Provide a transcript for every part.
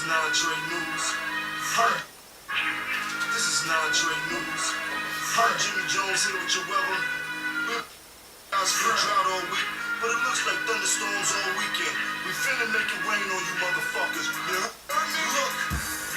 not Dre News. Huh? This is not Dre News. Huh? Jimmy Jones here with your weather. I was for drought all week, but it looks like thunderstorms all weekend. We finna make it rain on you motherfuckers. Yeah? Look,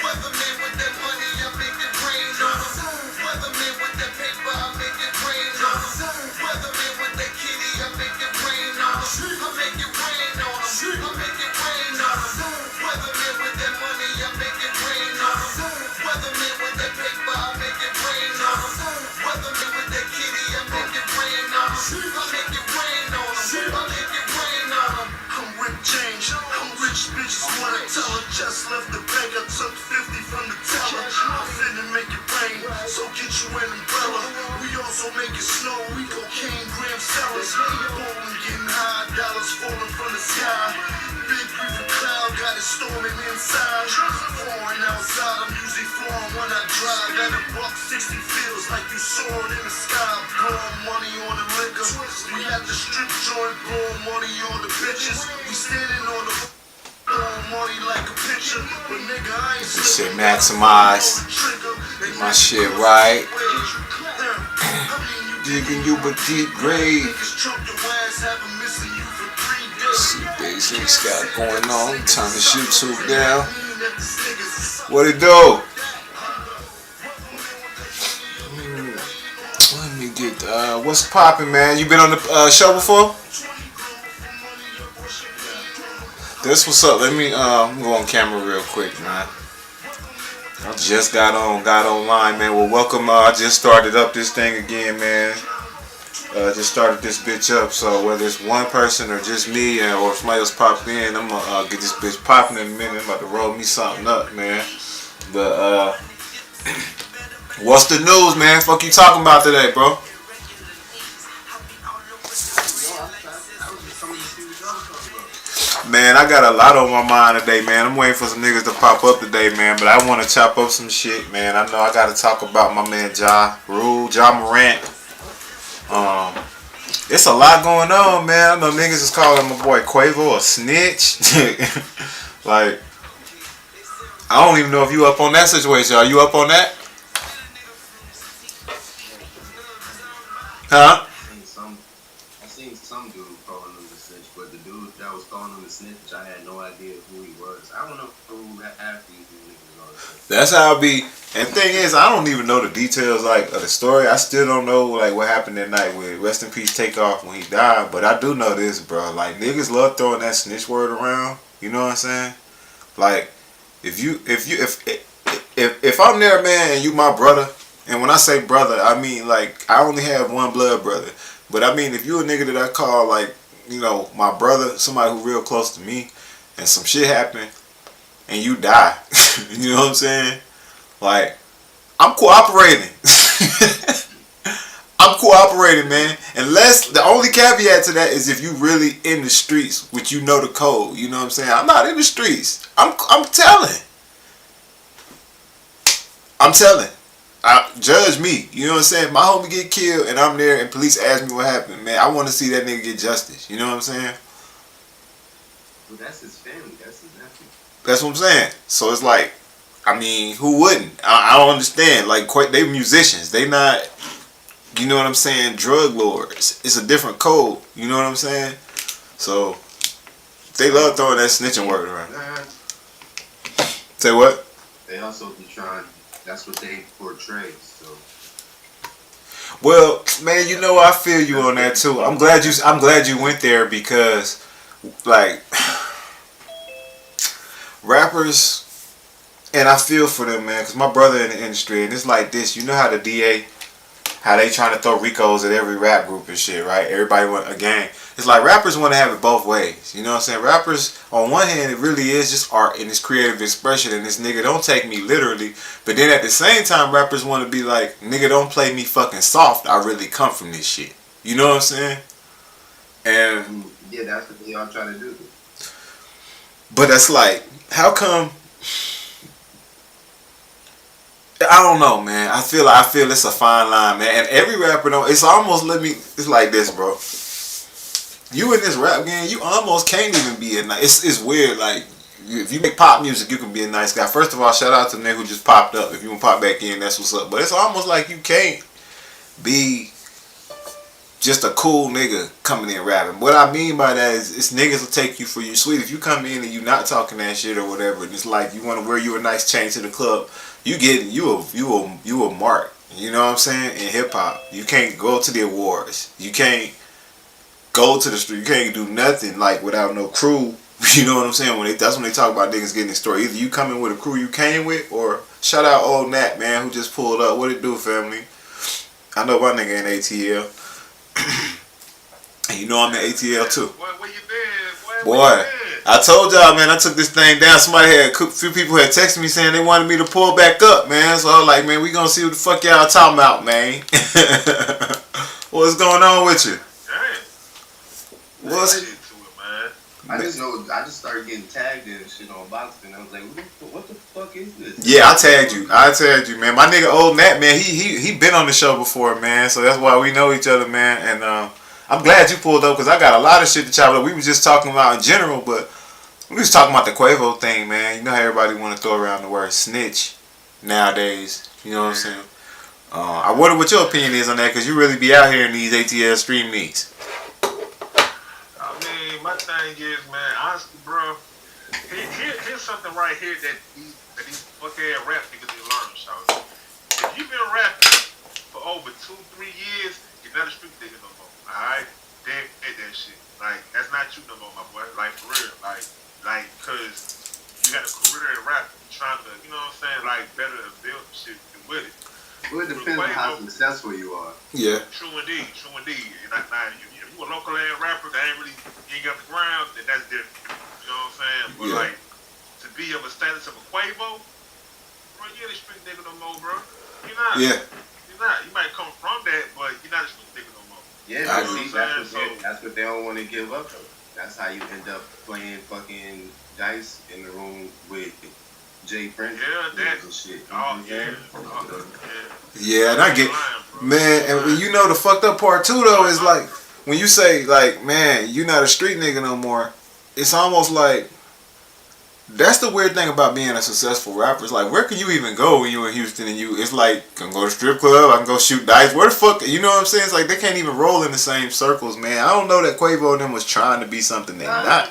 weatherman with that money, I make it rain on them. Weatherman with that paper, I make it rain on them. Weatherman with that kitty, I make it rain on them. I make it rain on them. I make it rain on them. Weatherman with that money, I make it rain on them. Weatherman with that paper, I make it rain on them. Weatherman with that kitty, I make it rain on them. I make it rain on them. I make it rain on them. I'm Rick James. I'm rich bitches wanna tell her. Just left the bank, I took 50 from the teller. I'm finna make it rain, so get you an umbrella. We also make it snow. We cocaine gram sellers. Bowling getting high, dollars falling from the sky. Big reefer cloud got it storming inside. Pouring outside, I'm usually flowing when I drive. At $1.60 feels like you soaring in the sky. Blowing money on the liquor. We at the strip joint, blowing money on the bitches. We standing on the blowing money like a picture. But nigga, I ain't this shit maximized. Get my shit right. Digging you but deep grade. See basics got going on. Time to shoot YouTube down. What it do? Let me get what's poppin', man? You been on the show before? This what's up. Let me go on camera real quick, man. I just got online, man. Well, welcome. I just started up this thing again, man. Just started this bitch up. So whether it's one person or just me, or if somebody else pop in, I'm gonna get this bitch popping in a minute. I'm about to roll me something up, man. But what's the news, man? Fuck you talking about today, bro? Man, I got a lot on my mind today, man. I'm waiting for some niggas to pop up today, man. But I want to chop up some shit, man. I know I got to talk about my man Ja Morant. It's a lot going on, man. I know niggas is calling my boy Quavo a snitch. Like, I don't even know if you up on that situation. Are you up on that? Huh? I seen some dude calling him the snitch, but the dude that was calling him the snitch, I had no idea who he was. I don't know who half these niggas are. That's how it be. And the thing is, I don't even know the details like of the story. I still don't know like what happened that night with Rest in Peace Takeoff when he died. But I do know this, bro. Like, niggas love throwing that snitch word around. You know what I'm saying? Like, if I'm there, man, and you my brother, and when I say brother, I mean like I only have one blood brother. But I mean, if you a nigga that I call like, you know, my brother, somebody who real close to me, and some shit happen, and you die, you know what I'm saying? Like, I'm cooperating. I'm cooperating, man. Unless, the only caveat to that is if you really in the streets, which you know the code. You know what I'm saying? I'm not in the streets. I'm telling. Judge me. You know what I'm saying? My homie get killed and I'm there and police ask me what happened. Man, I want to see that nigga get justice. You know what I'm saying? Well, that's his family. That's his nephew. That's what I'm saying. So it's like, I mean, who wouldn't? I don't understand. Like, they musicians. They not, you know what I'm saying, drug lords. It's a different code. You know what I'm saying? So, they love throwing that snitching word around. Say what? They also be trying, that's what they portray, so. Well, man, you know, I feel you on that too. I'm glad you went there because, like, rappers, and I feel for them, man, because my brother in the industry, and it's like this, you know how the DA, how they trying to throw Ricos at every rap group and shit, right? Everybody want a gang. It's like rappers want to have it both ways. You know what I'm saying? Rappers, on one hand, it really is just art and it's creative expression, and this nigga don't take me literally. But then at the same time, rappers want to be like, nigga, don't play me fucking soft. I really come from this shit. You know what I'm saying? And yeah, that's what they all try to do. But that's like, how come? I don't know, man. I feel it's a fine line, man. And every rapper don't. It's almost it's like this, bro. You in this rap game, you almost can't even be at night. It's weird. Like, if you make pop music, you can be a nice guy. First of all, shout out to the nigga who just popped up. If you want to pop back in, that's what's up. But it's almost like you can't be just a cool nigga coming in rapping. What I mean by that is, it's niggas will take you for you sweet. If you come in and you not talking that shit or whatever, and it's like you want to wear you a nice chain to the club, you getting you a mark. You know what I'm saying? In hip hop, you can't go to the awards. You can't go to the street. You can't do nothing like without no crew. You know what I'm saying? That's when they talk about niggas getting the story. Either you come in with a crew you came with, or shout out old Nat, man, who just pulled up. What it do, family? I know my nigga in ATL. And you know I'm in ATL too. Where you been? Boy, I told y'all, man, I took this thing down. A few people had texted me saying they wanted me to pull back up, man. So I was like, man, we gonna see what the fuck y'all talking about, man. What's going on with you? Damn. What's... I just started getting tagged and shit on Boxing. I was like, what the fuck is this? Yeah, I tagged you, man. My nigga old Nat, man, he been on the show before, man. So that's why we know each other, man. And I'm glad you pulled up, because I got a lot of shit to chop up. We was just talking about in general, but we was talking about the Quavo thing, man. You know how everybody want to throw around the word snitch nowadays. You know what I'm saying? I wonder what your opinion is on that, because you really be out here in these ATL stream meets. My thing is, man, honestly, bro, here's something right here that these fuck-ass rap niggas need to learn, y'all. If you've been rapping for over 2-3 years, you're not a street nigga no more, alright? Damn that shit. Like, that's not you no more, my boy. Like, for real. Like, cause you got a career in rap, trying to, you know what I'm saying, like, better build shit with it. Well, it depends on how successful you are. Yeah. True indeed. Now, you a local ass rapper that you ain't got the ground, then that's different. You know what I'm saying? But like, to be of a status of a Quavo, bro, you ain't a street nigga no more, bro. You're not. Yeah. You're not. You might come from that, but you're not a street nigga no more. Yeah, you know that's what they don't want to give up though. That's how you end up playing fucking dice in the room with Jay Prince. Yeah, that and shit. Yeah, and I get, man, and you know the fucked up part too though is like, when you say like, man, you not a street nigga no more, it's almost like, that's the weird thing about being a successful rapper. It's like, where can you even go when you in Houston and it's like, I can go to strip club, I can go shoot dice, where the fuck, you know what I'm saying? It's like, they can't even roll in the same circles, man. I don't know that Quavo and them was trying to be something they not.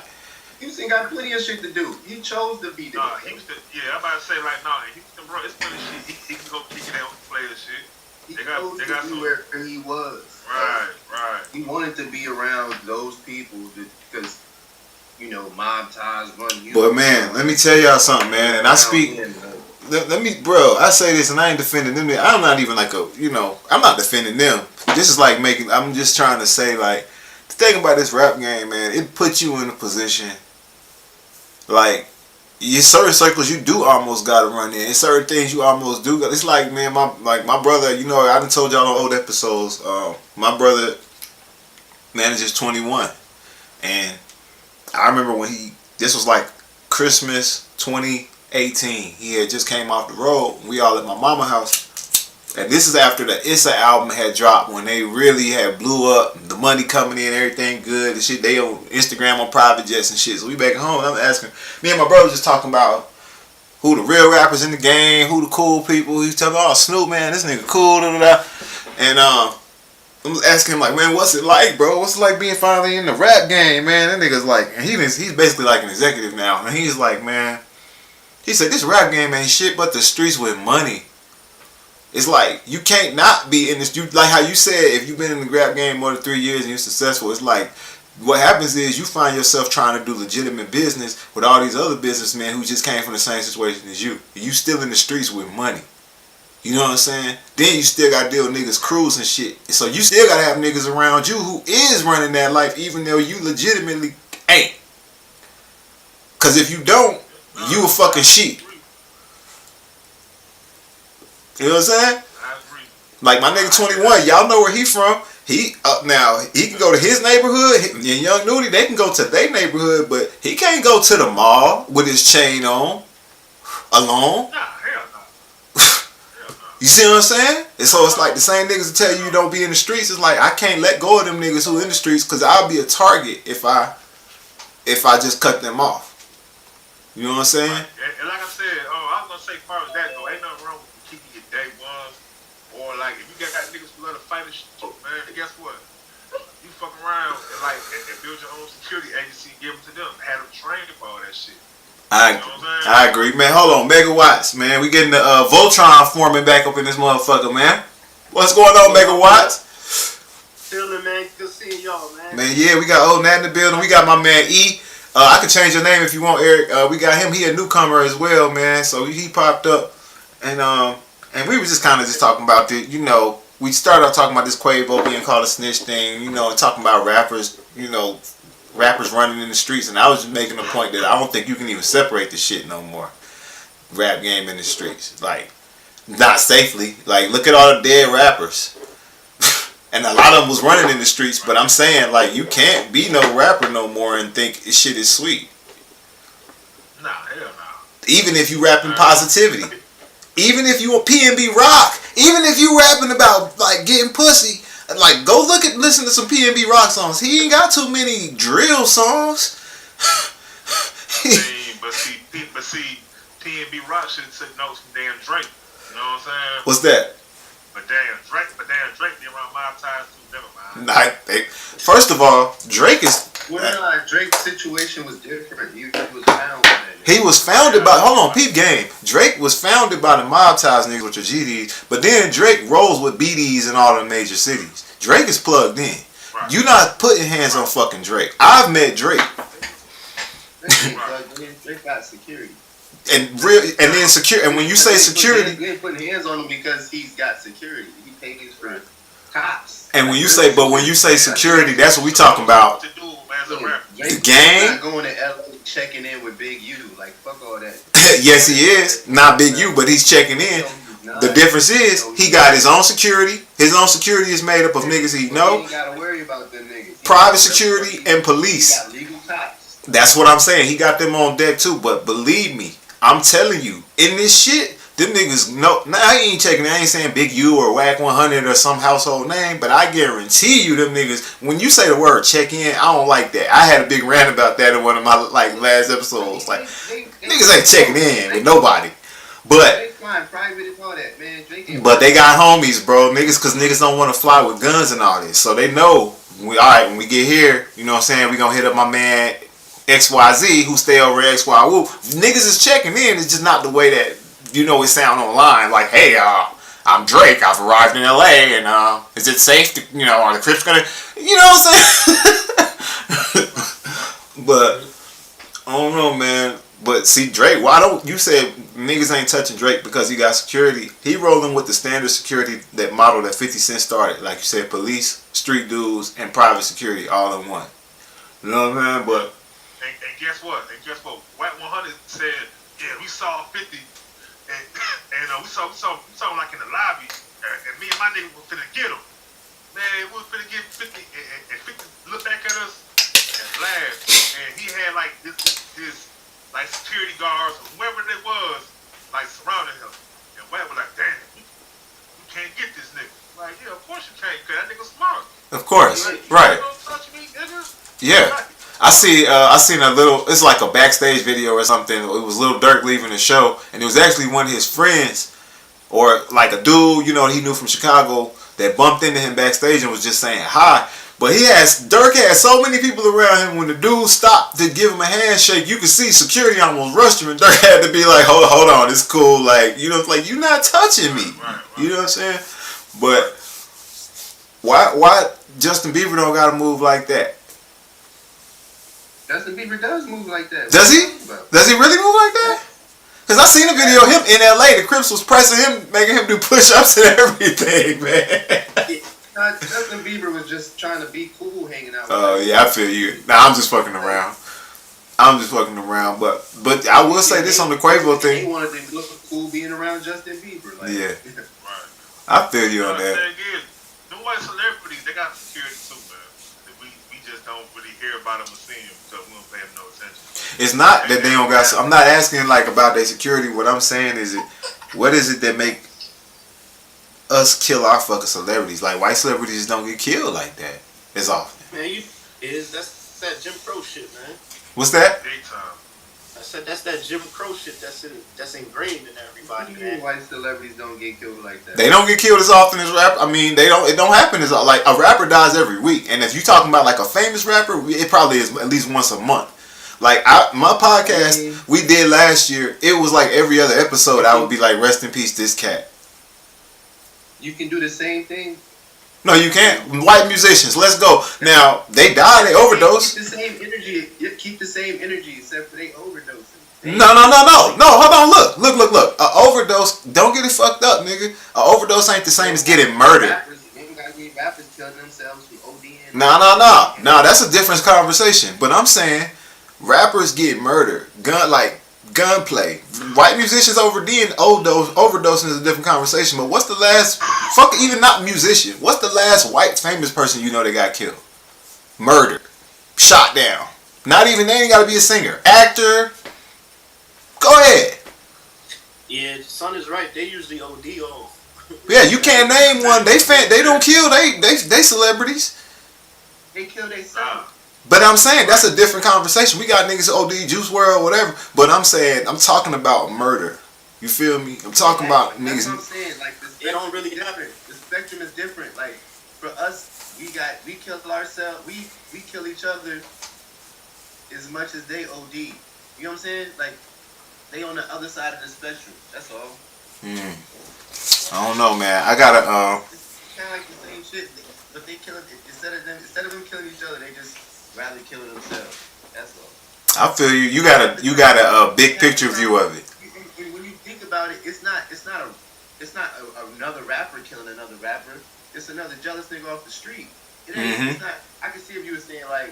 Houston got plenty of shit to do. He chose to be there. Houston, yeah, I'm about to say like, Houston, bro, it's plenty of shit. He can go kick it out and play the shit. They got some where he was. Right. He wanted to be around those people because, you know, mob ties run Houston. But man, let me tell y'all something, man. And I speak. Let me, bro. I say this, and I ain't defending them. I'm not even like I'm not defending them. This is like I'm just trying to say, like, the thing about this rap game, man, it puts you in a position. Like, in certain circles you do almost gotta run in. In certain things you almost do. It's like, man, my brother. You know, I done told y'all on old episodes. My brother manages 21, and I remember when this was like Christmas 2018. He had just came off the road. We all at my mama's house. And this is after the Issa album had dropped, when they really had blew up, the money coming in, everything good, the shit, they on Instagram on private jets and shit. So we back at home, and I'm asking, me and my brother just talking about who the real rappers in the game, who the cool people. He's telling me, oh, Snoop, man, this nigga cool, da da da. And I was asking him, like, man, what's it like, bro? What's it like being finally in the rap game, man? That nigga's like, and he's basically like an executive now. And he's like, man, he said, this rap game ain't shit but the streets with money. It's like, you can't not be in this. Like how you said, if you've been in the rap game more than 3 years and you're successful, it's like, what happens is you find yourself trying to do legitimate business with all these other businessmen who just came from the same situation as you. You still in the streets with money. You know what I'm saying? Then you still got to deal with niggas' crews and shit. So you still got to have niggas around you who is running that life, even though you legitimately ain't. Because if you don't, you a fucking sheep. You know what I'm saying? I agree. Like my nigga 21, y'all know where he from. He now he can go to his neighborhood. And Young Nudie, they can go to their neighborhood, but he can't go to the mall with his chain on alone. Nah, hell no. You see what I'm saying? And so it's like the same niggas that tell you don't be in the streets. It's like, I can't let go of them niggas who in the streets, because I'll be a target if I just cut them off. You know what I'm saying? And like I said, I was gonna say, far as that go, ain't nothing wrong with keeping your day ones, or like if you got niggas who love to fight and shit, man. Guess what? You fuck around and build your own security agency, give them to them, have them trained for all that shit. I agree, man. Hold on, Megawatts, man. We getting the Voltron forming back up in this motherfucker, man. What's going on, Megawatts? Chilling, man. Good seeing y'all, man. Man, yeah, we got old Nat in the building. We got my man E. I can change your name if you want, Eric. We got him. He a newcomer as well, man. So he popped up, and we was just kind of just talking about the, you know, we started off talking about this Quavo being called a snitch thing, you know, and talking about rappers, you know, rappers running in the streets, and I was just making a point that I don't think you can even separate the shit no more. Rap game in the streets, like, not safely. Like, look at all the dead rappers. And a lot of them was running in the streets, but I'm saying, like, you can't be no rapper no more and think this shit is sweet. Nah, hell no. Even if you rapping positivity. Even if you a PNB Rock. Even if you rapping about, like, getting pussy. Like, go listen to some PNB Rock songs. He ain't got too many drill songs. but see, PNB Rock should take notes from damn Drake. You know what I'm saying? What's that? But damn Drake be around my ties too. Never mind. First of all, Drake is. Well, Drake's situation was different. He was found. He was founded by. Hold on, peep game. Drake was founded by the mob ties niggas, which are GDs. But then Drake rolls with BDs in all the major cities. Drake is plugged in. Right. You not putting hands on fucking Drake. I've met Drake. Drake got security. And then security. And when you say security, you ain't putting hands on him because he's got security. He pays for cops. And when you say security, that's what we talking about. The gang. Not going to LA checking in with Big U. Like, fuck all that. Yes, he is. Not Big U, but he's checking in. The difference is he got his own security. His own security is made up of niggas he know. He ain't gotta worry about them niggas. Private security and police. He got legal cops. That's what I'm saying. He got them on deck too. But believe me, I'm telling you, in this shit, them niggas know. Now I ain't checking. I ain't saying Big U or Whack 100 or some household name, but I guarantee you, them niggas. When you say the word check in, I don't like that. I had a big rant about that in one of my last episodes. Like, niggas ain't checking in with nobody. But they got homies, bro. Cause niggas don't want to fly with guns and all this. So they know, when we get here, you know what I'm saying, we gonna hit up my man XYZ who stay over at XY Woo. Niggas is checking in. It's just not the way that, you know, it sound online. Like, hey, I'm Drake. I've arrived in LA, and is it safe to, you know, are the Crips gonna, you know what I'm saying? But I don't know, man. But see, Drake, why don't you said niggas ain't touching Drake because he got security? He rolling with the standard security that model that 50 Cent started. Like you said, police, street dudes, and private security all in one. You know what I'm saying? But and guess what? Whack 100 said, yeah, we saw 50, and we saw like in the lobby, and me and my nigga were finna get him. Man, we were finna get 50, and 50 looked back at us and laughed, and he had like this like security guards or whoever they was, like surrounding him. And Whack was like, damn, you can't get this nigga. Like, yeah, of course you can't, cause that nigga smart. Of course, like, right. You don't touch me, nigga. Yeah. I seen a little, it's like a backstage video or something. It was Lil Durk leaving the show, and it was actually one of his friends, or like a dude, you know, he knew from Chicago that bumped into him backstage and was just saying hi. But Durk had so many people around him. When the dude stopped to give him a handshake, you could see security almost rushed him, and Durk had to be like, hold on, it's cool. Like, you know, it's like, you're not touching me. Right. You know what I'm saying? But why Justin Bieber don't gotta move like that? Justin Bieber does move like that. Does he? Does he really move like that? Because I seen a video of him in LA. The Crips was pressing him, making him do push-ups and everything, man. Justin Bieber was just trying to be cool hanging out with Oh, yeah, I feel you. Nah, I'm just fucking around. But I will say this on the Quavo thing. He wanted to look cool being around Justin Bieber. Like, Yeah. Right. I feel you on The that. thing is, them white celebrities, they got security too, man. We just don't really hear about them or see them because we don't pay them no attention. It's not that they don't got. I'm not asking like about their security. What I'm saying is, what is it that make us kill our fucking celebrities? Like, white celebrities don't get killed like that as often. Man, that's that Jim Crow shit, man. What's that? Daytime. I said that's that Jim Crow shit that's ingrained in everybody, man. White celebrities don't get killed like that. They don't get killed as often as rap. I mean, it don't happen as like a rapper dies every week. And if you talking about like a famous rapper, it probably is at least once a month. Like my podcast we did last year, it was like every other episode I would be like, rest in peace this cat. You can do the same thing. No, you can't. White musicians, let's go. Now they die, they overdose. Keep the same energy. You keep the same energy except for they overdosing. No. Hold on, look. A overdose, don't get it fucked up, nigga. A overdose ain't the same as getting murdered. Rappers killing themselves from ODing. No. That's a different conversation. But I'm saying rappers get murdered. Gunplay. White musicians overdosing is a different conversation. But what's the last even not musician? What's the last white famous person you know that got killed? Murdered. Shot down. Not even they ain't gotta be a singer. Actor. Go ahead. Yeah, son is right. They usually OD off. Yeah, you can't name one. They don't kill. They celebrities. They kill themselves. But I'm saying that's a different conversation. We got niggas OD, Juice WRLD, whatever. But I'm saying I'm talking about murder. You feel me? I'm talking about niggas. That's what I'm saying. Like It don't really happen. The spectrum is different. Like for us, we kill ourselves. We kill each other as much as they OD. You know what I'm saying? Like they on the other side of the spectrum. That's all. I don't know, man. I gotta It's kind of like the same shit, but they kill it instead of them killing each other. They just rather kill themselves. That's all. I feel you. You got a big picture view of it. And when you think about it, it's not another rapper killing another rapper. It's another jealous nigga off the street. It ain't. It's not. I can see if you were saying like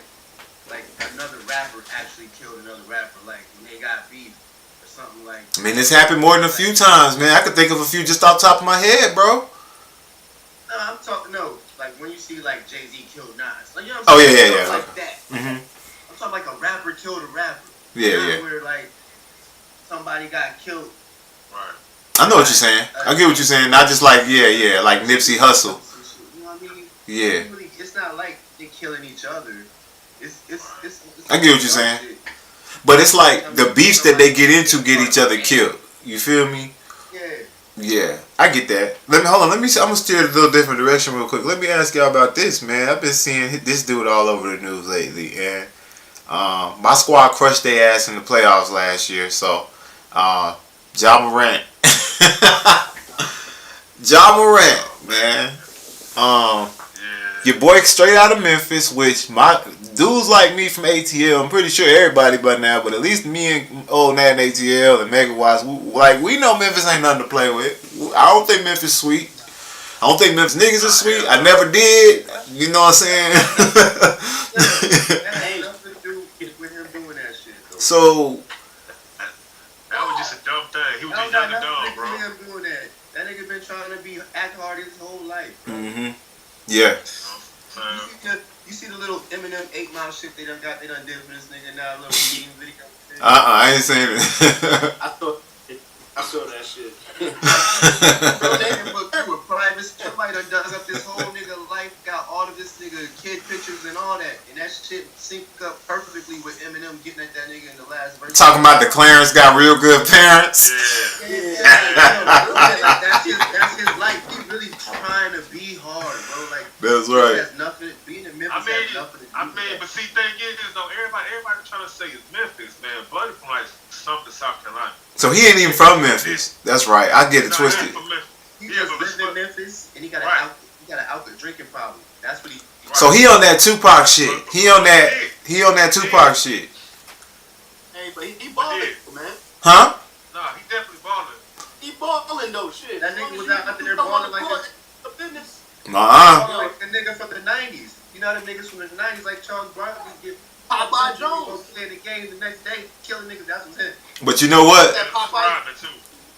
another rapper actually killed another rapper, like when they got beef or something like. I mean, this happened more than a few times, man. I could think of a few just off the top of my head, bro. No, I'm talking like when you see like Jay-Z killed Nas, like you know what Oh I'm saying? yeah. Like that. I'm talking like a rapper killed a rapper. Yeah. Where like somebody got killed. Right. I know what you're saying. I get what you're saying. Not just like like Nipsey Hussle. You know what I mean? Yeah. It's not like they killing each other. It's I get what you're saying. But it's like the beefs that they get into get each other killed. You feel me? Yeah, I get that. Hold on. Let me. I'm gonna steer it a little different direction real quick. Let me ask y'all about this, man. I've been seeing this dude all over the news lately, and my squad crushed their ass in the playoffs last year. So, Ja Morant, man. Your boy straight out of Memphis, which my dudes like me from ATL, I'm pretty sure everybody by now, but at least me and old Nat and ATL and Mega Wise, we know Memphis ain't nothing to play with. I don't think Memphis sweet. I don't think Memphis niggas are sweet. I never did. You know what I'm saying? That ain't nothing to do with him doing that shit, though. So That was just a dumb thing. He was just That young and dumb, bro. him doing that. That nigga been trying to act hard his whole life. yeah. You see the little Eminem 8 Mile shit they done did for this nigga now, a little meeting video. I ain't saying it. I saw that shit. Bro, they were private. Somebody done dug up this whole nigga life, got all of this nigga kid pictures and all that, and that shit synced up perfectly with Eminem getting at that nigga in the last verse. Talking about the Clarence got real good parents. That's his life. He really trying to be hard, bro. Like That's right. Has nothing. Being in Memphis has nothing to do with that. But see, thing is though, everybody trying to say it's Memphis, man. Buddy from like something South Carolina. So he ain't even from Memphis. That's right. I get it twisted. He just lived in Memphis, and he got an alcohol drinking problem. That's what he. So he on that Tupac shit. He on that Tupac shit. Hey, but he balling, man. Huh? Nah, he definitely balling. He balling though, shit. That nigga was out there balling like the business. like the nigga from the '90s. You know the niggas from the '90s, like Charles Barkley, get Popeye Jones. Go play the game the next day, killing niggas. That's what's it. But you know what? Private too.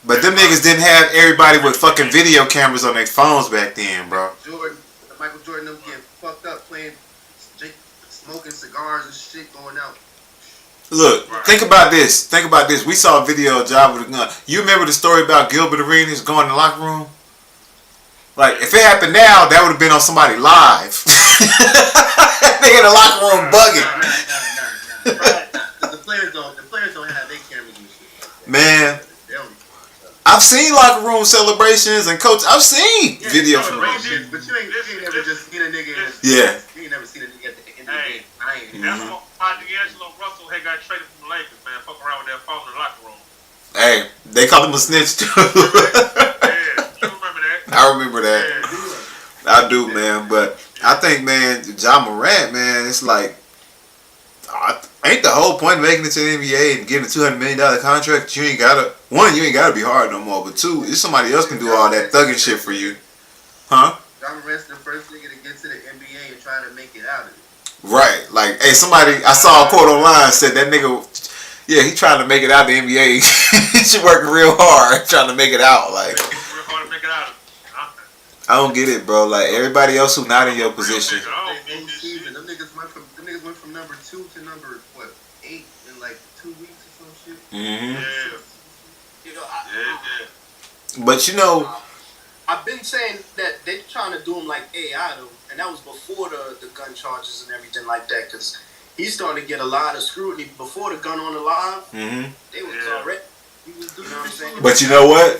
But them niggas didn't have everybody with fucking video cameras on their phones back then, bro. Michael Jordan, them getting fucked up playing, smoking cigars and shit going out. Look, think about this. We saw a video of Ja with a gun. You remember the story about Gilbert Arenas going in the locker room? Like, if it happened now, that would have been on somebody live. Nigga in the locker room bugging. Nah. The players don't have their cameras Man, They don't- I've seen locker room celebrations and coach. I've seen Yeah, video it's from celebrations, but you ain't never just seen a nigga. Yeah. You ain't never seen a nigga at the end of the Hey. game. I ain't. That's why D'Angelo Russell had got traded from the Lakers, man. Fuck around with that phone in the locker room. Hey, they called him a snitch too. Yeah, you remember that? I remember that. Yeah. I do, man. But I think, man, Ja Morant, man, it's like, ain't the whole point of making it to the NBA and getting a $200 million contract? You ain't gotta, one, you ain't gotta be hard no more. But two, if somebody else can do all that thugging shit for you, huh? Ja Morant's the first nigga to get to the NBA and try to make it out of it. Right. Like, hey, somebody, I saw a quote online said that nigga, yeah, he trying to make it out the NBA. He working real hard trying to make it out. Like, Real hard to make it out of it. I don't get it, bro. Like, everybody else who not in your position. They season. Them niggas went from number 2 to number 8 in like 2 weeks or some shit. Mm-hmm. Yeah. You know, But you know, I've been saying that they're trying to do him like AI though, and that was before the gun charges and everything like that. Because he's starting to get a lot of scrutiny. Before the gun on the live, they was already. He was doing, you know what I'm saying? but you know what?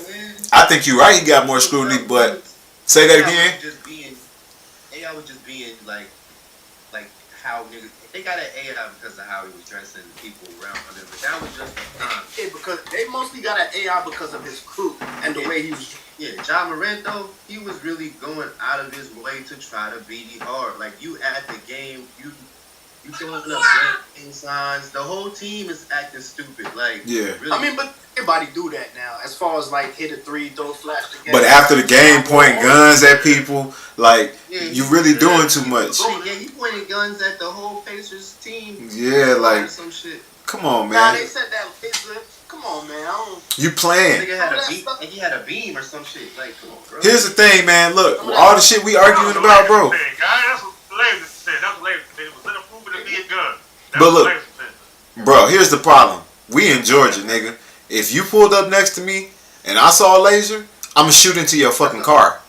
I think you're right. He got more scrutiny. But say that again. AI was just being like how niggas. They got an AI because of how he was dressing people around him, but that was just the time. Yeah, because they mostly got an AI because of his crew and the way he was. Yeah, Ja Morant though, he was really going out of his way to try to be hard. Like you at the game, you throwing up game signs. The whole team is acting stupid. Like Yeah. really, I mean, but everybody do that now. As far as like hit a three, throw flash together. But after the game, pointing guns at people, like Yeah, you really doing too much. yeah, he pointed guns at the whole Pacers team. Yeah, like some shit. come on, Nah, man. they said that. Come on, man. I don't. You playing. Nigga had a beam, like he had a beam or some shit. Like, come on, bro. Here's the thing, man. Look, all the shit we arguing about, bro. That's what Laser said. That's what Laser said. It was unproven to be a gun. But look, bro, here's the problem. We in Georgia, nigga. If you pulled up next to me and I saw a laser, I'ma shoot into your fucking car.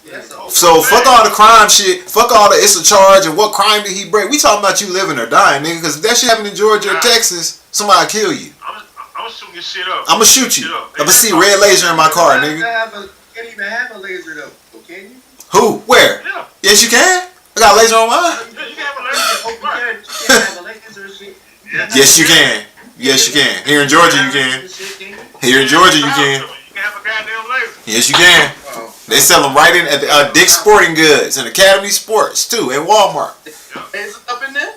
Yeah, So fuck all the crime shit. Fuck all the it's a charge and what crime did he break. We talking about you living or dying, nigga. Because if that shit happened in Georgia or Texas, somebody kill you. I'm shooting your shit up. I'ma shoot you. I'ma see red laser in my car, nigga. Can't even have a laser though, can you? Who? Where? Yeah. Yes, you can. I got a laser on mine. Yeah, you can have a laser. You can't have a laser and shit. Yes, you can. Yes, you can. Here in Georgia, you can. Here in Georgia, you can. You can have a goddamn laser. Yes, you can. They sell them right in at Dick's Sporting Goods and Academy Sports too, and Walmart. Is it up in there?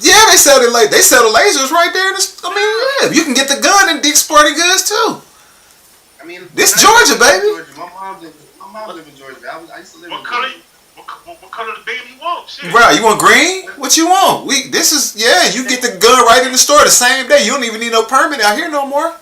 Yeah, they sell the lasers right there. Yeah, you can get the gun in Dick's Sporting Goods too. I mean, This Georgia, baby. My mom live in Georgia. I used to live What in color? Georgia. What color the beam you want? Shit. Bro, you want green? What you want? You get the gun right in the store the same day. You don't even need no permit out here no more.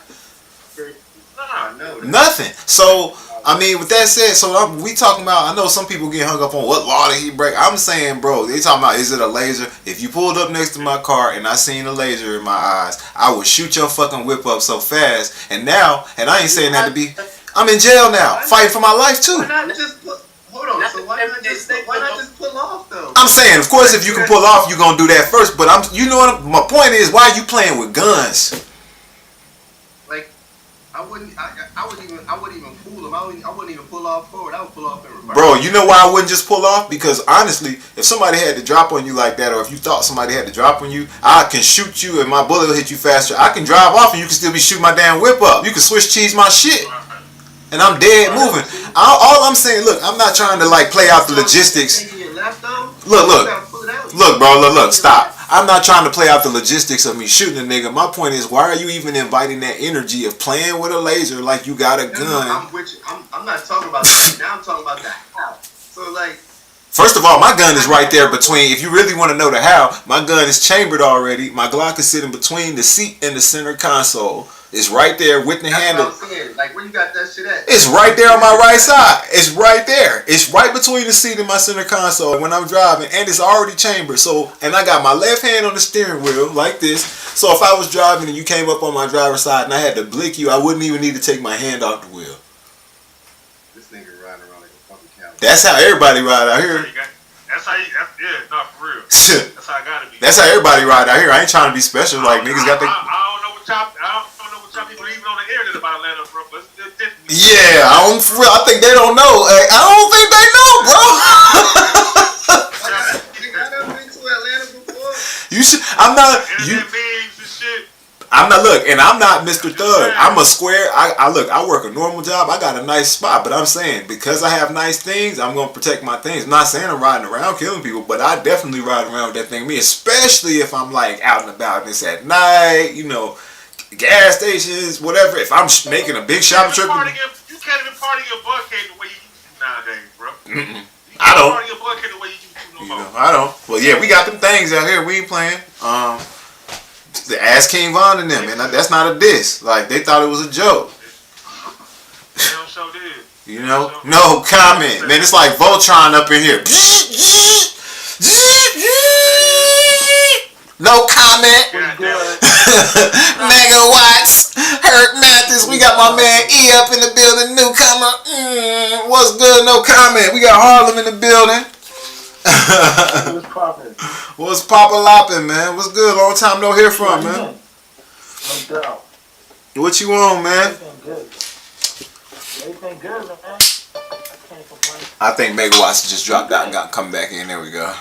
I know. Nothing. So, I mean, with that said, we talking about, I know some people get hung up on what law did he break. I'm saying, bro, they talking about, is it a laser? If you pulled up next to my car and I seen a laser in my eyes, I would shoot your fucking whip up so fast. And now, and I ain't saying that to be, I'm in jail now, fighting for my life too. Why not just hold on? So why not just pull off though? I'm saying, of course, if you can pull off, you gonna do that first. But you know what? My point is, why are you playing with guns? Like, I wouldn't even fool him. I wouldn't even pull off forward. I would pull off in reverse. Bro, you know why I wouldn't just pull off? Because honestly, if somebody had to drop on you like that, or if you thought somebody had to drop on you, I can shoot you and my bullet will hit you faster. I can drive off and you can still be shooting my damn whip up. You can Swiss cheese my shit. And I'm dead moving. All I'm saying, look, I'm not trying to like play out the logistics. Look, bro, stop. I'm not trying to play out the logistics of me shooting a nigga. My point is, why are you even inviting that energy of playing with a laser like you got a gun? I'm not talking about that. Now I'm talking about the how. So like, first of all, my gun is right there between. If you really want to know the how, my gun is chambered already. My Glock is sitting between the seat and the center console. It's right there with the handle. What I'm saying. Like, where you got that shit at? It's right there on my right side. It's right there. It's right between the seat and my center console when I'm driving, and it's already chambered. So, and I got my left hand on the steering wheel like this. So if I was driving and you came up on my driver's side and I had to blick you, I wouldn't even need to take my hand off the wheel. This nigga riding around like a fucking cow. That's how everybody ride out here. That's how not for real. That's how I gotta be. That's how everybody ride out here. I ain't trying to be special. Like niggas got the. I don't know what y'all people even on the internet about Atlanta, bro. But it's different. Yeah, for real. I think they don't know. Hey, I don't think they know, bro. I never been to Atlanta before. You should. I'm not. Internet memes and shit. I'm not. Look, and I'm not Mr. Thug. I'm a square. I look. I work a normal job. I got a nice spot, but I'm saying because I have nice things, I'm gonna protect my things. I'm not saying I'm riding around killing people, but I definitely ride around with that thing. Me, especially if I'm like out and about and it's at night. You know, gas stations, whatever. If I'm making a big shopping trip. You can't even party your buckhead the way you used to nowadays, bro. I don't. Party your buckhead the way you used to no more. I don't. Well, yeah, we got them things out here. We ain't playing. The Ass King Von and them, and that's not a diss. Like they thought it was a joke. Damn sure did. You know, no comment, man. It's like Voltron up in here. No comment. Megawatts. Hurt Mathis. We got my man E up in the building. Newcomer. What's good? No comment. We got Harlem in the building. What's poppin'? What's poppin', man? What's good? Long time no hear from, man. No doubt. What you on, man? Everything good. Everything good, man. I can't complain. I think Megawatts just dropped out and got come back in. There we go.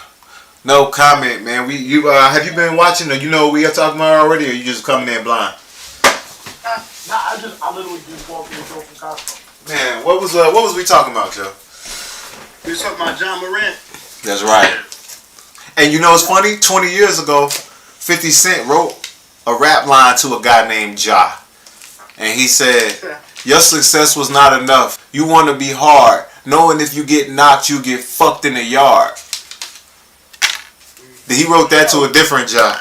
No comment, man. Have you been watching or you know what we are talking about already, or you just coming in blind? Nah, I literally just walked through the door from Costco. Man, what was we talking about, Joe? We was talking about John Morant. That's right. And you know what's funny? 20 years ago, 50 Cent wrote a rap line to a guy named Ja. And he said, your success was not enough. You want to be hard. Knowing if you get knocked, you get fucked in the yard. He wrote that to a different Ja.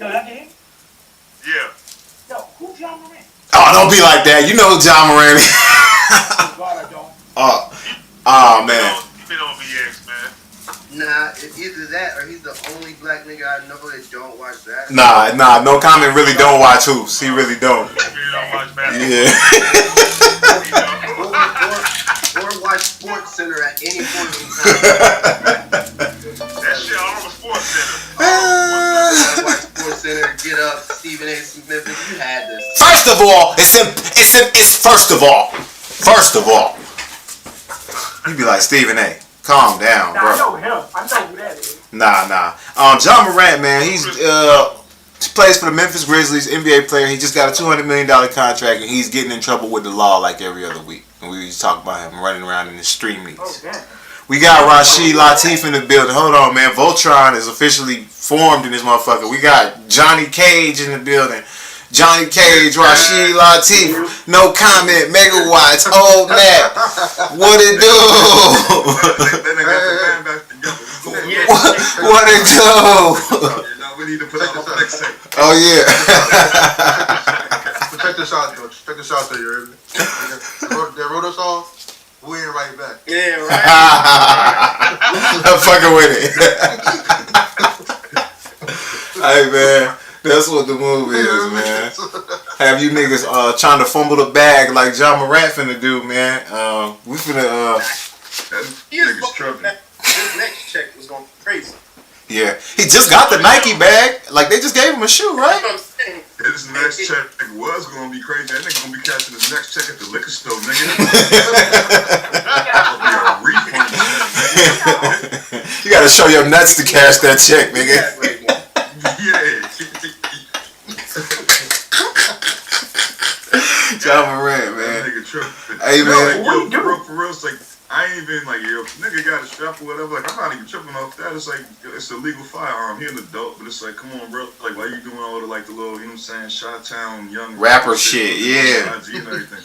Yo, that him? Yeah. Yo, who's John Morant? Oh, don't be like that. You know who Ja Morant is. God, I don't. Oh, man. You been on VX, man. Nah, it's either that or he's the only black nigga I know that don't watch that. Nah, no comment. Really don't watch hoops. He really don't. You really don't watch basketball. Yeah. Or watch Sports Center at any point in time. That shit all over Sports Center. Watch Sports Center, Get Up, Stephen A. Smith. If you had this. First of all, it's first of all. First of all. You be like, Stephen A. Calm down, Nah, bro. I know him. I know who that is. Nah. John Morant, man, he plays for the Memphis Grizzlies, NBA player. He just got a $200 million contract, and he's getting in trouble with the law like every other week. And we just talk about him running around in the street meets. Oh, damn. We got Rashid Latif in the building. Hold on, man. Voltron is officially formed in this motherfucker. We got Johnny Cage in the building. Johnny Cage, Rashid Latif, no comment, Megawatts, old Nat. What it do? What it do? We need to put out the next thing. Oh yeah. Check this out, though. Check this out, though. You heard me? They wrote us off. We ain't right back. Yeah, right. I'm fucking with it. Hey man. That's what the move is, man. Have you niggas trying to fumble the bag like John Morant finna do, man. We finna Niggas tripping. His next check was going crazy. yeah. He just got the Nike bag. Like they just gave him a shoe, That's right? what I'm saying. His next check was gonna be crazy. That nigga gonna be catching his next check at the liquor store, nigga. That'll be a refund check, You gotta show your nuts to cash that check, nigga. nigga. John Morant, That man. nigga tripping. Hey, man. Yo, for real, it's like, I ain't even like, yo, nigga got a strap or whatever. Like, I'm not even tripping off that. It's like, it's a legal firearm. He an adult, but it's like, come on, bro. Like, why you doing all the, like, the little, you know what I'm saying, Chi-Town young Rapper shit, yeah. IG and everything.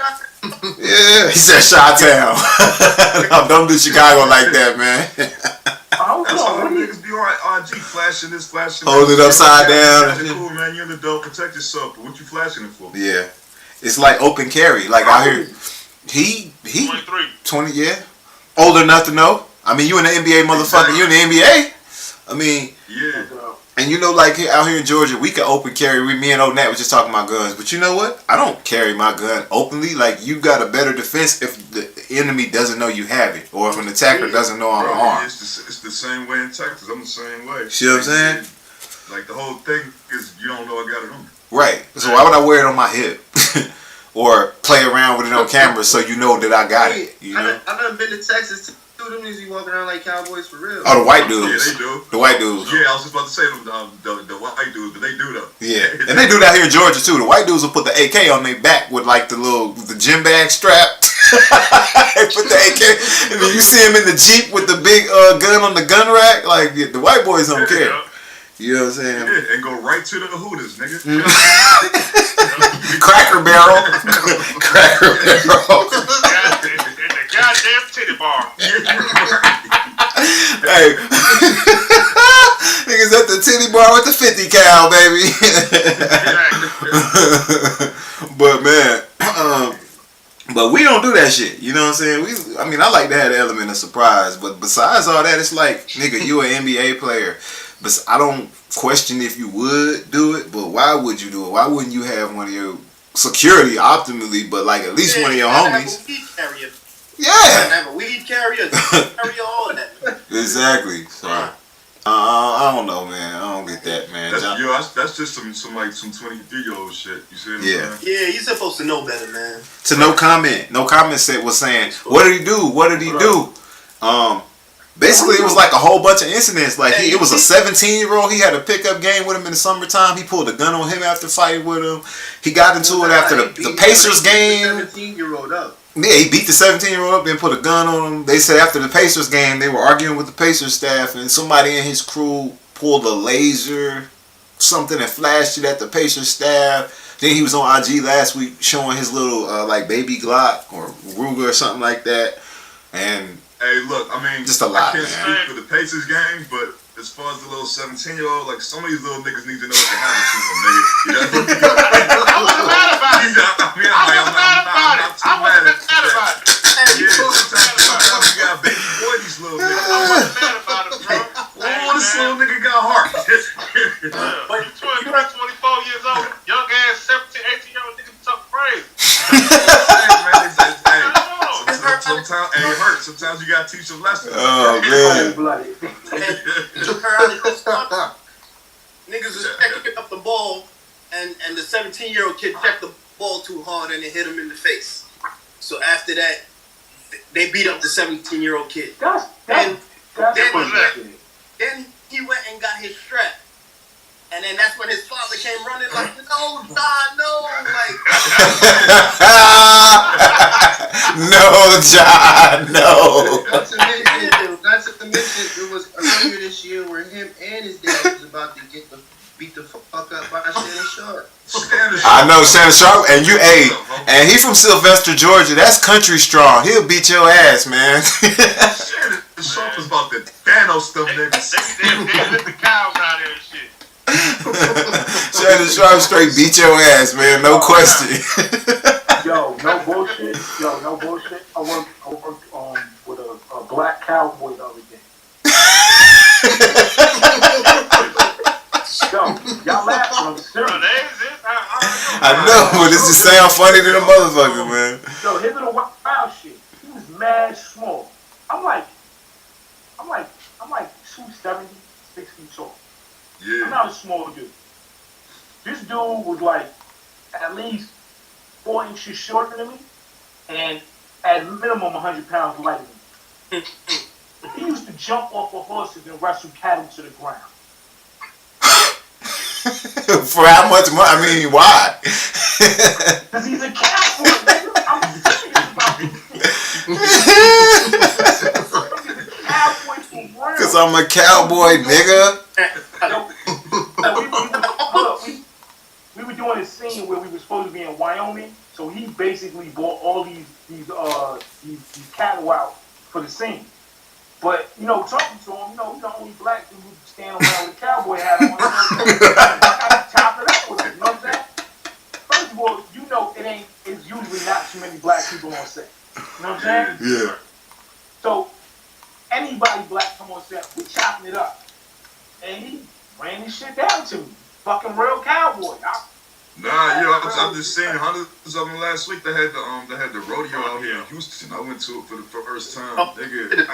Yeah, he said Chi-Town. Don't do Chicago like that, man. Oh, That's all no, them niggas be on IG, flashing this, flashing Hold that. it upside down. Cool, man. You're an adult. Protect yourself. But what you flashing it for? Yeah. It's like open carry. Like out here, he 23. 20, yeah. Old enough to know. I mean, you in the NBA, motherfucker. You in the NBA. I mean, Yeah. and you know, like out here in Georgia, we can open carry. Me and old Nat were just talking about guns. But you know what? I don't carry my gun openly. Like, you got a better defense if the enemy doesn't know you have it. Or if an attacker doesn't know I'm Bro, armed. it's the same way in Texas. I'm the same way. See what I'm saying? Like, the whole thing is you don't know I got it on me. Right. So why would I wear it on my hip? Or play around with it on camera so you know that I got it. You know? I done been to Texas too. Them niggas be walking around like cowboys for real. Oh, the white dudes. Yeah, they do. The white dudes. Yeah, I was just about to say the white dudes, but they do though. Yeah, and they do that here in Georgia too. The white dudes will put the AK on their back with like the gym bag strap. They put the AK, and then you see him in the Jeep with the big gun on the gun rack. Like the white boys don't care. You know what I'm saying? Yeah, and go right to the Hooters, nigga. Cracker Barrel. Cracker Barrel. And the goddamn titty bar. Hey. Niggas at the titty bar with the 50 cal, baby. But man, but we don't do that shit. You know what I'm saying? I like to have the element of surprise, but besides all that, it's like, nigga, you an NBA player. But I don't question if you would do it, but why would you do it? Why wouldn't you have one of your security optimally, but like at least one of your homies? Have a weed carrier. Yeah. Have a weed carrier, carrier, all of that. Exactly. So I don't know, man. I don't get that, man. That's just some 23-year-old shit. You see what I'm saying? Yeah, you're supposed to know better, man. To no comment. No comment was saying, what did he do? What did he do? Basically, it was like a whole bunch of incidents. Like, it was a 17-year-old. He had a pickup game with him in the summertime. He pulled a gun on him after fighting with him. He got into it after the Pacers game. 17-year-old up. Yeah, he beat the 17-year-old up and put a gun on him. They said after the Pacers game, they were arguing with the Pacers staff, and somebody in his crew pulled a laser, something, and flashed it at the Pacers staff. Then he was on IG last week showing his little like baby Glock or Ruger or something like that. And hey, look, just a lot, I can't man. speak for the Pacers game, but as far as the little 17-year-old, like some of these little niggas need to know what to happen to them, nigga. You know? I wasn't mad about it. I'm not too mad at that. Yeah, sometimes you gotta baby boy these little niggas. I wasn't mad about it, bro. Oh, this little nigga got heart. But you 24 years old, young ass 17, 18-year-old nigga talk crazy. Sometimes it hurts. Sometimes you gotta teach them lessons. Oh man. Niggas was checking up the ball, and the 17-year-old kid checked the ball too hard and it hit him in the face. So after that, they beat up the 17-year-old kid. Then he went and got his strap. And then that's when his father came running like, no, John, no. Like, no, John, no. Not to mention, it was earlier this year where him and his dad was about to beat the fuck up by Shannon Sharp. I know Shannon Sharp, and he from Sylvester, Georgia. That's country strong. He'll beat your ass, man. Shannon Sharp was about to Thanos them niggas. They let the cows out there and shit. Shannon Sharp straight beat your ass, man. No question. Yo, no bullshit. I worked with a black cowboy the other day. Yo, y'all laugh, but I'm serious. I know, but this just sound funny to the motherfucker, man. Yo, his little wild shit. He was mad small. I'm like 270, 6 feet tall. Yeah. I'm not a small dude. This dude was like at least 4 inches shorter than me, and at minimum 100 pounds lighter than me. He used to jump off of horses and wrestle cattle to the ground. For how much money? I mean, why? Because he's a cowboy, nigga. I'm serious about this cowboy for real. Because I'm a cowboy, nigga. We were doing a scene where we were supposed to be in Wyoming, so he basically bought all these cattle out for the scene. But talking to him, he's the only black dude who stand around with a cowboy hat on. I top it up with him. You know what I'm saying? First of all, it's usually not too many black people on set. You know what I'm saying? Yeah. So anybody black come on set, we chopping it up, and he ran this shit down to me. Fucking real cowboy. I'm just saying, hundreds of them last week. They had the rodeo out here in Houston. I went to it for the first time. Nigga,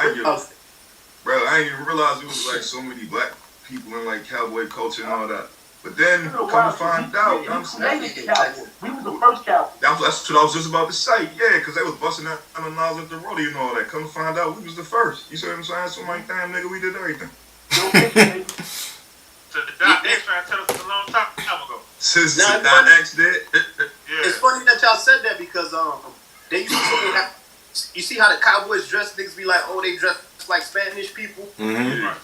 I ain't even realize it was like so many black people in like cowboy culture and all that. But then, come to find out, I'm saying, we was the first Cowboys. that's what I was just about to say. Yeah, because they was busting out on the nose at the rodeo and all that. Come to find out, we was the first. You see what I'm saying? So I'm like, damn, nigga, we did everything. So the Dot X tried to tell us a long time ago. Since Now, the Dot X did. Yeah. It's funny that y'all said that because they used to say that. You see how the Cowboys dress? Niggas be like, oh, they dress like Spanish people. Mm-hmm. Right.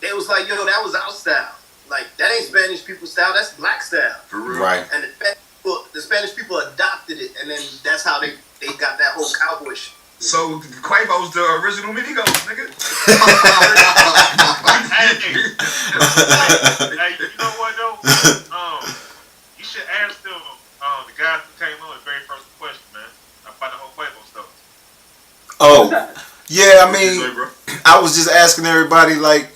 They was like, yo, that was our style. Like, that ain't Spanish people style. That's black style. For real. Right. And the Spanish people adopted it, and then that's how they got that whole cowboy shit. So Quavo's the original Migos, nigga. Hey, you know what though? You should ask them, the guys who came on the very first question, man, about the whole Quavo stuff. Oh, yeah. I What you say, mean, bro? I was just asking everybody, like,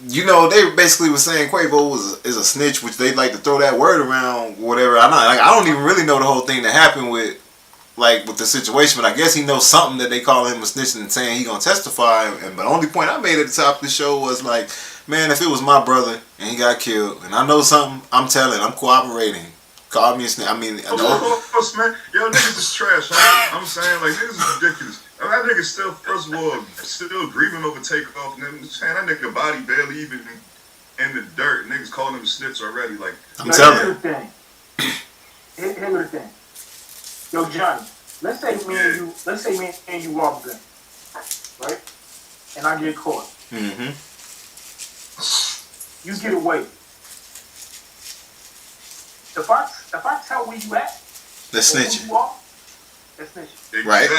you know, they basically was saying Quavo is a snitch, which they like to throw that word around, whatever. I don't even really know the whole thing that happened with the situation, but I guess he knows something that they call him a snitch and saying he gonna testify. But the only point I made at the top of the show was like, man, if it was my brother and he got killed and I know something, I'm telling, I'm cooperating. Call me a snitch. I mean, Of course, man. Yo, niggas is trash, huh? I'm saying, like, niggas is ridiculous. That nigga still, first of all, still grieving over takeoff. And then, man, that nigga body barely even in the dirt. Niggas calling him a snitch already. Like, I'm telling you. Here's the thing. Yo, Johnny, let's say me and you rob a bank, right? And I get caught. Mm-hmm. You get away. If I tell where you at, That's or who snitching. you are, that's snitching. Right.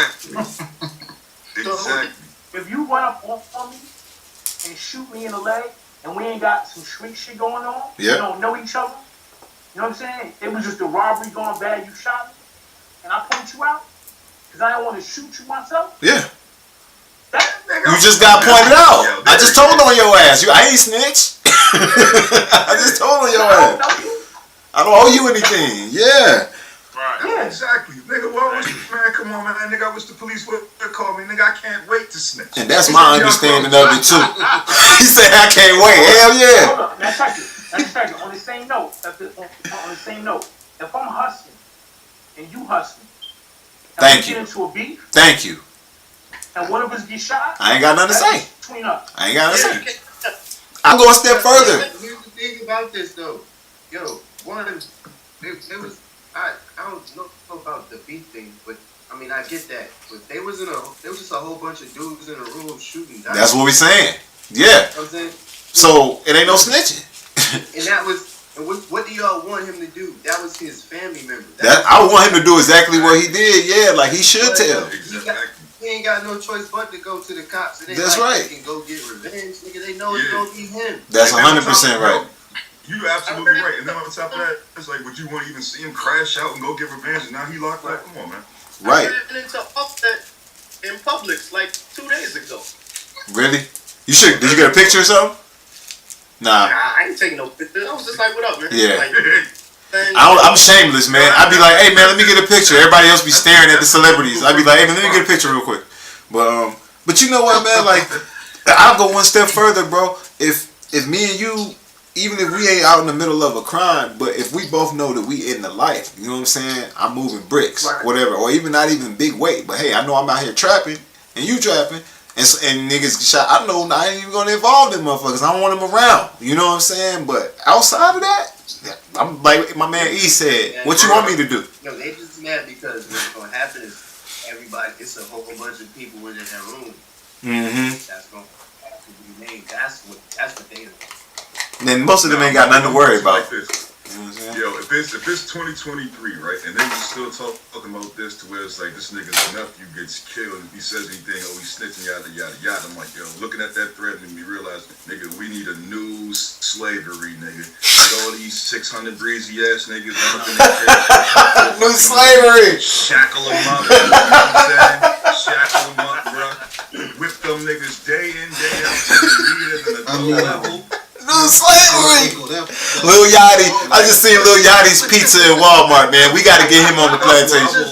Exactly. If you run up on me and shoot me in the leg, and we ain't got some street shit going on, Yep. we don't know each other, you know what I'm saying? It was just a robbery going bad, you shot me, and I point you out, because I don't want to shoot you myself. Yeah. That You just got pointed out. I just told on your ass. I ain't snitch. I just told on your ass. I don't owe you anything. Yeah. Right. Yeah. Exactly. Nigga, man, come on, man. Nigga, I wish the police would call me. Nigga, I can't wait to snitch. And that's my understanding of it, too. He said, I can't wait. Hell yeah. Hold up. Now check it. On the same note, if I'm hustling and you hustling, and Thank we you. get into a beef, Thank you. and one of us get shot, I ain't got nothing to say. between us. I ain't got nothing to say. I'll go a step further. Here's the thing about this, though. Yo, one, it was, I don't know about the beef thing, but I mean, I get that. But there was just a whole bunch of dudes in a room shooting. That's what we saying. Yeah. You know what I'm saying? So it ain't no snitching. And that was, and what do y'all want him to do? That was his family member. I want him to do exactly what he did. Yeah, like he should tell. He ain't got no choice but to go to the cops. And That's right. He can go get revenge. Nigga, they know it's gonna be him. That's 100% right. You absolutely right. And then on top of that, it's like, would you want to even see him crash out and go get revenge? And now he locked up. Come on, man. Right. I ran into Offset in Publix like 2 days ago. Really? You should. Did you get a picture or something? Nah. I ain't taking no pictures. I was just like, what up, man? Yeah. Like, I'm shameless, man. I'd be like, hey, man, let me get a picture. Everybody else be staring at the celebrities. I'd be like, hey, man, let me get a picture real quick. But you know what, man? Like, I'll go one step further, bro. If me and you, even if we ain't out in the middle of a crime, but if we both know that we in the life, you know what I'm saying? I'm moving bricks, whatever, or even not even big weight, but hey, I know I'm out here trapping and you trapping, and niggas get shot. I know I ain't even gonna involve them motherfuckers. I don't want them around. You know what I'm saying? But outside of that, I'm like my man E said. What you want me to do? No, they just mad because what's gonna happen is everybody. It's a whole bunch of people within that room. Mm-hmm. That's gonna have to be made. That's what they do. Then most of them ain't got nothing to worry about. Like this. You know what I'm saying? Yo, if it's 2023, right, and they still talking about this to where it's like this nigga's nephew gets killed and he says anything, oh, he's snitching, yada, yada, yada. I'm like, yo, looking at that thread and me realizing, nigga, we need a new slavery, nigga. Like all these 600 breezy ass niggas run up in that shit. New slavery. Shackle them up, you know what I'm saying? Shackle them up, bro. Whip them niggas day in, day out to the leaders and the adult level. New slavery. Lil Yachty. I just seen Lil Yachty's pizza in Walmart, man. We got to get him on the plantation.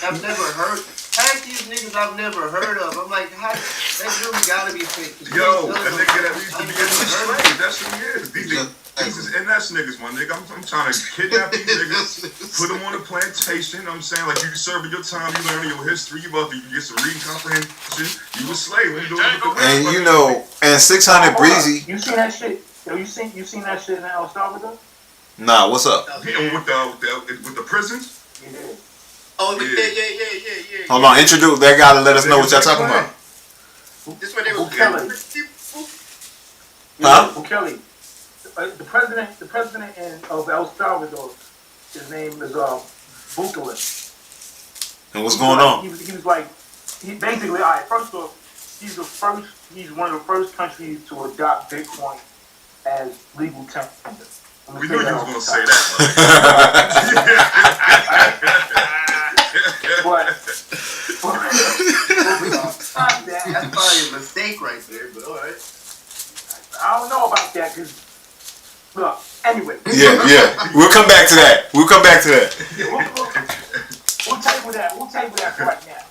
I've never heard half these niggas I've never heard of. I'm like, how? That really gotta be fake. Yo, a nigga that needs to be in the slave. That's who he is. These is NS niggas, my nigga. I'm trying to kidnap these niggas, put them on a plantation. I'm saying, like, you serving your time, you learning your history, you about to get some reading comprehension. You a slave. And you know, and 600 Breezy. You seen that shit? Yo, you seen that shit in El Salvador? Nah, what's up? With the prisons. Yeah. Oh, yeah. Hold on, introduce that guy to let us know what y'all talking about. This where they was Kelly. Huh? Kelly. The president of El Salvador, his name is Pullup. And what's going on? He was like, he basically, all right, first off, he's one of the first countries to adopt Bitcoin as legal tender. We knew you was gonna say that. That's probably a mistake right there, but alright. I don't know about that, because, look, anyway. Yeah. We'll come back to that. Yeah, we'll table that for right now.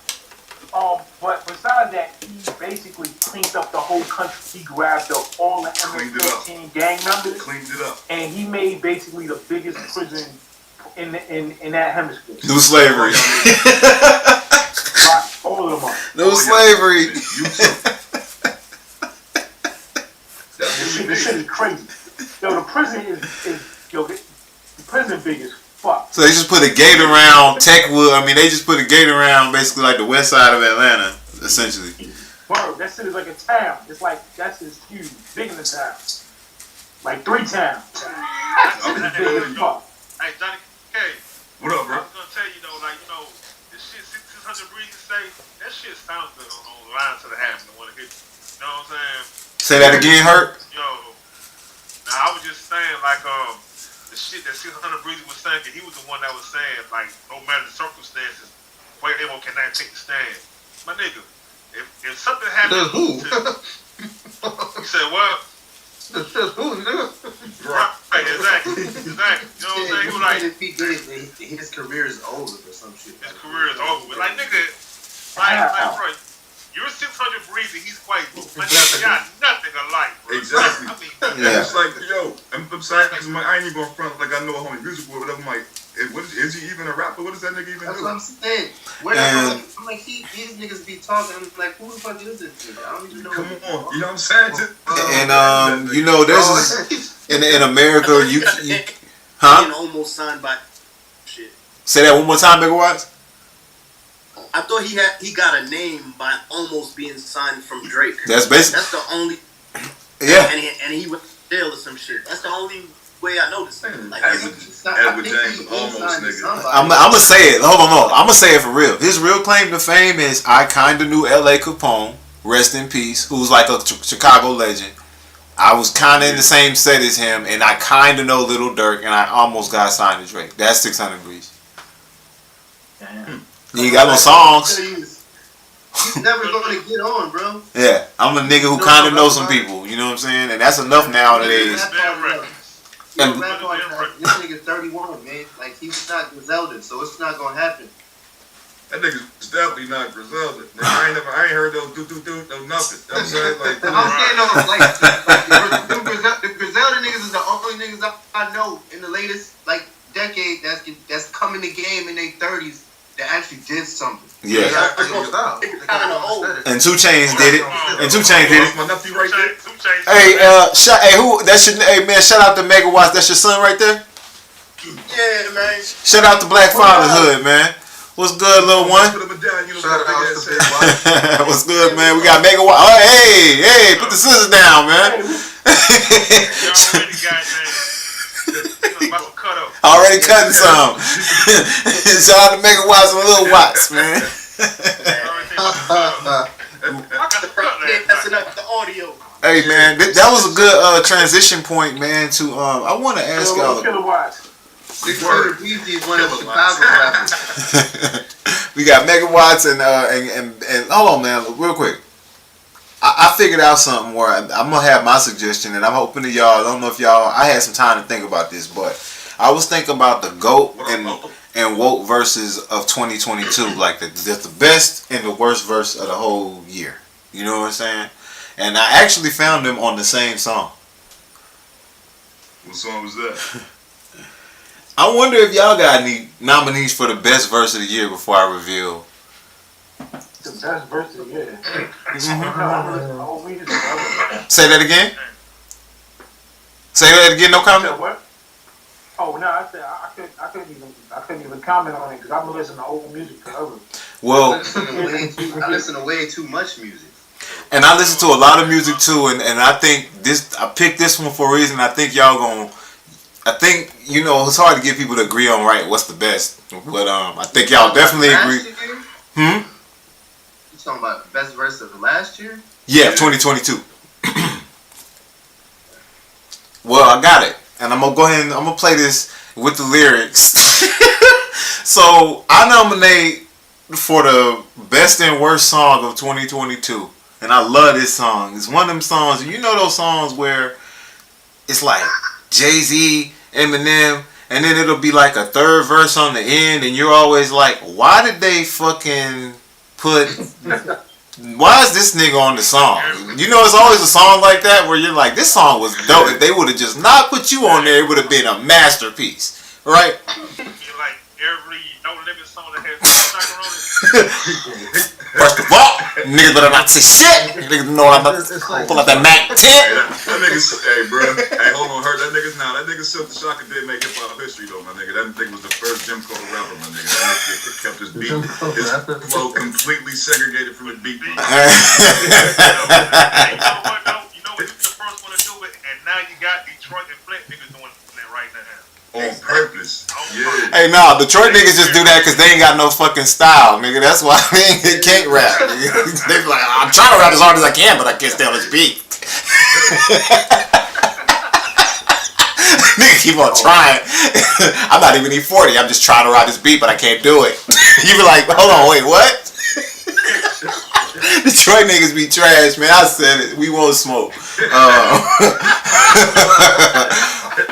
But besides that, he basically cleaned up the whole country. He grabbed up all the MS-13 gang members. Cleaned it up. And he made basically the biggest prison in that hemisphere. New slavery. All of them are. No slavery. This shit is crazy. Yo, the prison the prison big as fuck. So they just put a gate around Techwood. I mean, they just put a gate around basically like the west side of Atlanta, essentially. Bro, that shit is like a town. It's like, that's just huge. Bigger than a town. Like 3 towns. It's big as fuck. Hey, Johnny K. What up, bro? I was gonna tell you though, like, the shit 600 Breezy say, that shit sounds good on the line to the half and want to hit you. You know what I'm saying? Say that again, Hurt? Yo, now I was just saying, like, the shit that 600 Breezy was saying, he was the one that was saying, like, no matter the circumstances, Quavo cannot take the stand. My nigga, if something happens to you said what? Right, exactly. You know what I'm saying? He was like, if he did it, his career is over or some shit. his career is over with. Like, nigga, like, bro, you're 600 Breezy, he's quite but he got nothing alike, bro. Exactly. I mean, Yeah. It's like, yo, I'm saying, I ain't even gonna front like I know a homie music boy, but I'm like, is he even a rapper? What does that nigga even That's do? what I'm saying. And- I'm like, these niggas be talking. I'm like, who the fuck is this nigga? I don't even know. Come on, you know what I'm saying? And there's this, in America, you Being almost signed by shit. say that one more time, Megawatts. I thought he got a name by almost being signed from Drake. That's basically, That's the only. yeah. And he went to jail or some shit. That's the only way I noticed. Like, Edward James almost nigga. I'm gonna say it. Hold on. I'm gonna say it for real. His real claim to fame is I kinda knew L.A. Capone, rest in peace, who's like a Chicago legend. I was kinda in the same set as him, and I kinda know Little Durk, and I almost got signed to Drake. That's 600 Breezy. You ain't got no songs. He's never gonna get on, bro. Yeah, I'm a nigga who kinda knows some people. You know what I'm saying? And that's enough nowadays. This nigga's 31, man. Like, he's not Griselda, so it's not gonna happen. That nigga's definitely not Griselda. I ain't heard those do no nothing. I'm saying, like, I'm saying though, like the Griselda niggas is the only niggas I know in the latest decade that's coming to game in their 30s that actually did something. Yeah. kind of old. And 2 Chainz did it. My nephew right there. Hey, who? That's your. Hey, man, shout out to Megawatts. That's your son right there. Yeah, man. Shout out to Black Fatherhood, man. What's good, little one? What's good, man? We got Megawatts. Oh, hey, put the scissors down, man. Already cutting some. Shout out to Megawatts and Lil Watts, man. Messing up the audio. Hey, man, that was a good transition point, man. To I want to ask y'all. We got Megawatts and hold on, man, real quick. I figured out something where I'm gonna have my suggestion, and I'm hoping to y'all. I don't know if y'all. I had some time to think about this, but I was thinking about the GOAT and woke verses of 2022, like the best and the worst verse of the whole year. You know what I'm saying? And I actually found them on the same song. What song was that? I wonder if y'all got any nominees for the best verse of the year before I reveal. The best verse of the year. Mm-hmm. Say that again. Say that again. No comment. What? Oh no! I said I couldn't even comment on it because I'm listening to old music forever. Well, I listen to way too much music. And I listen to a lot of music too, and I think I picked this one for a reason. I think y'all gonna. I think it's hard to get people to agree on what's the best, but I think y'all definitely agree. You talking about the best verse of the last year? Yeah, 2022. Well, I got it. And I'm going to go ahead and I'm going to play this with the lyrics. So, I nominate for the best and worst song of 2022. And I love this song. It's one of them songs, those songs where it's like Jay-Z, Eminem, and then it'll be like a third verse on the end, and you're always like, why did they fucking put... Why is this nigga on the song? It's always a song like that where you're like, this song was dope. If they would have just not put you on there, it would have been a masterpiece. Right? You're like every No Limit song that has Sucker on it. First of all, niggas better not say shit. Niggas know I'm about to pull out that Mac 10. That nigga, hey, bro. Hey, hold on, hurt that niggas now. That nigga Silk the Shocker did make hip hop history, though, my nigga. That nigga was the first Jim Crow rapper, my nigga. That nigga kept his beat, his flow completely segregated from his beat. You know what, though? You know what? You're the first one to do it, and now you got Detroit and Flint niggas doing it right now. On purpose. Yeah. Hey, no, Detroit niggas just do that because they ain't got no fucking style, nigga. That's why they can't rap. They be like, I'm trying to rap as hard as I can, but I can't stay on this beat. Nigga keep on trying. I'm not even E40. I'm just trying to ride this beat, but I can't do it. You be like, hold on, wait, what? Detroit niggas be trash, man. I said it. We won't smoke.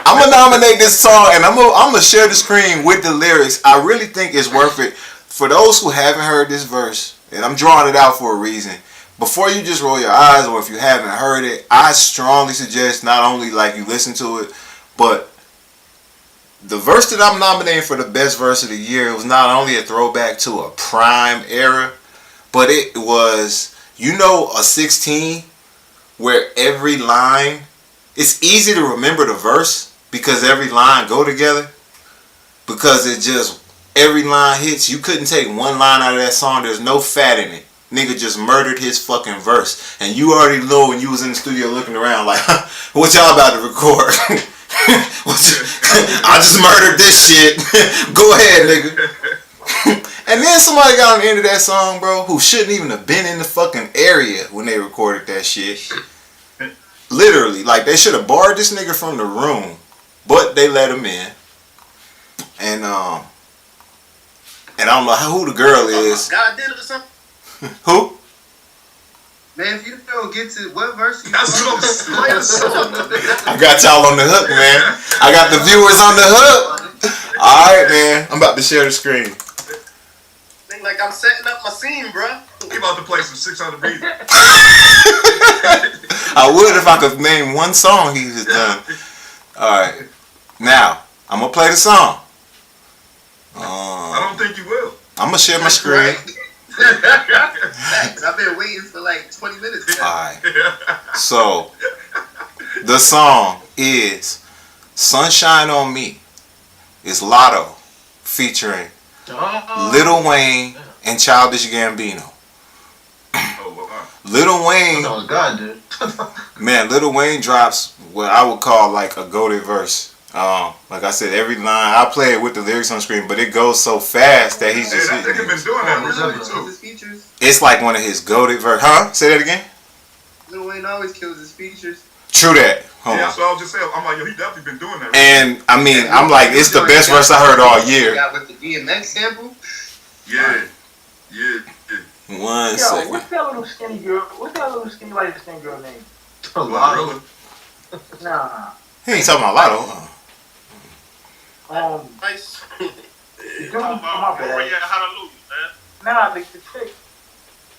I'm gonna nominate this song, and I'm gonna share the screen with the lyrics. I really think it's worth it for those who haven't heard this verse, and I'm drawing it out for a reason. Before you just roll your eyes, or if you haven't heard it, I strongly suggest not only like you listen to it, but the verse that I'm nominating for the best verse of the year was not only a throwback to a prime era, but it was, a 16 where every line, it's easy to remember the verse because every line go together. Because it just, every line hits. You couldn't take one line out of that song. There's no fat in it. Nigga just murdered his fucking verse. And you already know when you was in the studio looking around like, what y'all about to record? I just murdered this shit. Go ahead, nigga. And then somebody got on the end of that song, bro, who shouldn't even have been in the fucking area when they recorded that shit. Literally, like they should have barred this nigga from the room, but they let him in. And I don't know who the girl is. God did it or something? Who? Man, if you don't get to what verse you That's what I'm saying. I got y'all on the hook, man. I got the viewers on the hook. Alright, man. I'm about to share the screen. Think like I'm setting up my scene, bruh. He about to play some 600 beats. I would if I could name one song he has done. Alright. Now, I'm going to play the song. I don't think you will. I'm going to share my screen. I've been waiting for like 20 minutes now. Alright. So, the song is Sunshine on Me. It's Lotto featuring Lil Wayne and Childish Gambino. Lil Wayne, That was God, dude. man, Lil Wayne drops what I would call like a goated verse. Like I said, every line, I play it with the lyrics on screen, but it goes so fast that he's just Hey, that hitting nigga been it. doing that recently too. His features. It's like one of his goated verse. Huh? Say that again? Lil Wayne always kills his features. True that. Hold Yeah, on. so I was just saying, I'm like, yo, he definitely been doing that. And I mean, I'm like, it's the best verse I heard all year. Got with the DMX sample. Yeah. One Yo, second. what's that little skinny girl? What's that little skinny light skin girl name? Really? Nah. He ain't talking about Lotto. Nice. The dude, oh, my bad. Maria Hallelujah, man. Nah, the chick.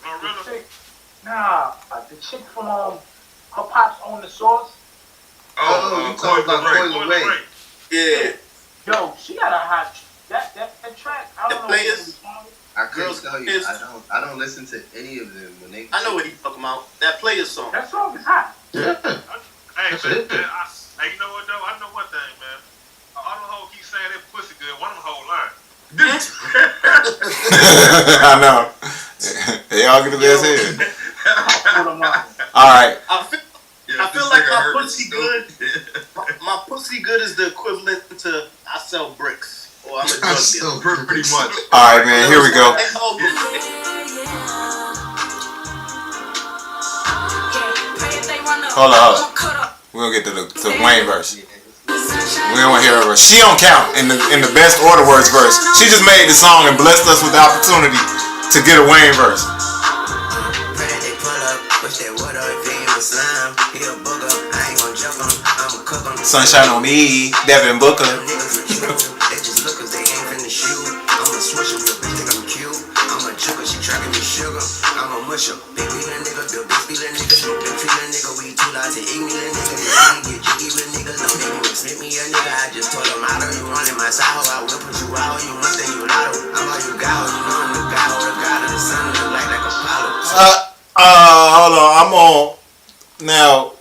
Glorilla. The chick from her pops on the sauce. Oh, you talking about Coil Ray? Yeah. Yo, she got a hot. That track. I don't know. Players. I couldn't tell you. I don't listen to any of them when they. I know what he's talking about. That Players song. That song is hot. Yeah. Hey, you know what though? I know one thing, man. All them hoes keep saying that pussy good. One of them hoes lying. I know. They all get the best head. Alright. I feel like my pussy good. My pussy good is the equivalent to I sell bricks. Or I'm a drug dealer. Pretty much. Alright, man, here we go. Hold on. We're gonna get to the Wayne verse. We don't want to hear her verse. She don't count in the best order words verse. She just made the song and blessed us with the opportunity to get a Wayne verse. Sunshine on me, Devin Booker. Hold on, I'm on now.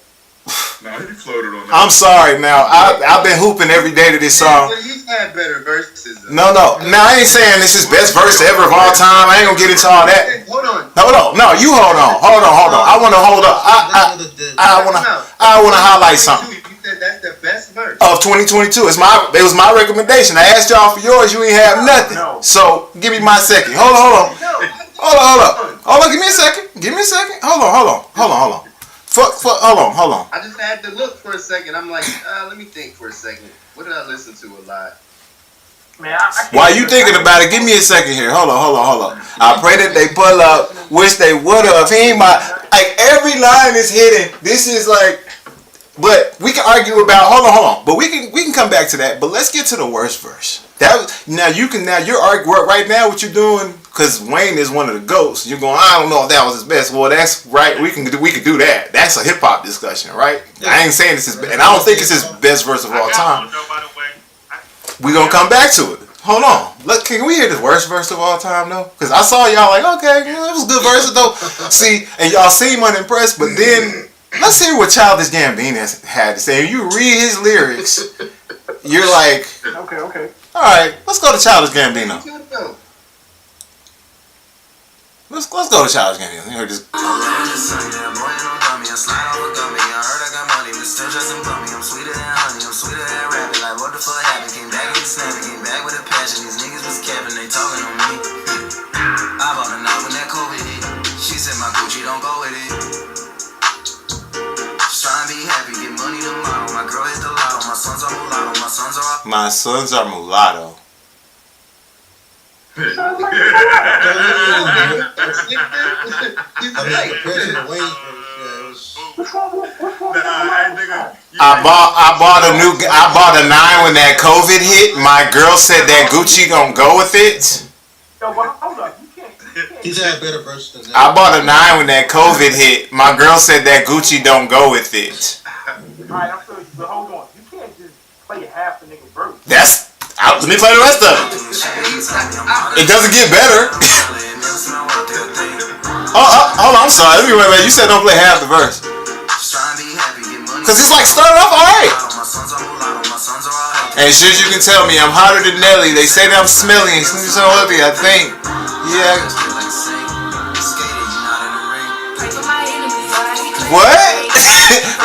Nah, he floated on that. I'm sorry now. I've been hooping every day to this song. But he's had better verses. No. Now I ain't saying this is best verse ever of all time. I ain't gonna get into all that. Hold on. No, you hold on. I wanna hold up. I wanna highlight something. You said that's the best verse of 2022. It was my recommendation. I asked y'all for yours. You ain't have nothing. So give me my second. Hold on. Give me a second. Hold on. Hold on. I just had to look for a second. I'm like, let me think for a second. What did I listen to a lot? Man, while you thinking about it, give me a second here. Hold on. I pray that they pull up. Wish they would have. He ain't like every line is hidden. This is like, but we can argue about. Hold on. But we can come back to that. But let's get to the worst verse. Now you're arguing right now. What you're doing? Because Wayne is one of the GOATs. You're going, I don't know if that was his best. Well, that's right. We can do that. That's a hip hop discussion, right? I ain't saying this is, and I don't think it's his best verse of all time. We gonna come back to it. Hold on. Look, can we hear the worst verse of all time though? Because I saw y'all like, okay, it was a good verse though. See, and y'all seem unimpressed, but then let's hear what Childish Gambino had to say. If you read his lyrics, you're like, okay. All right, let's go to Childish Gambino. Let's go to Childish Gambino. You heard this. She said my Gucci don't go with it. Just trying to be happy, get money tomorrow. My girl is the lotto, my sons are mulatto, my sons are mulatto. I bought a 9 when that COVID hit. My girl said that Gucci gonna go with it. He's had better verses than that. I bought a 9 when that COVID hit. My girl said that Gucci don't go with it. Alright, I feel you, but hold on. You can't just play half the nigga verse. Let me play the rest of it. It doesn't get better. Hold on, I'm sorry. Let me wait. You said don't play half the verse. Cause it's like started off alright. And shit, you can tell me I'm hotter than Nelly. They say that I'm smelly and so ugly. I think, yeah. What?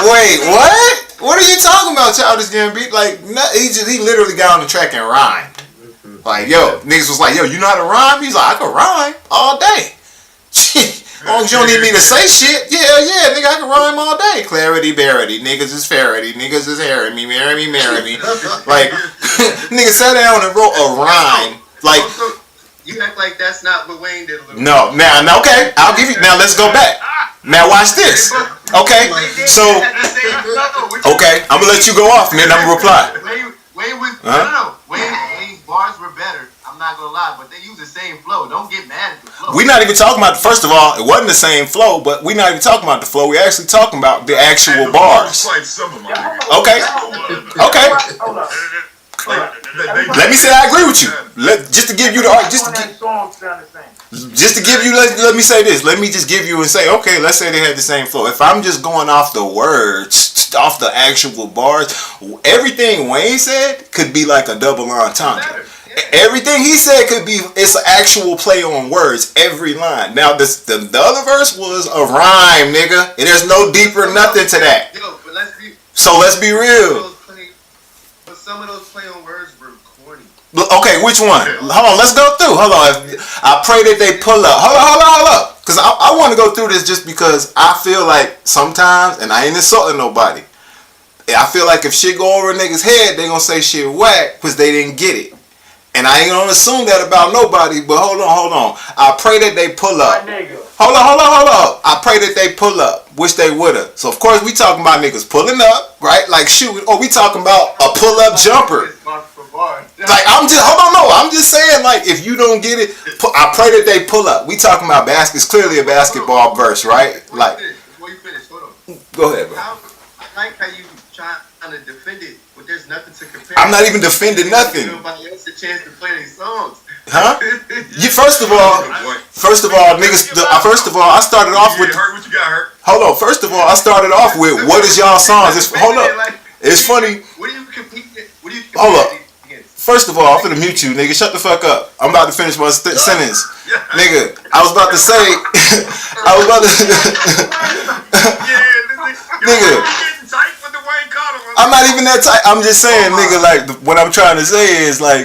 Wait, what? What are you talking about, Childish Gambino? Like, he literally got on the track and rhymed. Like, yo, niggas was like, yo, you know how to rhyme? He's like, I can rhyme all day. As long as you don't need me to say shit, yeah, nigga, I can rhyme all day. Clarity, barity, niggas is farity, niggas is hairy me, marry me. Like, nigga sat down and wrote a rhyme. Like, you act like that's not what Wayne did. No, okay, I'll give you. Now let's go back. Now watch this. Okay, so okay, I'm gonna let you go off, and then I'm gonna reply. Wayne's bars were better. I'm not we not even talking about. First of all, it wasn't the same flow, but we not even talking about the flow. We're actually talking about the actual bars. Okay. Let me say I agree with you. Just to give you the let me say this. Let me just give you and say, okay, let's say they had the same flow. If I'm just going off the words, off the actual bars, everything Wayne said could be like a double entendre. Everything he said could be, it's an actual play on words, every line. Now, the other verse was a rhyme, nigga. And there's no deeper nothing to that. So let's be real. But some of those play on words were corny. Okay, which one? Hold on, let's go through. Hold on. I pray that they pull up. Hold up. Because I want to go through this just because I feel like sometimes, and I ain't insulting nobody, I feel like if shit go over a nigga's head, they gonna say shit whack because they didn't get it. And I ain't gonna assume that about nobody, but hold on. I pray that they pull up. Hold on. I pray that they pull up. Wish they would've. So of course we talking about niggas pulling up, right? Like shooting, or we talking about a pull up jumper. Like I'm just saying, like if you don't get it, I pray that they pull up. We talking about baskets, clearly a basketball verse, right? Like Before you finish, hold on. Go ahead, bro. I like how you trying to defend it, but there's nothing to compare. I'm not even defending nothing. Nobody else a chance to play their songs. Huh? First of all, niggas. First of all, I started off with. What you got hurt? Hold on. First of all, I started off with what is y'all songs? Hold up. It's funny. What do you compete? Hold up. First of all, I'm finna mute you, nigga. Shut the fuck up. I'm about to finish my sentence, nigga. I was about to say. Nigga. I'm not even that tight. I'm just saying, nigga, like, what I'm trying to say is, like,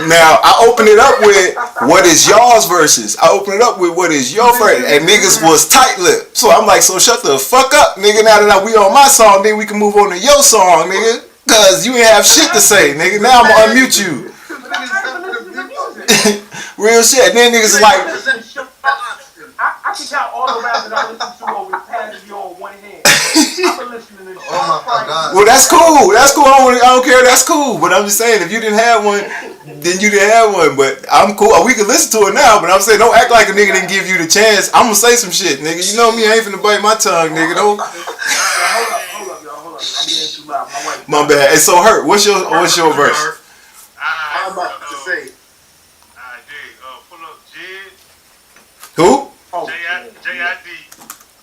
now, I open it up with, what is y'all's verses? I open it up with, what is your verse? And niggas was tight-lipped. So I'm like, so shut the fuck up, nigga. Now that we on my song, then we can move on to your song, nigga. Because you ain't have shit to say, nigga. Now I'm gonna unmute you. Real shit. And then niggas is like, I can count all the raps that I listen to over the past year on one hand. I've been listening to this shit. Oh my God. well, that's cool. That's cool. I don't care. That's cool. But I'm just saying, if you didn't have one, then you didn't have one. But I'm cool. We can listen to it now. But I'm saying, don't act like a nigga didn't give you the chance. I'm gonna say some shit, nigga. You know me. I ain't finna bite my tongue, nigga. Don't. Hold up, y'all. I'm getting too loud. My bad. It's so hurt. What's your verse? I'm about to say. Pullup Jid. Who? J.I.D.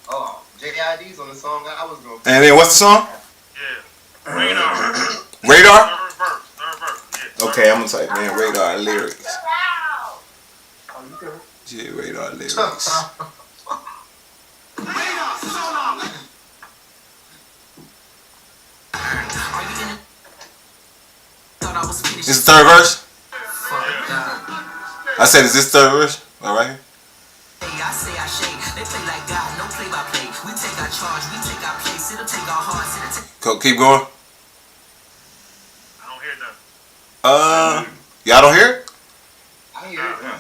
Oh, J.I.D.'s on the song I was going to. And then what's the song? Yeah. Radar. Radar? Third verse. Yeah. Okay, I'm gonna type in Radar lyrics. Oh, you good? Yeah, Radar lyrics. Is the third verse? I said, is this third verse? All right here. I say I shake. They play like God, no play by play. We take our charge, we take our place. It'll take our hearts, it'll take. Keep going. I don't hear nothing. Y'all don't hear it? I hear it.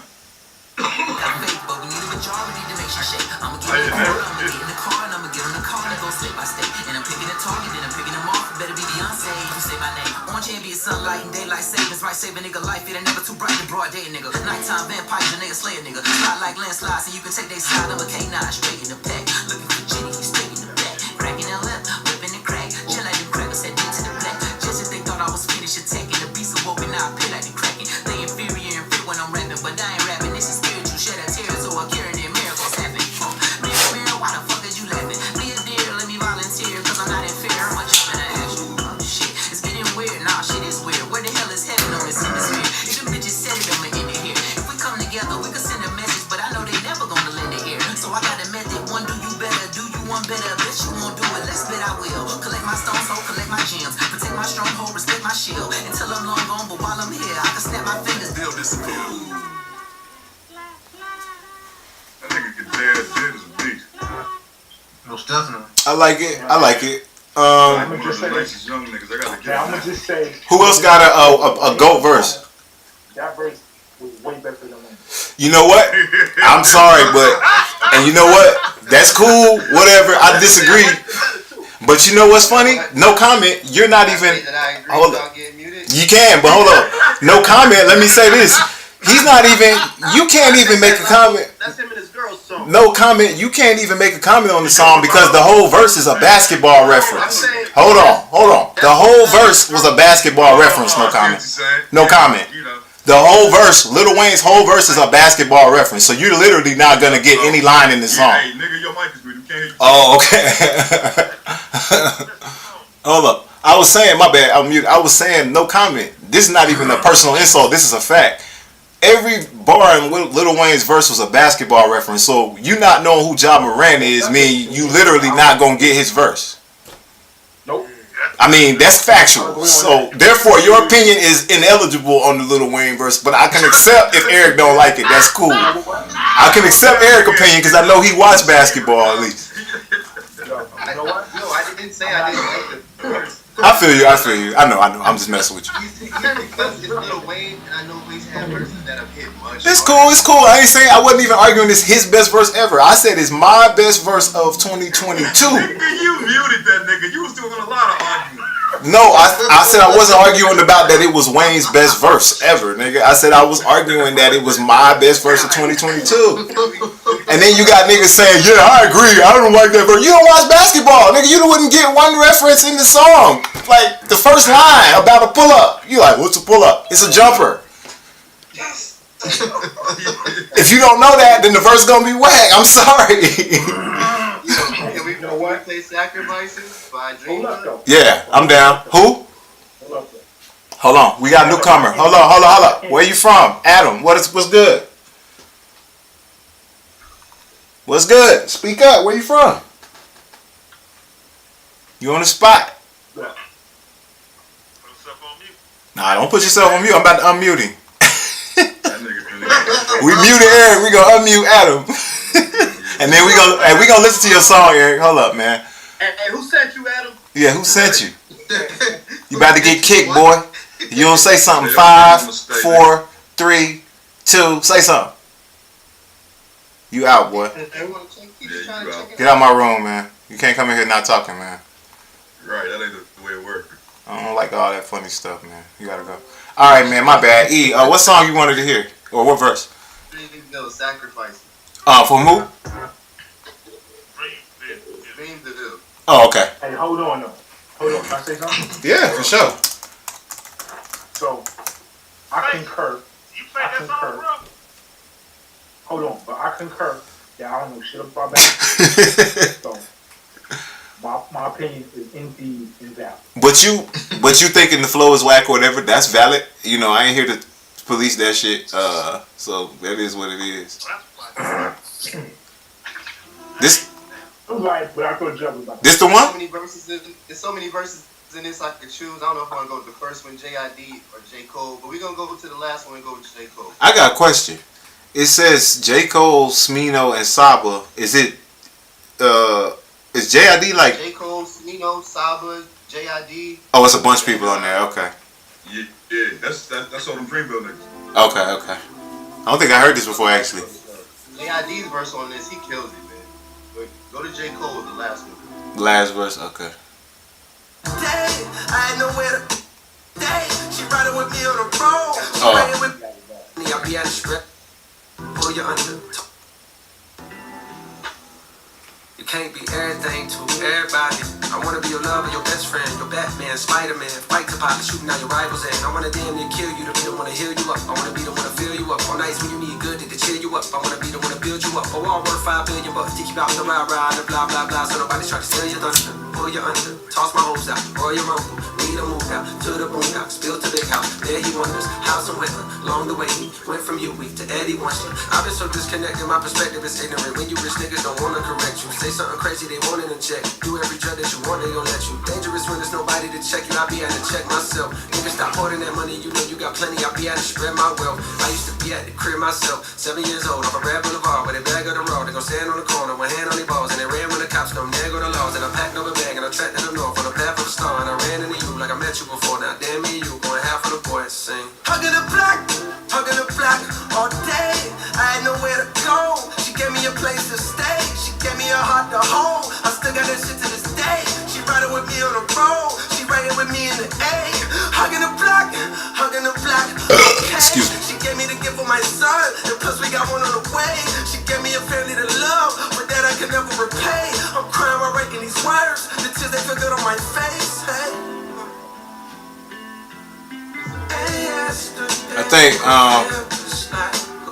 But we need a majority to make sure shake. I'ma get in the car, I'ma get in the car, and I'ma get on the car and go state by state. And I'm picking a target, then I'm picking them off. Better be Beyonce, you say my name. Orange and be sunlight and daylight savings, right? Save a nigga life, it ain't never too bright in broad day, nigga. Nighttime vampires, a nigga slay a nigga. Slide like landslides, so you can take they side. I'm a K9 straight in the back. Looking for Jenny, he's straight in the back. Cracking that lip, whipping the crack. Chill like the crackers, said D to the black. Just if they thought I was finished attacking. The beast awoke and now I pay like the cracking. They inferior and fit when I'm rapping, but I ain't rapping. This is spiritual, shed a tear, so I'm carrying their miracles happen. Mirror, why the fuck is you laughing? Be a dear, let me volunteer, cause I'm not in fear. I'm a job and I ask you. Shit, it's getting weird. Nah, shit is weird. Where the hell is heaven on this hemisphere? If them bitches said it, I'ma end it here. If we come together, we can send a message, but I know they never gonna lend it here. So I got a method. One, do you better? Do you want better? Bitch, you won't do it. Let's bet I will. Collect my stones, ho, collect my gems. Protect my stronghold, respect my shield. Until I'm long gone, but while I'm here, I can snap my fingers, they'll disappear. That nigga can dad dead as a beast. Most definitely. I like it. I'm gonna just say These young niggas, I gotta get I'm gonna just say. Who else got a GOAT verse? That verse was way better than mine. You know what? I'm sorry, and you know what? That's cool. Whatever. I disagree. But you know what's funny? No comment. You're not even. Hold up. You can, but hold up. No comment. Let me say this. He's not even. You can't even make a comment. That's him and his girl's song. No comment. You can't even make a comment on the song because the whole verse is a basketball reference. Hold on. The whole verse was a basketball reference. No comment. No comment. The whole verse, Lil Wayne's whole verse is a basketball reference. So you're literally not gonna get any line in the song. Hey, nigga, your mic is muted. You can't hear you. Oh, okay. Hold up. I was saying, my bad. I'm muted. I was saying, no comment. This is not even a personal insult. This is a fact. Every bar in Lil Wayne's verse was a basketball reference. So you not knowing who Ja Morant is mean you literally not gonna get his verse. Nope. I mean, that's factual. So therefore, your opinion is ineligible on the Lil Wayne verse. But I can accept if Eric don't like it. That's cool. I can accept Eric's opinion because I know he watched basketball at least. You know what? No, I didn't say I didn't like the verse. I feel you. I know. I'm just messing with you. Because it's Lil Wayne, and I know Wayne's had verses that have hit much. It's cool. I ain't saying I wasn't even arguing this his best verse ever. I said it's my best verse of 2022. Nigga, you muted that nigga. You was doing a lot of arguing. No, I said I wasn't arguing about that it was Wayne's best verse ever, nigga. I said I was arguing that it was my best verse of 2022. And then you got niggas saying, yeah, I agree. I don't like that verse. You don't watch basketball, nigga. You wouldn't get one reference in the song. Like the first line about a pull-up. You like, what's a pull-up? It's a jumper. If you don't know that, then the verse gonna be whack. I'm sorry. Can we play Sacrifices by Dream? Yeah, I'm down. Who? Hold on. We got a newcomer. Hold on. Where you from? Adam. What's good? What's good? Speak up. Where you from? You on the spot? Nah, don't put yourself on mute. I'm about to unmute him. We muted Eric. We gonna unmute Adam. And then we gonna listen to your song, Eric. Hold up, man. Hey, who sent you, Adam? Yeah, who sent you? You about to get kicked, boy. You don't say something. 5, 4, 3, 2. Say something. You out, boy. Get out my room, man. You can't come in here not talking, man. Right, that ain't the way it works. I don't like all that funny stuff, man. You gotta go. All right, man. My bad. E, what song you wanted to hear, or what verse? Sacrifice. From who? Dream to do. Oh, okay. Hey, hold on though. Hold on. Can I say something? Yeah, for sure. So, I concur. You played that song, bro? Hold on, but I concur that I don't know shit about that. So, my opinion is indeed invalid. But you thinking the flow is whack or whatever? That's valid. You know, I ain't here to police that shit. So that is what it is. This. Right, but I thought Jeff was about this the one? There's so many verses in this I could choose. I don't know if I want to go with the first one, J.I.D. or J. Cole, but we're going to go to the last one and go with J. Cole. I got a question. It says J. Cole, Smino, and Saba. Is J.I.D. like... J. Cole, Smino, Saba, J.I.D. Oh, it's a bunch of people on there. Okay. Yeah, that's all them Dreamville niggas. Okay. I don't think I heard this before, actually. J.I.D.'s verse on this, he kills it, man. But go to J. Cole, the last one. Last verse, okay. I ain't nowhere to she riding with me on the road. She riding with me. I'll be at the strip. Pull you under. You can't be everything to everybody. I wanna be your lover, your best friend, your Batman, Spider-Man. Fight to pop, shooting out your rivals in. I wanna damn near kill you to be the one to heal you up. I wanna be the one to fill you up. On nights when you need good to cheer you up. I wanna be the one to build you up. Oh, all worth $5 billion to keep out the ride, and blah blah blah. So nobody's trying to steal your thunder. Pull you under, toss my hopes out, or your uncle. We done moved out to the boondocks, built a big house. There he wonders how some weather along the way he went from you weak to Eddie Weinstein. I've been so disconnected, my perspective is ignorant. When you rich niggas don't wanna correct you, say something crazy, they want it in check. Do every drug that you want, they gon' let you. Dangerous when there's nobody to check you. I be at to check myself. Niggas stop hoarding that money, you know you got plenty. I be at to spread my wealth. I used to be at the crib myself, 7 years old, off a Red Boulevard, where they bag of the raw. They gon' stand on the corner, one hand on their balls, and they ran when the cops come. There go the laws, and I packed up a bag and I tracked to the north on the path of the star, and I ran into you like I met you before. Now damn me, you going half of the boys sing. Hugging the block all day. I had nowhere to go. She gave me a place to stay. She gave me a heart to hold. I still got that shit to this day. She riding with me on the road. She riding with me in the A. Hugging the block. Okay. Excuse me. She gave me the gift of my son, and plus we got one on the way. She gave me a family to love, but that I can never repay. I'm crying while writing these words, the tears they feel good on my face. Hey. I think,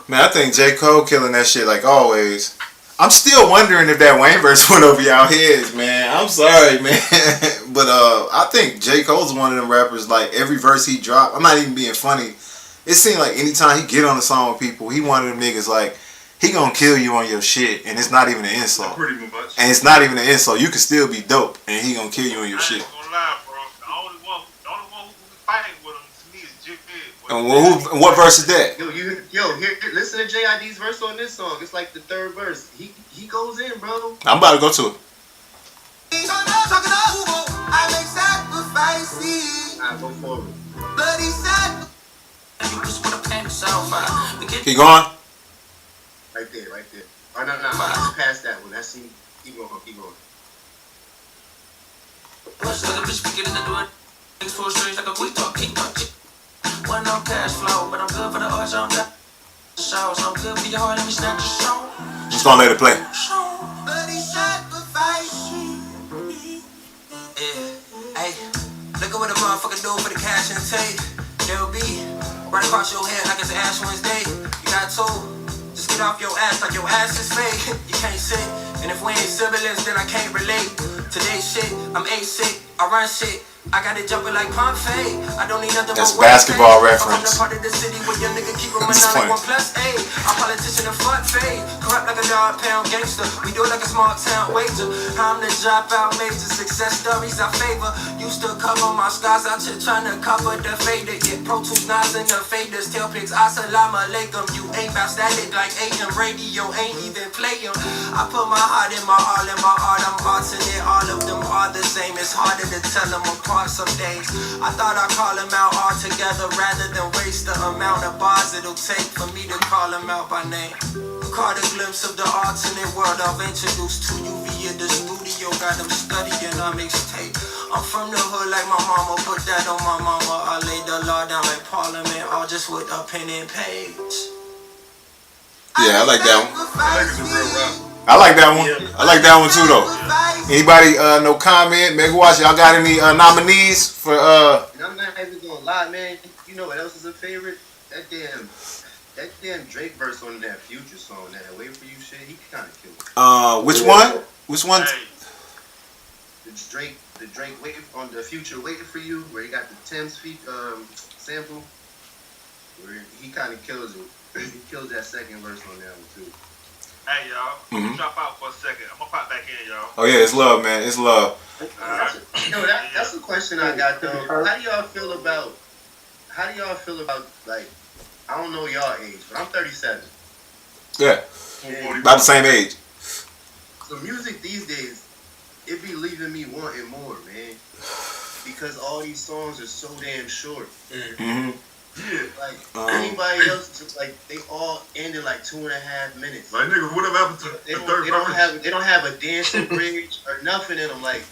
man, I think J. Cole killing that shit like always. I'm still wondering if that Wayne verse went over y'all heads, man. I'm sorry, man. But I think J. Cole's one of them rappers, like every verse he dropped, I'm not even being funny. It seems like anytime he get on a song with people, he one of them niggas like, he gonna kill you on your shit, and it's not even an insult. Pretty much. And it's not even an insult. You can still be dope, and he gonna kill you on your shit. I ain't gonna lie, bro. The only one who be fighting with him to me is Jig Head. And what verse is that? Listen to JID's verse on this song. It's like the third verse. He goes in, bro. I'm about to go to it. I make sacrifices. Alright, go forward. Bloody sacrifice. Keep going. Right there. Oh, no. Past that one. That's him. Keep going. Push like a bitch, we get in the door. Things full strings like a we talk, keep talking. One no cash flow, but I'm good for the arts, I'm good. Shows, I'm good for your heart, let me snatch your show. Just gonna let it play. Bloody sacrifice. Yeah, hey, look at what a motherfucker do for the cash and tape. There'll be right across your head like it's Ash Wednesday. You got two, just get off your ass like your ass is fake. You can't sit, and if we ain't siblings, then I can't relate. Today's shit, I'm A-sick, I run shit. I got it jumping like Pompeii. I don't need nothing. That's basketball reference. I'm the part of the city where your nigga keep him another 1+8. I'm politician and fuck fade. Corrupt like a dog-pound gangster. We do it like a small town wager. I'm the dropout major. Success stories I favor. Used to cover my scars out here trying to cover the fader. Get Pro Tools, knives in the faders. Tail pigs, assalamu alaikum. You ain't bout static like AM radio. Ain't even playing. I put my heart in my all in my art. I'm alternate. All of them are the same. It's harder to tell them apart. Some days I thought I'd call him out all together rather than waste the amount of bars it'll take for me to call him out by name. Caught a glimpse of the alternate world I've introduced to you via the studio. Got them studying on mixtape. I'm from the hood like my mama, put that on my mama. I laid the law down like Parliament, all just with a pen and page. Yeah, I like that one. That nigga's a real rapper. I like that one. I like that one too, though. Anybody, no comment? Mega Watch, y'all got any nominees for? And I'm not even gonna lie, man. You know what else is a favorite? That damn Drake verse on that Future song, that "Wait for You" shit. He kind of killed it. Which one? Which one? The Drake "Wait" on the Future "Waiting for You," where he got the Thames feet sample, where he kind of kills it. He kills that second verse on that one too. Hey y'all, drop out for a second. I'm gonna pop back in, y'all. Oh yeah, it's love, man. It's love. That's a question I got though. How do y'all feel about like, I don't know y'all age, but I'm 37. Yeah, And about the same age. so music these days, it be leaving me wanting more, man. Because all these songs are so damn short. Mm-hmm. Yeah, like anybody else, just like they all ended like 2.5 minutes. Like nigga, whatever happened to They the don't, third they don't verse? have they don't have a dancing bridge or nothing in them. Like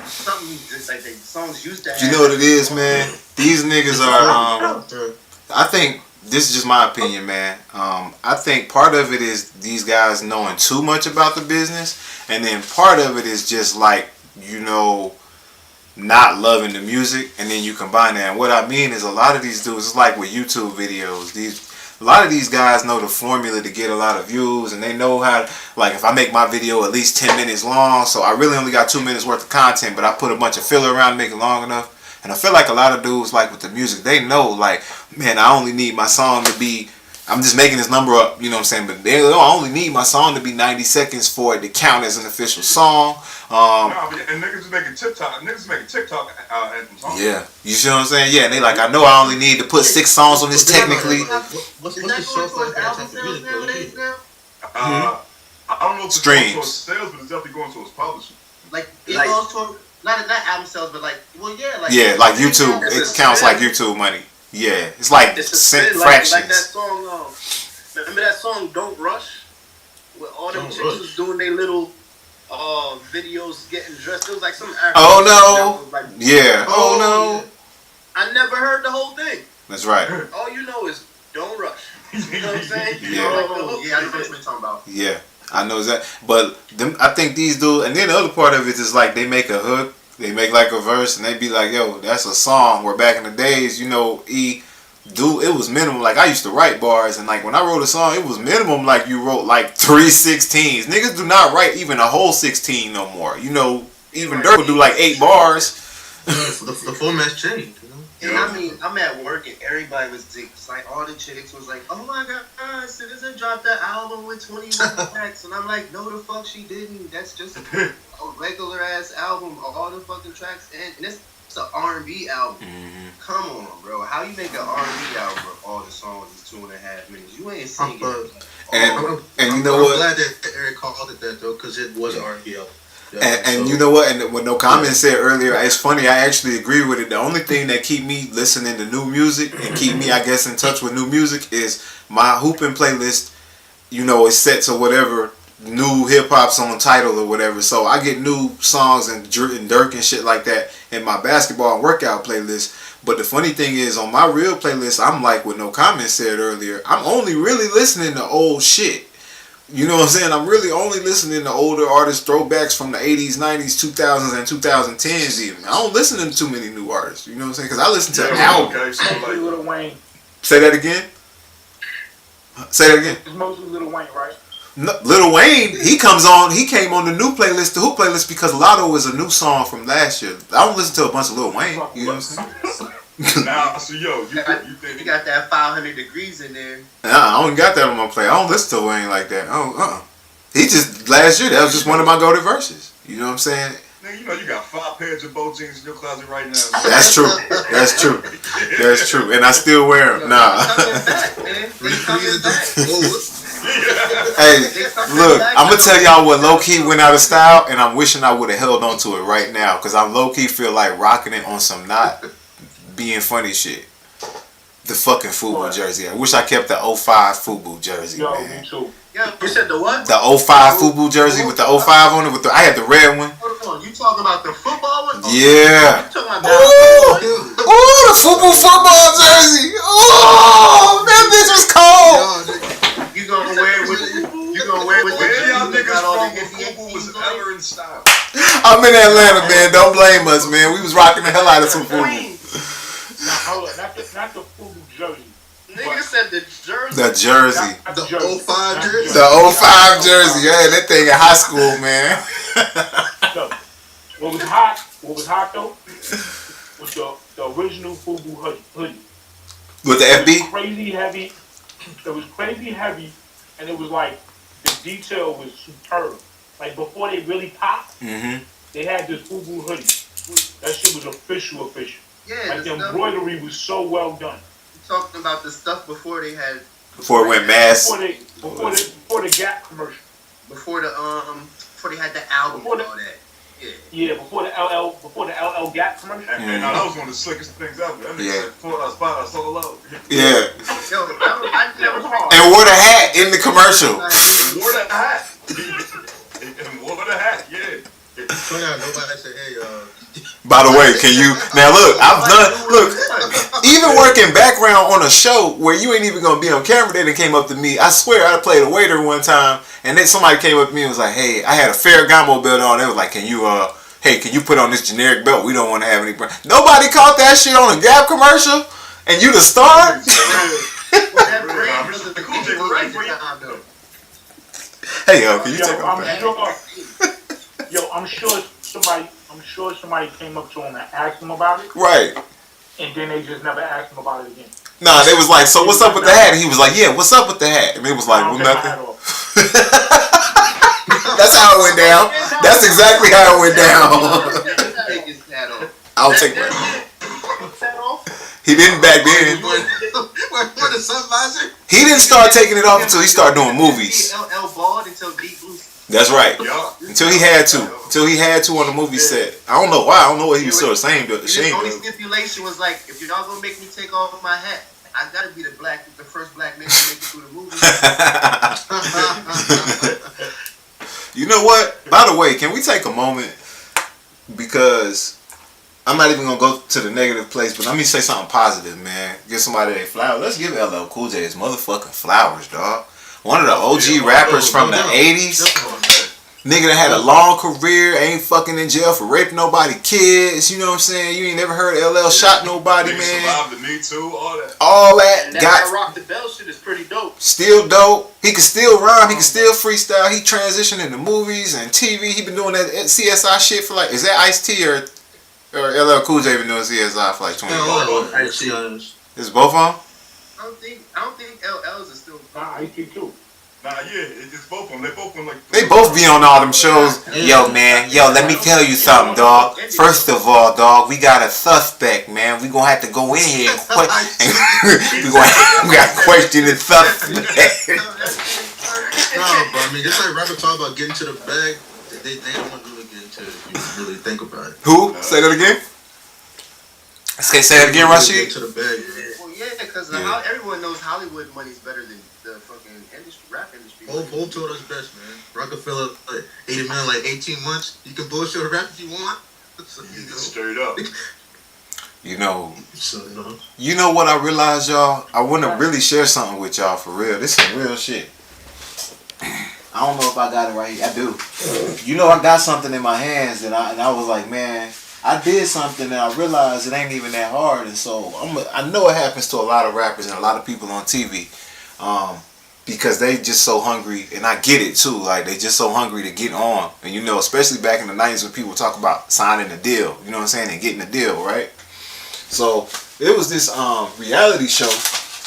something just like the songs used to have. You know what it is, man? These niggas are. I think this is just my opinion, man. I think part of it is these guys knowing too much about the business, and then part of it is just like, you know, not loving the music, and then you combine that. And what I mean is, a lot of these dudes, it's like with YouTube videos. A lot of these guys know the formula to get a lot of views, and they know how. Like, if I make my video at least 10 minutes long, so I really only got 2 minutes worth of content, but I put a bunch of filler around to make it long enough. And I feel like a lot of dudes, like with the music, they know, like, man, I only need my song to be. I'm just making this number up, you know what I'm saying? But they only need my song to be 90 seconds for it to count as an official song. And niggas is making TikTok. Anthem songs. Yeah, you see what I'm saying? Yeah, and they like, I know I only need to put 6 songs on this technically. What's the short for album sales nowadays now? I don't know if it's Streams. going towards sales, but it's definitely going towards publishing. Like it goes toward not album sales, but like Like YouTube, it counts like YouTube money. Yeah, it's like fractions. Like that song. Remember that song "Don't Rush"? Where all them chicks was doing their little videos getting dressed. It was like some African. Oh no! Like, yeah. Oh no! I never heard the whole thing. That's right. All you know is Don't rush. You know what I'm saying? Yeah. Like the hook. Yeah, I know what you're talking about. Yeah, I know that. But I think these dudes, and then the other part of it is like they make a hook, they make like a verse, and they be like, yo, that's a song. Where back in the days, you know, it was minimum. Like I used to write bars, and like when I wrote a song, it was minimum like you wrote like 3 16s. Niggas do not write even a whole 16 no more. You know, even Dirk will do like 8 bars. The format's changed. And I mean, I'm at work and everybody was it's like all the chicks was like, oh my god, Citizen dropped that album with 21 tracks, and I'm like, no the fuck she didn't. That's just a regular ass album, all the fucking tracks, and it's an R&B album. Mm-hmm. Come on, bro, how you make an R&B album where all the songs is 2.5 minutes? You ain't singing. And you know what? I'm glad that Eric called it that though, because it was an R&B album. And you know what? And what No Comment said earlier, it's funny. I actually agree with it. The only thing that keep me listening to new music and keep me, I guess, in touch with new music is my hooping playlist. You know, is set to whatever new hip hop's on title or whatever. So I get new songs and Dirk and shit like that in my basketball and workout playlist. But the funny thing is, on my real playlist, I'm like what No Comment said earlier. I'm only really listening to old shit. You know what I'm saying? I'm really only listening to older artists, throwbacks from the 80s, 90s, 2000s, and 2010s even. I don't listen to too many new artists. You know what I'm saying? Because I listen to albums. Okay, so like, Lil Wayne. Say that again? Say that again? It's mostly Lil Wayne, right? No, Lil Wayne, he came on the new playlist, the Hoop playlist, because Lotto is a new song from last year. I don't listen to a bunch of Lil Wayne. You know what I'm saying? now, so yo, you think You got that 500 degrees in there. Nah, I don't got that on my play. I don't listen to Wayne like that. He just, last year, that was just one of my go-to verses. You know what I'm saying? nigga, you know you got 5 pairs of bow jeans in your closet right now. That's true. That's true. That's true. And I still wear them. Nah. Hey, look, I'm gonna tell y'all what low-key went out of style, and I'm wishing I would have held on to it right now, because I low-key feel like rocking it on some not being funny shit. The fucking FUBU jersey. I wish I kept the 05 FUBU jersey, man. You said the what? The 05 FUBU jersey with the 05 on it. I had the red one. Hold on, you talking about the football one? Yeah. You talking about Ooh, the FUBU football jersey. Oh, that bitch was cold. You gonna wear it with Where y'all niggas from when FUBU was ever in style? I'm in Atlanta, man. Don't blame us, man. We was rocking the hell out of some FUBU. Now, hold on, not the FUBU jersey. Nigga said the jersey. The jersey. The 05 jersey. The 05 jersey. Yeah, that thing in high school, man. So, what was hot though was the original FUBU hoodie. With the FB? Crazy heavy. It was crazy heavy, and it was like the detail was superb. Like before they really popped, they had this FUBU hoodie. That shit was official. Yeah, like the embroidery was so well done. Talking about the stuff before they had. Before it went mass. Before the Gap commercial. Before they had the album and all that. Yeah, before the LL Gap commercial. And that was one of the slickest things ever. That nigga said, spot us so low. Yeah. Yo, I never And wore the hat in the commercial. Wore the hat. And wore the hat, yeah. So now nobody said, hey, By the way, can you now look, even working background on a show where you ain't even gonna be on camera, they came up to me. I swear I played a waiter one time, and then somebody came up to me and was like, hey, I had a Ferragamo belt on. They was like, can you put on this generic belt? We don't want to have any brand. Nobody caught that shit on a Gap commercial, and you the star? Hey, yo, can you take I'm sure somebody came up to him and asked him about it. Right. And then they just never asked him about it again. Nah, they was like, so what's up with the hat? And he was like, yeah, what's up with the hat? And they was like, well, nothing. That's how it went down. That's exactly how it went down. I'll take that. He didn't back then. what the sun visor? He didn't start taking it off until he started doing movies. LL balled until Deep Blue. That's right. Until he had to. Until he had to on the movie set. I don't know why. I don't know what he was so ashamed of. His only stipulation was like, if you're not gonna make me take off my hat, I gotta be the first black man to make it through the movie. You know what? By the way, can we take a moment, because I'm not even gonna go to the negative place, but let me say something positive, man. Give somebody their flowers. Let's give LL Cool J his motherfucking flowers, dog. One of the OG rappers from the 80s. Nigga that had a long career, ain't fucking in jail for raping nobody kids, you know what I'm saying? You ain't never heard LL shot nobody, man. Survived the Me Too, all that. All that. And that Rock the Bell shit is pretty dope. Still dope. He can still rhyme. He can still freestyle. He transitioned into movies and TV. He been doing that CSI shit for like, is that Ice-T or LL Cool J been doing CSI for like 20 years? Is both of them? I don't think LL's is still. Nah, Ice-T too. Nah, yeah, it's both of them. They both on like. They both be on all them shows. Yo, man. Yo, let me tell you something, dog. First of all, dog, we got a suspect, man. We gonna have to go in here and we got to question the suspect. No, but I mean, it's like rappers talk about getting to the bag. They don't want to really get into it if you really think about it. Who? Say that again? Say that again, Rashid? Get to the bag. Well, yeah, because everyone knows Hollywood money's better than the fucking rap industry. Hope told us best, man. Rockefeller, like 80 million, like 18 months. You can bullshit a rap if you want. So, Straight up. You know. So, You know what I realized, y'all? I want to really share something with y'all for real. This is real shit. I don't know if I got it right here. I do. You know, I got something in my hands, and I was like, man, I did something, and I realized it ain't even that hard. And so I know it happens to a lot of rappers and a lot of people on TV, because they just so hungry, and I get it too. Like, they just so hungry to get on, and you know, especially back in the 90s when people talk about signing a deal. You know what I'm saying? And getting a deal, right? So it was this reality show,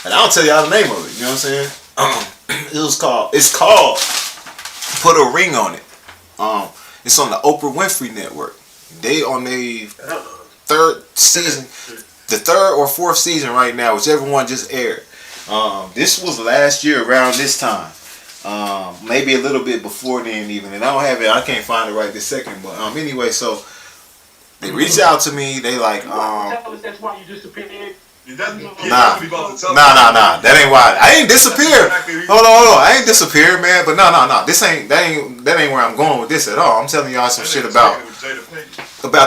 and I'll tell y'all the name of it. You know what I'm saying? It's called Put a Ring on It. It's on the Oprah Winfrey Network. They on their third season, the third or fourth season right now, whichever one just aired. This was last year around this time, maybe a little bit before then even, and I don't have it. I can't find it right this second. But anyway, so they reached out to me. They like, Tell us that's why you disappeared. Nah. That ain't why. I ain't disappeared. Hold on. I ain't disappeared, man. But no. That ain't where I'm going with this at all. I'm telling y'all some shit about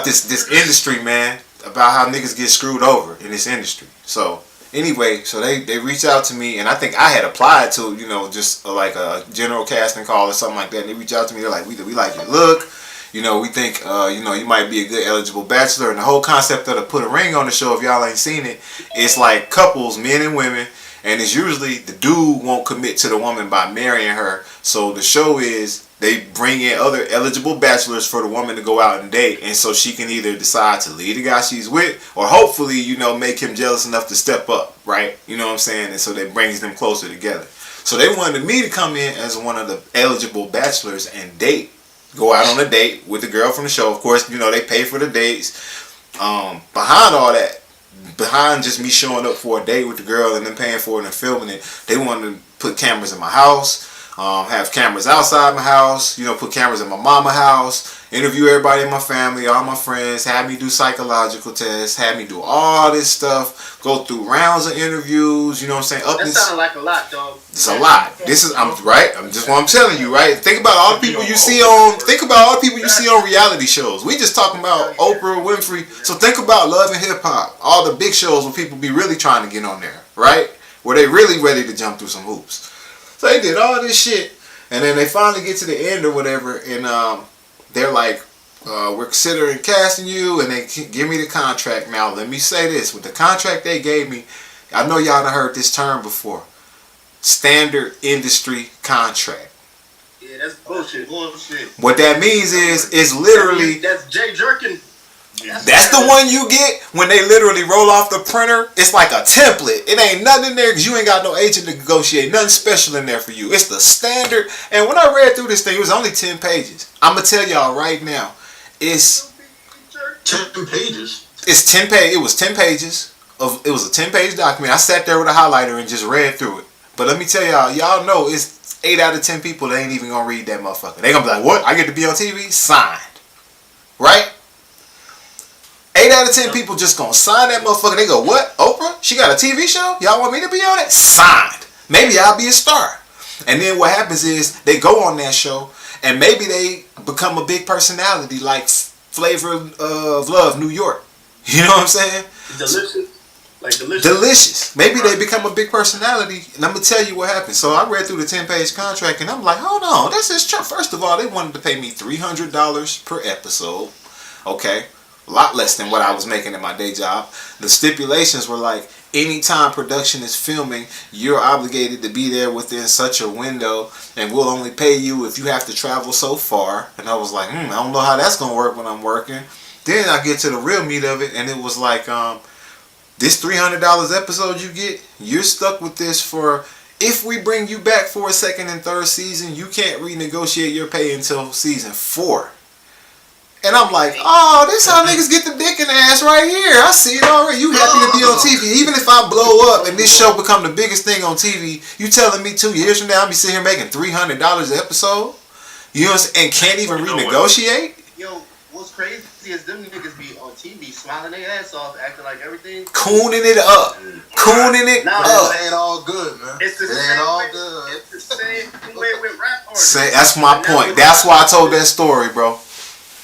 this industry, man. About how niggas get screwed over in this industry. So anyway, so they reached out to me, and I think I had applied to, you know, just like a general casting call or something like that. And they reached out to me. They're like, we like your look. You know, we think, you know, you might be a good eligible bachelor. And the whole concept of the Put a Ring on the show, if y'all ain't seen it, it's like couples, men and women. And it's usually the dude won't commit to the woman by marrying her. So the show is they bring in other eligible bachelors for the woman to go out and date. And so she can either decide to leave the guy she's with, or hopefully, you know, make him jealous enough to step up, right? You know what I'm saying? And so that brings them closer together. So they wanted me to come in as one of the eligible bachelors and date. Go out on a date with the girl from the show. Of course, you know, they pay for the dates. Behind all that, behind just me showing up for a date with the girl and then paying for it and filming it, they wanted to put cameras in my house, have cameras outside my house, you know, put cameras in my mama's house, interview everybody in my family, all my friends, have me do psychological tests, have me do all this stuff, go through rounds of interviews, you know what I'm saying? That sounded like a lot, dog. It's a lot. This is, I'm just what I'm telling you, right? Think about all the people you see on reality shows. We just talking about Oprah Winfrey. So think about Love and Hip Hop, all the big shows where people be really trying to get on there, right? Where they really ready to jump through some hoops. So they did all this shit, and then they finally get to the end or whatever, and they're like, we're considering casting you, and they give me the contract. Now, let me say this. With the contract they gave me, I know y'all done heard this term before. Standard industry contract. Yeah, that's bullshit. What that means is, it's literally... That's Jay Jerkin. That's the one you get when they literally roll off the printer. It's like a template. It ain't nothing in there because you ain't got no agent to negotiate. Nothing special in there for you. It's the standard. And when I read through this thing, it was only 10 pages. I'm going to tell y'all right now. It's 10 pages. It's 10 pages. It was 10 pages. It was a 10-page document. I sat there with a highlighter and just read through it. But let me tell y'all know it's 8 out of 10 people that ain't even going to read that motherfucker. They going to be like, what? I get to be on TV? Signed. Right? 8 out of 10 people just gonna sign that motherfucker. They go, what? Oprah? She got a TV show? Y'all want me to be on it? Signed. Maybe I'll be a star. And then what happens is they go on that show and maybe they become a big personality like Flavor of Love New York. You know what I'm saying? Delicious. Like delicious. Delicious. Maybe they become a big personality, and I'm gonna tell you what happened. So I read through the 10-page contract, and I'm like, hold on, this is true. First of all, they wanted to pay me $300 per episode. Okay, a lot less than what I was making at my day job. The stipulations were like, anytime production is filming, you're obligated to be there within such a window, and we'll only pay you if you have to travel so far. And I was like, I don't know how that's gonna work when I'm working. Then I get to the real meat of it, and it was like, this $300 episode you get, you're stuck with this for, if we bring you back for a second and third season, you can't renegotiate your pay until season 4. And I'm like, oh, this how niggas get the dick in the ass right here. I see it already. You happy to be on TV. Even if I blow up and this show become the biggest thing on TV, you telling me 2 years from now I'll be sitting here making $300 an episode? You know what I'm saying? And can't even renegotiate? Yo, what's crazy is them niggas be on TV smiling their ass off, acting like everything. Cooning it up. Cooning it Nah, up. it ain't all good, man. It's the It same ain't all way. good. It's the same way with rap artists. That's my point. That's why I told that story, bro.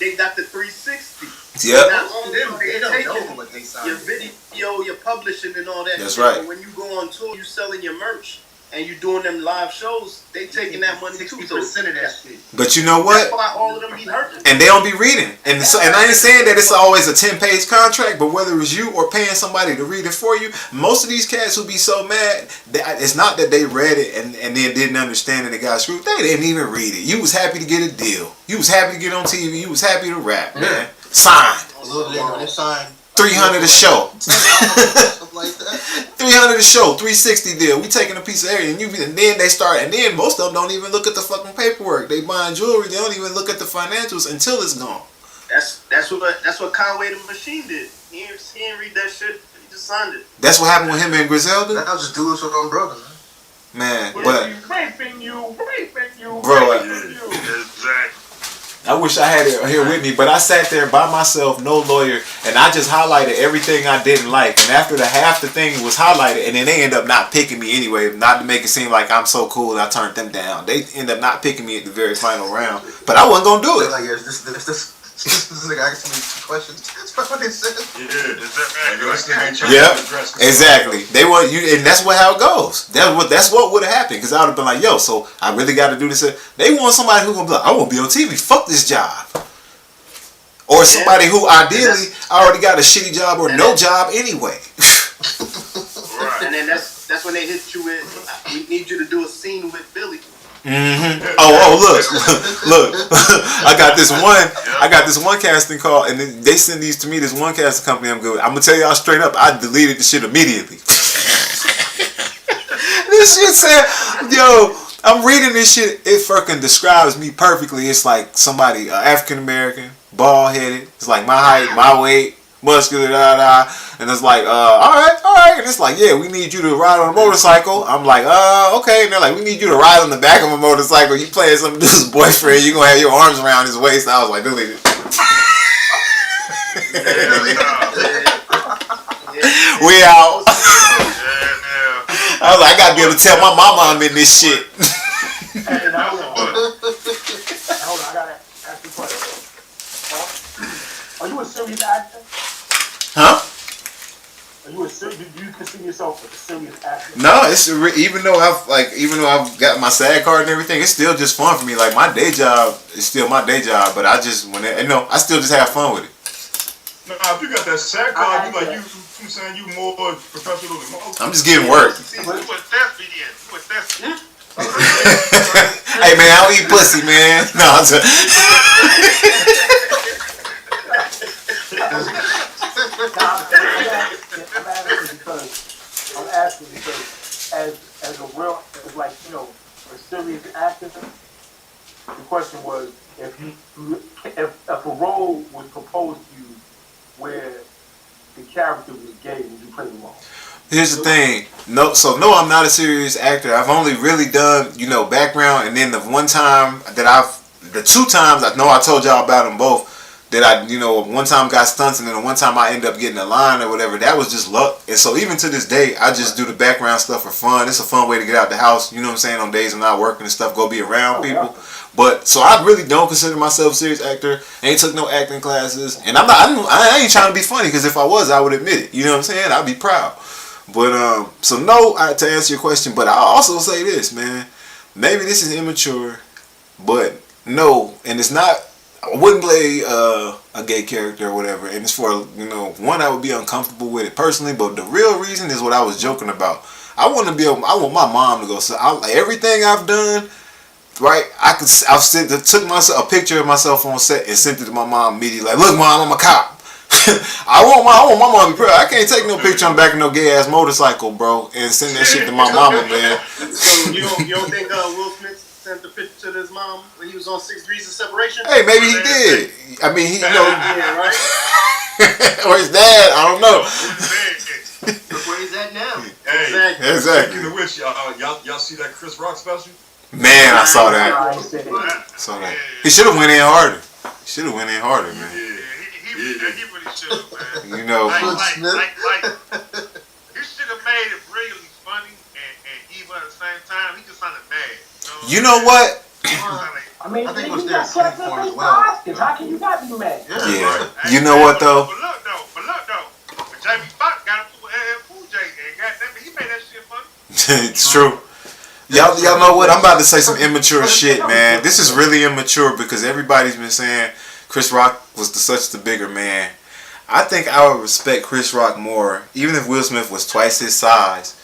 They got the 360. Yep. Not only They don't taking know what they signed. your video, your publishing, and all that. That's shit. right. But when you go on tour, you selling your merch, and you doing them live shows, they taking that money too. 60% of that shit. But you know what? That's why all of them be hurting. And they don't be reading. And so, and I ain't saying that it's always a 10-page contract, but whether it's you or paying somebody to read it for you, most of these cats who be so mad, it's not that they read it and then didn't understand and they got screwed. They didn't even read it. You was happy to get a deal. You was happy to get on TV. You was happy to rap, man. Signed. A little bit when they signed. 300 a show. Stuff like that. 300 a show, 360 deal. We taking a piece of area, and then they start, and then most of them don't even look at the fucking paperwork. They buying jewelry, they don't even look at the financials until it's gone. That's what Conway the Machine did. He didn't read that shit. He just signed it. That's what happened with him and Griselda. That was just do it for them brothers, man. Man, but raping you, bro, raping you. Exactly. I wish I had it here with me, but I sat there by myself, no lawyer, and I just highlighted everything I didn't like. And after half the thing was highlighted, and then they end up not picking me anyway, not to make it seem like I'm so cool and I turned them down. They end up not picking me at the very final round, but I wasn't gonna do They're it. like, yes, this nigga asked me questions. That's what they said. Yeah, Is that right? Yep, exactly. They want you, and that's how it goes. That's what would have happened. Because I would have been like, yo, so I really got to do this. They want somebody who gonna be like, I won't be on TV. Fuck this job. Or somebody who ideally already got a shitty job or no job anyway. Right. And then that's when they hit you with, we need you to do a scene with Billy. Mm-hmm. Oh, look. I got this one casting call, and they send these to me. This one casting company I'm good with. I'm gonna tell y'all straight up, I deleted the shit immediately. This shit said, yo, I'm reading this shit. It fucking describes me perfectly. It's like somebody African American, bald headed. It's like my height, my weight, muscular, and it's like, all right, and it's like, yeah, we need you to ride on a motorcycle. I'm like, okay, and they're like, we need you to ride on the back of a motorcycle. You playing some dude's boyfriend, you gonna have your arms around his waist. I was like, delete it. We out. I was like, I gotta be able to tell my mama I'm in this shit. Hey, now, hold on, I gotta ask you a question. Are you a serious actor? Huh? Do you consider yourself a serious actor? No, it's even though I've got my SAG card and everything, it's still just fun for me. Like my day job is still my day job, but I still just have fun with it. Nah, if you got that SAG card, you saying you more professional than most. I'm just getting work. You a theft again. You a theft. Hey man, I don't eat pussy, man. No, I'm just... I'm asking because as a real, as like, you know, a serious actor, the question was if a role was proposed to you where the character was gay, would you play the role? Here's the thing. No, I'm not a serious actor. I've only really done, background, and then the two times, I know I told y'all about them both. that I, one time got stunts and then one time I end up getting a line or whatever. That was just luck. And so even to this day, I just do the background stuff for fun. It's a fun way to get out the house. You know what I'm saying? On days I'm not working and stuff, go be around people. But so I really don't consider myself a serious actor. Ain't took no acting classes, and I ain't trying to be funny because if I was, I would admit it. You know what I'm saying? I'd be proud. But so no, to answer your question. But I'll also say this, man. Maybe this is immature, but no, and it's not. I wouldn't play a gay character or whatever, and it's for one, I would be uncomfortable with it personally. But the real reason is what I was joking about. I want my mom to go. So everything I've done. Right, I've took a picture of myself on set and sent it to my mom immediately. Like, look, mom, I'm a cop. I want my mom to be proud. I can't take no picture on back of no gay ass motorcycle, bro, and send that shit to my mama, man. So you don't think Will Smith sent the picture to his mom when he was on 6 Degrees of Separation? Hey, maybe he did. I mean, he Yeah, right. or his dad. I don't know. Look where he's at now. Hey, Exactly. Speaking of which, y'all see that Chris Rock special? Man, I saw that. He should have went in harder. Man. He really should have, man. You know, Like, he should have made it really funny and evil at the same time. He just sounded mad. You know what? I mean, I think it you was got there set for up as for well. Oscars. How can you not be mad? Yeah. You know what though? But look though. When Jamie Foxx got him to Cool J, and goddamn it, he made that shit funny. It's true. Y'all know what? I'm about to say some immature shit, man. This is really immature because everybody's been saying Chris Rock was such the bigger man. I think I would respect Chris Rock more, even if Will Smith was twice his size.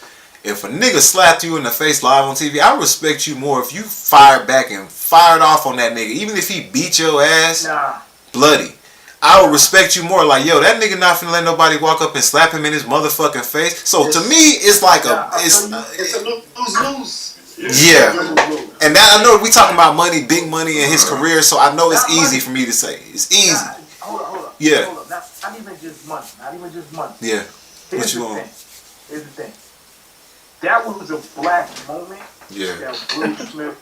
If a nigga slapped you in the face live on TV, I respect you more if you fired back and fired off on that nigga. Even if he beat your ass bloody. I would respect you more. Like, yo, that nigga not finna let nobody walk up and slap him in his motherfucking face. So to me, it's like It's a lose-lose. Yeah, and that I know we talking about money, big money in his career, so I know it's easy for me to say. It's easy. Hold up. Yeah. Hold up. Not even just money. Yeah. Here's the thing. That was a black moment that Will Smith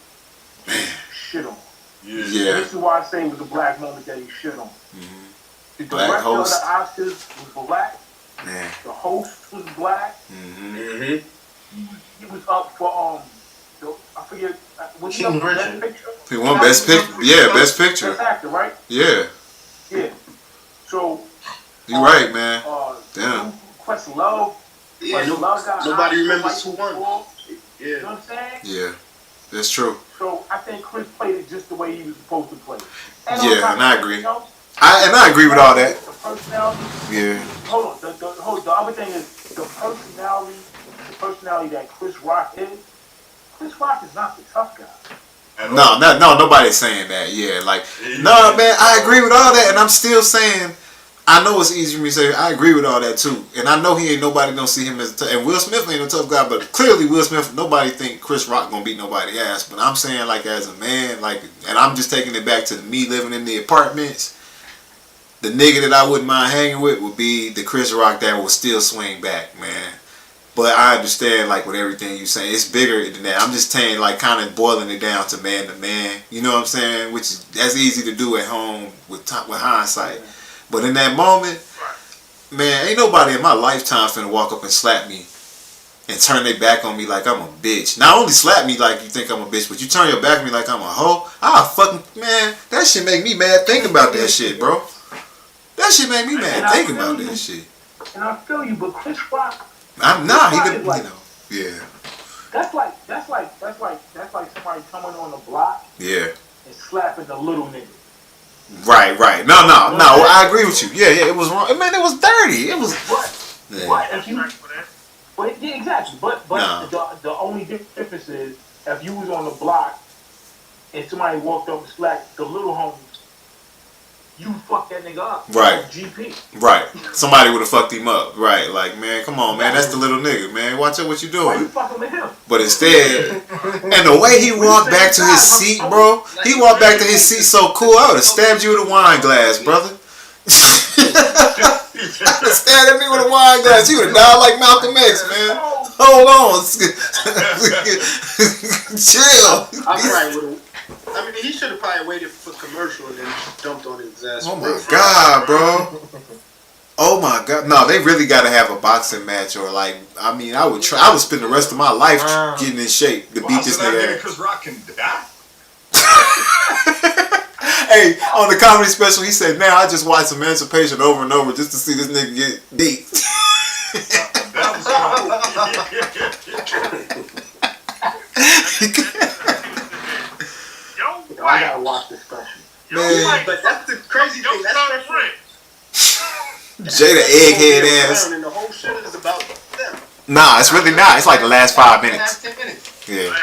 shit on. Yeah. This is why I say it was a black moment that he shit on. Mm-hmm. The Black director host. of the Oscars was black. Man. The host was black. Mm-hmm. He was up for I forget what's King Best Richard. Picture. He won Best Picture. Yeah, Best Picture. Best actor, right? Yeah. So You right, man. Damn. Questlove. Yeah, Questlove got nobody Oscar remembers who right won. before. Yeah. You know what I'm saying? Yeah. That's true. So I think Chris played it just the way he was supposed to play it. Yeah, and I agree. I agree with all that. The personality. Yeah. Hold on. The other thing is the personality that Chris Rock is. Chris Rock is not the tough guy. No, nobody's saying that. Yeah, like, no, man, I agree with all that, and I'm still saying, I know it's easy for me to say, I agree with all that too, and I know he ain't nobody gonna see him as a tough, and Will Smith ain't a tough guy, but clearly Will Smith, nobody think Chris Rock gonna beat nobody ass, but I'm saying, like, as a man, like, and I'm just taking it back to me living in the apartments, the nigga that I wouldn't mind hanging with would be the Chris Rock that will still swing back, man. But I understand, like, with everything you saying, it's bigger than that. I'm just saying, like, kind of boiling it down to man. You know what I'm saying? Which is, that's easy to do at home with hindsight. But in that moment, man, ain't nobody in my lifetime finna walk up and slap me and turn their back on me like I'm a bitch. Not only slap me like you think I'm a bitch, but you turn your back on me like I'm a hoe. Man, that shit make me mad thinking about that shit, bro. That shit make me mad thinking about that shit. And I feel you, but Chris Rock. I'm not. He didn't, yeah. That's like somebody coming on the block. Yeah. And slapping the little nigga. Right. No. I agree with you. Yeah. It was wrong. Man, it was dirty. It was. Exactly. But the only difference is if you was on the block and somebody walked up and slapped the little homie, you fuck that nigga up. Right. GP. Right. Somebody would have fucked him up. Right. Like, man, come on, man. That's the little nigga, man. Watch out what you doing. Why you fucking with him? But instead, and the way he walked back to his seat, bro. He walked back to his seat so cool. I would have stabbed you with a wine glass, brother. Stabbed at me with a wine glass. You would have died like Malcolm X, man. Hold on. Chill. I'm right with him. I mean, he should have probably waited for commercial and then dumped on his ass. Oh my god, bro. Oh my god. No, they really gotta have a boxing match or like, I mean, I would spend the rest of my life getting in shape to beat this nigga. Chris Rock can die. Hey, on the comedy special, he said, "Man, I just watched Emancipation over and over just to see this nigga get beat." That was I gotta watch this special. Man. But that's the crazy thing. That's Jada egghead ass. And the whole shit is about them. Nah, it's really not. It's like the last 5 minutes. 10 minutes. Yeah.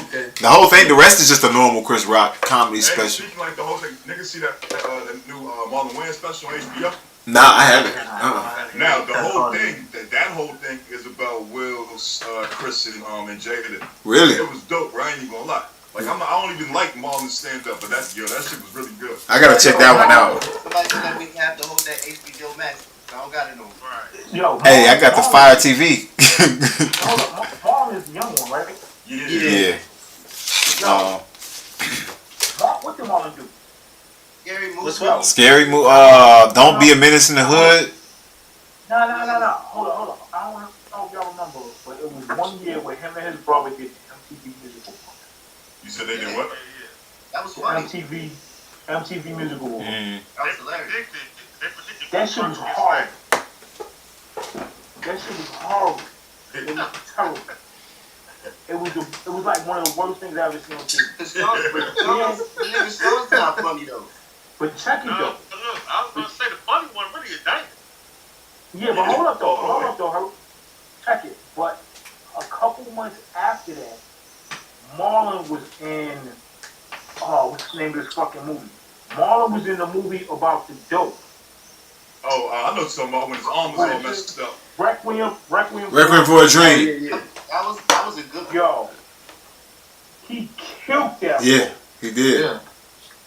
Okay. The whole thing, the rest is just a normal Chris Rock comedy special. Speaking like the whole thing, niggas see that the new Marlon Wayans special on HBO. Nah, I haven't. Now the whole thing, that whole thing is about Will, Chris, and Jada. Really? It was dope, right? I ain't even gonna lie. Like I don't even like Marlon's stand up, but that shit was really good. I gotta check that one out. Somebody said that we have to hold that HBO Max. I don't got it no more. Yo, Hey, I got the Fire TV. Hold up, Marlon is the young one, right? Yeah. What did Marlon do? Scary movie. What's up? Scary movie. Don't Be a Menace in the Hood. No. Hold on. I don't know if y'all remember, but it was 1 year where him and his brother did MTV Musical. You said they did what? That was funny. MTV Musical Award. Mm. That was hilarious. That shit was horrible. It was terrible. It was like one of the worst things I've ever seen on TV. The show's not funny though. But check it though. Look, I was gonna say the funny one really is dangerous. Yeah, but hold up though, Herb. Check it. But a couple months after that, Marlon was in what's the name of this fucking movie? Marlon was in the movie about the dope. Oh, I know something about when his arm was all messed up. Requiem for a Dream. Yeah. That was a good one. Yo, he killed that. Yeah, he did. Yeah.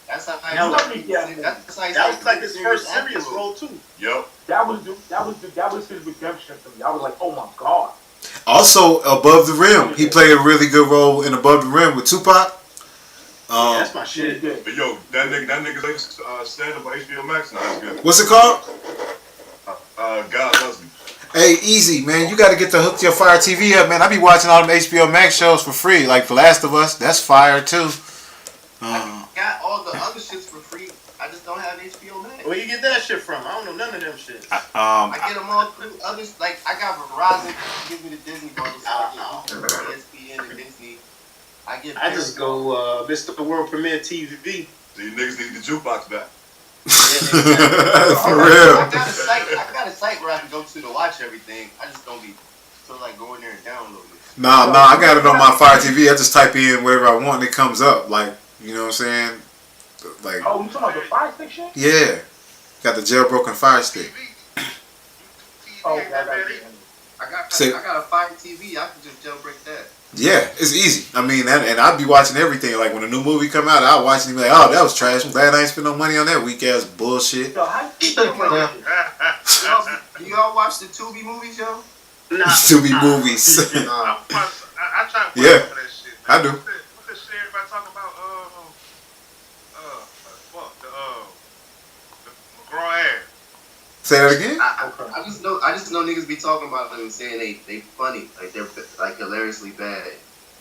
That's how That was like his first serious role too. Yep. That was his redemption for me. I was like, oh my god. Also, Above the Rim. He played a really good role in Above the Rim with Tupac. That's my shit. But yo, that nigga's stand up on HBO Max now is good. What's it called? God Loves Me. Hey, easy, man. You got to get to hook your Fire TV up, man. I be watching all them HBO Max shows for free. Like The Last of Us, that's fire too. I got all the other shits for free. I just don't have HBO Max. Where you get that shit from? I don't know none of them shit. I get them all through others. Like I got Verizon, give me the Disney bundle, so I get ESPN and Disney. I just go Mr. World Premiere TV. So you niggas need the jukebox back. For real. I got a site where I can go to watch everything. I just don't be like go in there and download it. Nah, I got it on my Fire TV. I just type in whatever I want and it comes up. Like, you know what I'm saying? Like, oh, you talking about the Fire Stick shit? yeah. Got the jailbroken Fire Stick. Oh, I got a Fire TV. I can just jailbreak that. Yeah, it's easy. I mean, and I'd be watching everything. Like when a new movie come out, I'll watch it and be like, oh, that was trash. I'm glad I ain't spent no money on that weak ass bullshit. Yo, how you think Do y'all watch the Tubi movies, yo? Nah. Tubi movies. I try to Yeah, for that shit. Man. I do. What's that shit everybody talking about? The McGraw ass. Say that again? I just know niggas be talking about them and saying they funny, like they're like hilariously bad.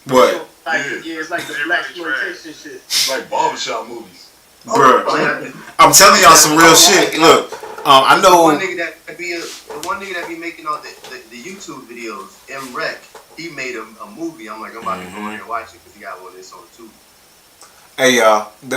What? It's like the black exploitation shit. It's like barbershop movies. Bruh, I'm telling y'all some real shit. Look, I know the one nigga that be making all the YouTube videos, M-Rec, he made a movie. I'm like, I'm about to go in there and watch it because he got one of this on too. Hey,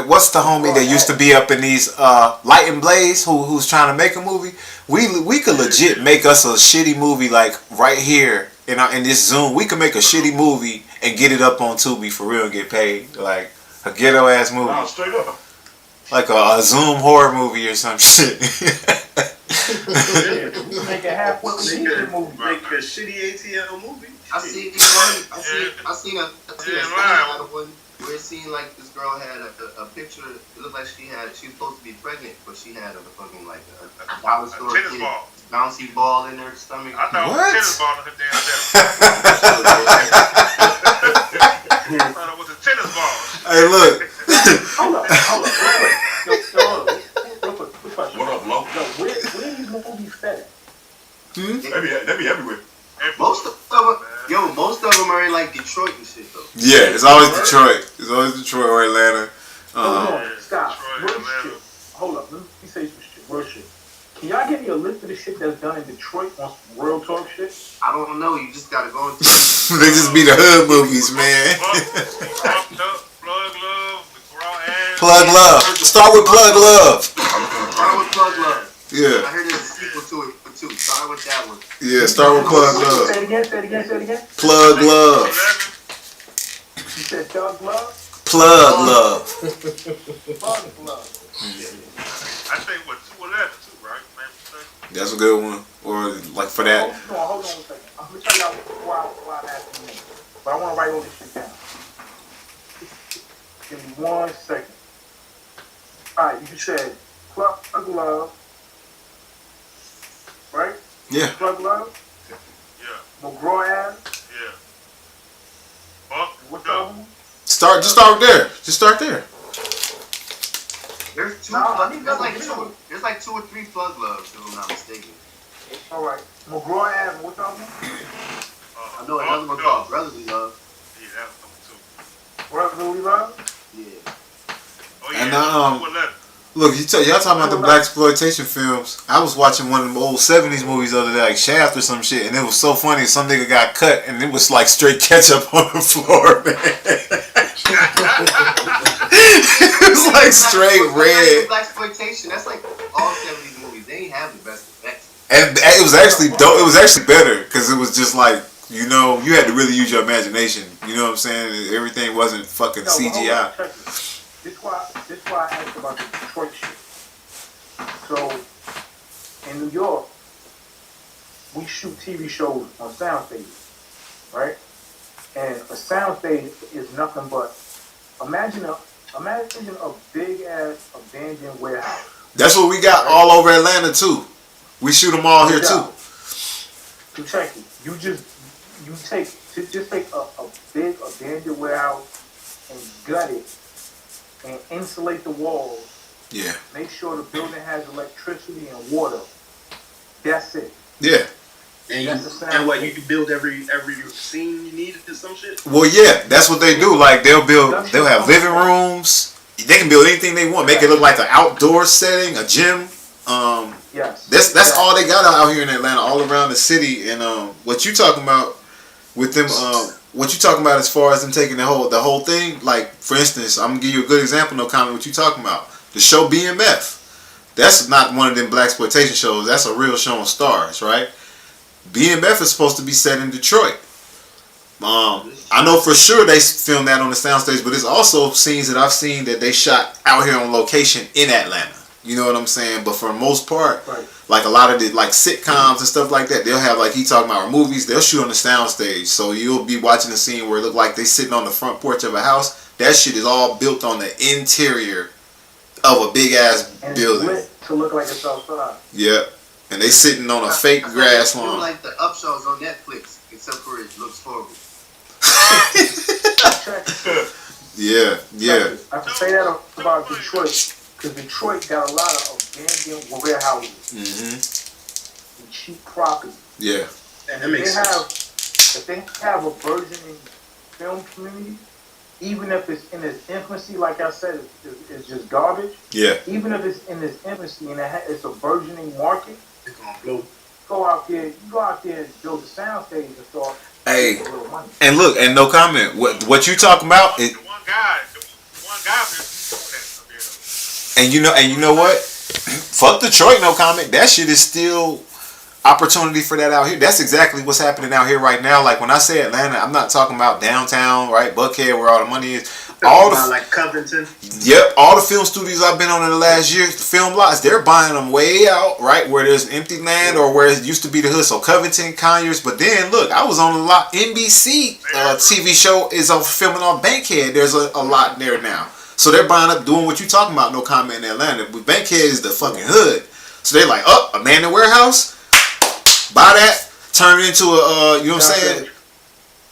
what's the homie that used to be up in these Light and Blaze who's trying to make a movie? We could legit make us a shitty movie like right here in this Zoom. We could make a shitty movie and get it up on Tubi for real and get paid. Like a ghetto ass movie. Nah, straight up. Like a Zoom horror movie or some shit. make a halfway decent movie? Make a shitty ATL movie. I seen a one where it seemed like this girl had a picture. It looked like she was supposed to be pregnant, but she had a fucking like a dollar store tennis ball. Bouncy ball in her stomach. I thought it was a tennis ball in her damn belly. I thought it was a tennis ball. Hey, look, They be everywhere. Most of them are in like Detroit and shit though. Yeah, it's always Detroit. It's always Detroit or Atlanta. Hold on, stop. Real shit. Hold up, let me say some shit. Real shit. Can y'all give me a list of the shit that's done in Detroit on some real talk shit? I don't know. You just gotta go into They just be the hood movies, man. Plug Love. Start with Plug Love. Start with Plug Love. Yeah. I heard there's a sequel to it too. Start with that one. Yeah, start with Plug Love. Say it again. Plug Love. You said Thug Love? Plug Love. Plug Love. I think what 211 too, right? That's a good one. Or like for that. Hold on a second. I'm gonna tell y'all why I'm asking you. But I wanna write all this shit down. Give me 1 second. Alright, you said Plug Love. Right? Yeah. Plug Love? Yeah. McGraw Ave? Yeah. Buck. What's the other one? Just start there. Just start there. There's two. There's like 2 or 3 Plug Loves, if I'm not mistaken. Alright. McGraw Ave, what's the other one? I know another one called Brotherly Love. Yeah, that was number 2. Brotherly Love? Yeah. Oh yeah. And 211. look, y'all talking about the black exploitation films. I was watching one of them old 70s movies the other day, like Shaft or some shit, and it was so funny. Some nigga got cut, and it was like straight ketchup on the floor, man. It was like straight red. Black exploitation. That's like all 70s movies. They ain't have the best effects. And it was actually dope. It was actually better because it was just like, you know, you had to really use your imagination. You know what I'm saying? Everything wasn't fucking CGI. This why I asked about the Detroit shit. So, in New York, we shoot TV shows on sound stages, right? And a sound stage is nothing but imagine a big ass abandoned warehouse. That's what we got all over Atlanta too. We shoot them all here too. So check it. You just take a big abandoned warehouse and gut it and insulate the walls. Yeah. Make sure the building has electricity and water. That's it. Yeah. And you can build every scene you need to some shit. Well, yeah, that's what they do. Like they'll have living rooms. They can build anything they want. Make it look like an outdoor setting, a gym. Yes. That's all they got out here in Atlanta, all around the city. And what you talking about with them? What you talking about as far as them taking the whole thing? Like for instance, I'm gonna give you a good example. No comment. What you talking about? The show BMF. That's not one of them black exploitation shows. That's a real show on Stars, right? BMF is supposed to be set in Detroit. I know for sure they filmed that on the soundstage, but there's also scenes that I've seen that they shot out here on location in Atlanta. You know what I'm saying? But for the most part, right, like a lot of the like sitcoms and stuff like that, they'll have like he talking about movies. They'll shoot on the soundstage, so you'll be watching a scene where it look like they sitting on the front porch of a house. That shit is all built on the interior of a big ass building. Lit to look like it's outside. Yep. And they sitting on a fake grass lawn. Like the upshows on Netflix, except for it looks horrible. Yeah. I can say that about Detroit, because Detroit got a lot of abandoned warehouses and cheap property. Yeah. And that makes sense. If they have a burgeoning film community, even if it's in its infancy, like I said, it's just garbage. Yeah. Even if it's in its infancy and it's a burgeoning market, It's gonna blow. go out there and build a soundstage and start Hey, making a little money. and look, and no comment. What you talking about? The one guy And you know what? Fuck Detroit, no comment. That shit is still opportunity for that out here. That's exactly what's happening out here right now. Like when I say Atlanta, I'm not talking about downtown, right? Buckhead, where all the money is. All the like Covington. Yep, all the film studios I've been on in the last year, the film lots, they're buying them way out, right, where there's empty land or where it used to be the hood. So Covington, Conyers, but then look, I was on a lot. NBC TV show is filming off Bankhead. There's a lot there now, so they're buying up, doing what you talking about. No comment in Atlanta, but Bankhead is the fucking hood. So they're like, oh, abandoned warehouse, buy that, turn it into a, you know what I'm saying?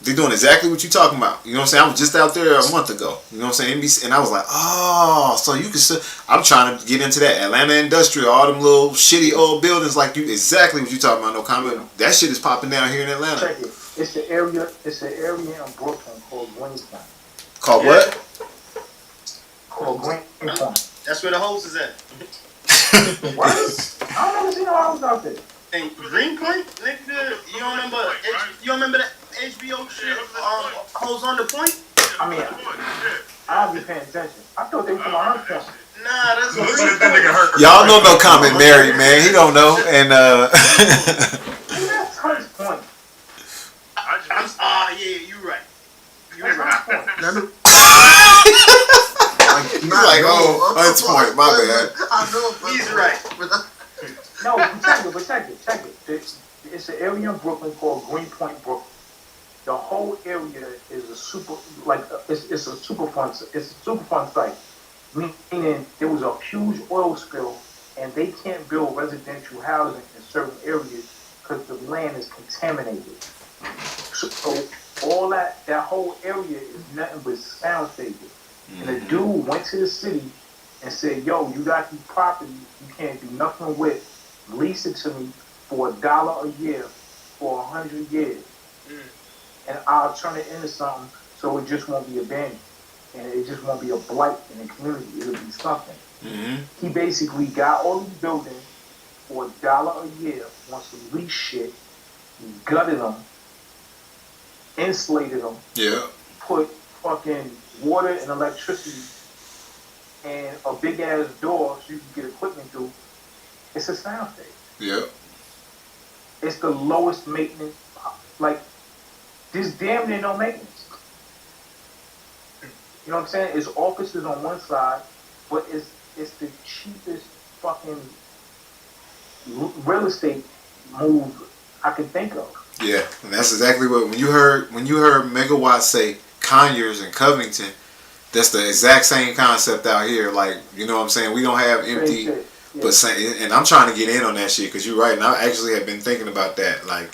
They're doing exactly what you're talking about. You know what I'm saying? I was just out there a month ago. You know what I'm saying? NBC, and I was like, oh, so you can still. I'm trying to get into that Atlanta industrial, all them little shitty old buildings like you. Exactly what you're talking about. No comment. That shit is popping down here in Atlanta. Check it. It's the area. It's an area in Brooklyn called Greenpoint. Called what? Called Greenpoint. That's where the host is at. What? I don't never seen no house out there. And Greenpoint, nigga, you don't remember? You don't remember that HBO shit? Hoes on the Point. I mean, I'll be paying attention. I thought they were from my house. Nah, that's That nigga hurt. Y'all know no comment married, man. He don't know. And That's Hunts Point. Yeah, you right. You That's right. Hunts Point. he's like, oh, Hunts Point, my bad. I know. He's right. No, but check it. It's an area in Brooklyn called Greenpoint, Brooklyn. The whole area is a super, it's a super fun site. Meaning there was a huge oil spill, and they can't build residential housing in certain areas because the land is contaminated. So all that whole area is nothing but sound stages. And the dude went to the city and said, yo, you got these properties you can't do nothing with. Lease it to me for $1 a year for 100 years. And I'll turn it into something so it just won't be abandoned. And it just won't be a blight in the community. It'll be something. He basically got all these buildings for $1 a year, wants to lease shit. He gutted them, insulated them, put fucking water and electricity and a big ass door so you can get equipment through. It's a sound stage. Yeah. It's the lowest maintenance. Like, there's damn near no maintenance. You know what I'm saying? It's offices on one side, but it's the cheapest fucking real estate move I can think of. Yeah, and that's exactly what when you heard Megawatt say Conyers and Covington, that's the exact same concept out here. Like, you know what I'm saying? We don't have empty, but and I'm trying to get in on that shit because you're right. And I actually have been thinking about that. Like,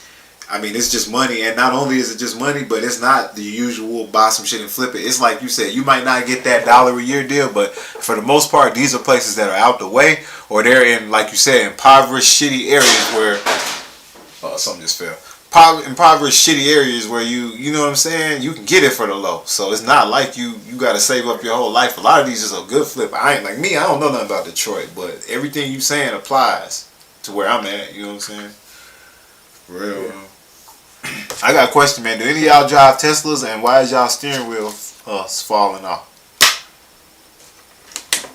I mean, it's just money, and not only is it just money, but it's not the usual buy some shit and flip it. It's like you said, you might not get that $1 a year deal, but for the most part, these are places that are out the way, or they're in, like you said, impoverished, shitty areas where something just fell. Impoverished, shitty areas where you know what I'm saying, you can get it for the low. So it's not like you got to save up your whole life. A lot of these is a good flip. I ain't like me. I don't know nothing about Detroit, but everything you saying applies to where I'm at. You know what I'm saying? For real. Yeah. I got a question, man. Do any of y'all drive Teslas, and why is y'all steering wheel falling off?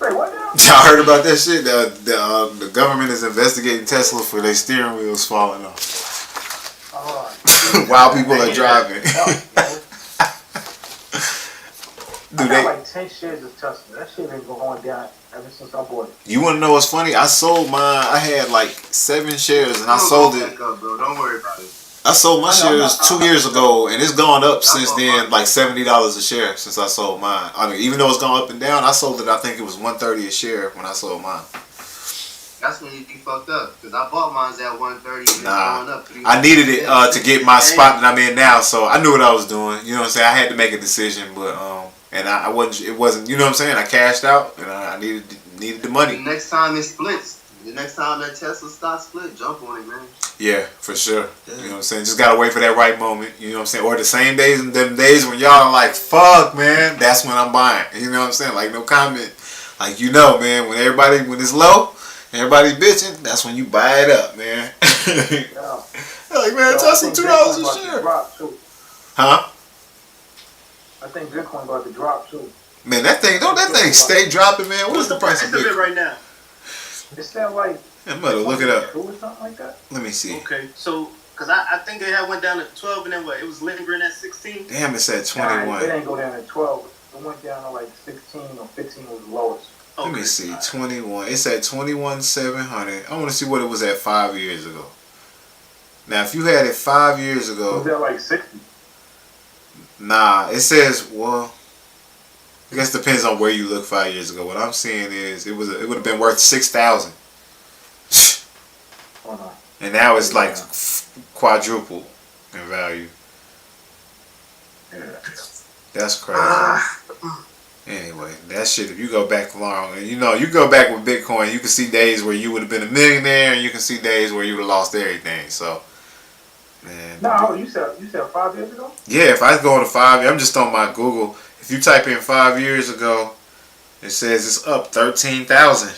Wait, what now? Y'all heard about that shit? The government is investigating Tesla for their steering wheels falling off. While people are driving. I got like 10 shares of Tesla. That shit been going down ever since I bought it. You want to know what's funny? I sold mine. I had like 7 shares, and I sold it. Up, bro. Don't worry about it. I sold my shares 2 years ago, and it's gone up since then, like $70 a share since I sold mine. I mean, even though it's gone up and down, I sold it. I think it was $130 a share when I sold mine. That's when you fucked up, because I bought mine at $130. And nah, going up I needed it to get my spot that I'm in now, so I knew what I was doing. You know what I'm saying? I had to make a decision, but and I wasn't. It wasn't. You know what I'm saying? I cashed out, and I needed the money. The next time it splits. The next time that Tesla stock split, jump on it, man. Yeah, for sure. Yeah. You know what I'm saying? Just gotta wait for that right moment. You know what I'm saying? Or the same days and them days when y'all are like, fuck, man, that's when I'm buying. You know what I'm saying? Like, no comment. Like, you know, man, when it's low, everybody's bitching, that's when you buy it up, man. Like, man, Tesla $2 a share. Huh? I think Bitcoin about to drop too. Man, that thing stay dropping, man. What's the price of Bitcoin right now? It's that like. I'm gonna look it up. Or something like that. Let me see. Okay, so because I think it had went down to 12 and then what? It was lingering at 16. Damn, it's at 21. Nah, it ain't go down to 12. It went down to like 16 or 15 was the lowest. Let me see. 21. It's at 21,700. I want to see what it was at 5 years ago. Now, if you had it 5 years ago, was that like 60? Nah, it says, well, I guess it depends on where you look 5 years ago. What I'm seeing is it would have been worth 6,000. And now it's like quadruple in value. That's crazy. Anyway, that shit, if you go back long, and you go back with Bitcoin, you can see days where you would have been a millionaire, and you can see days where you would have lost everything. So, man. No, you said 5 years ago? Yeah, if I go to 5 years, I'm just on my Google. If you type in 5 years ago, it says it's up 13,000.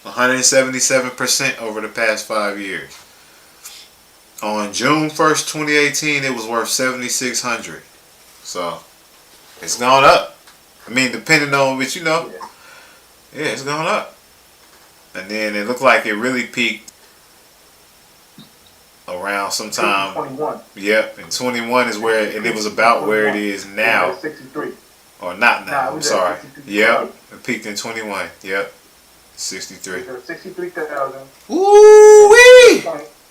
177% over the past 5 years. On June 1st, 2018, it was worth 7,600. So, it's gone up. I mean, depending on which, yeah, it's gone up. And then it looked like it really peaked around sometime. 21. Yep, and 21 is where, and it was about where it is now. 63. Or not now, I'm sorry. 63. Yep, it peaked in 21. Yep, 63. 63,000. Ooh-wee!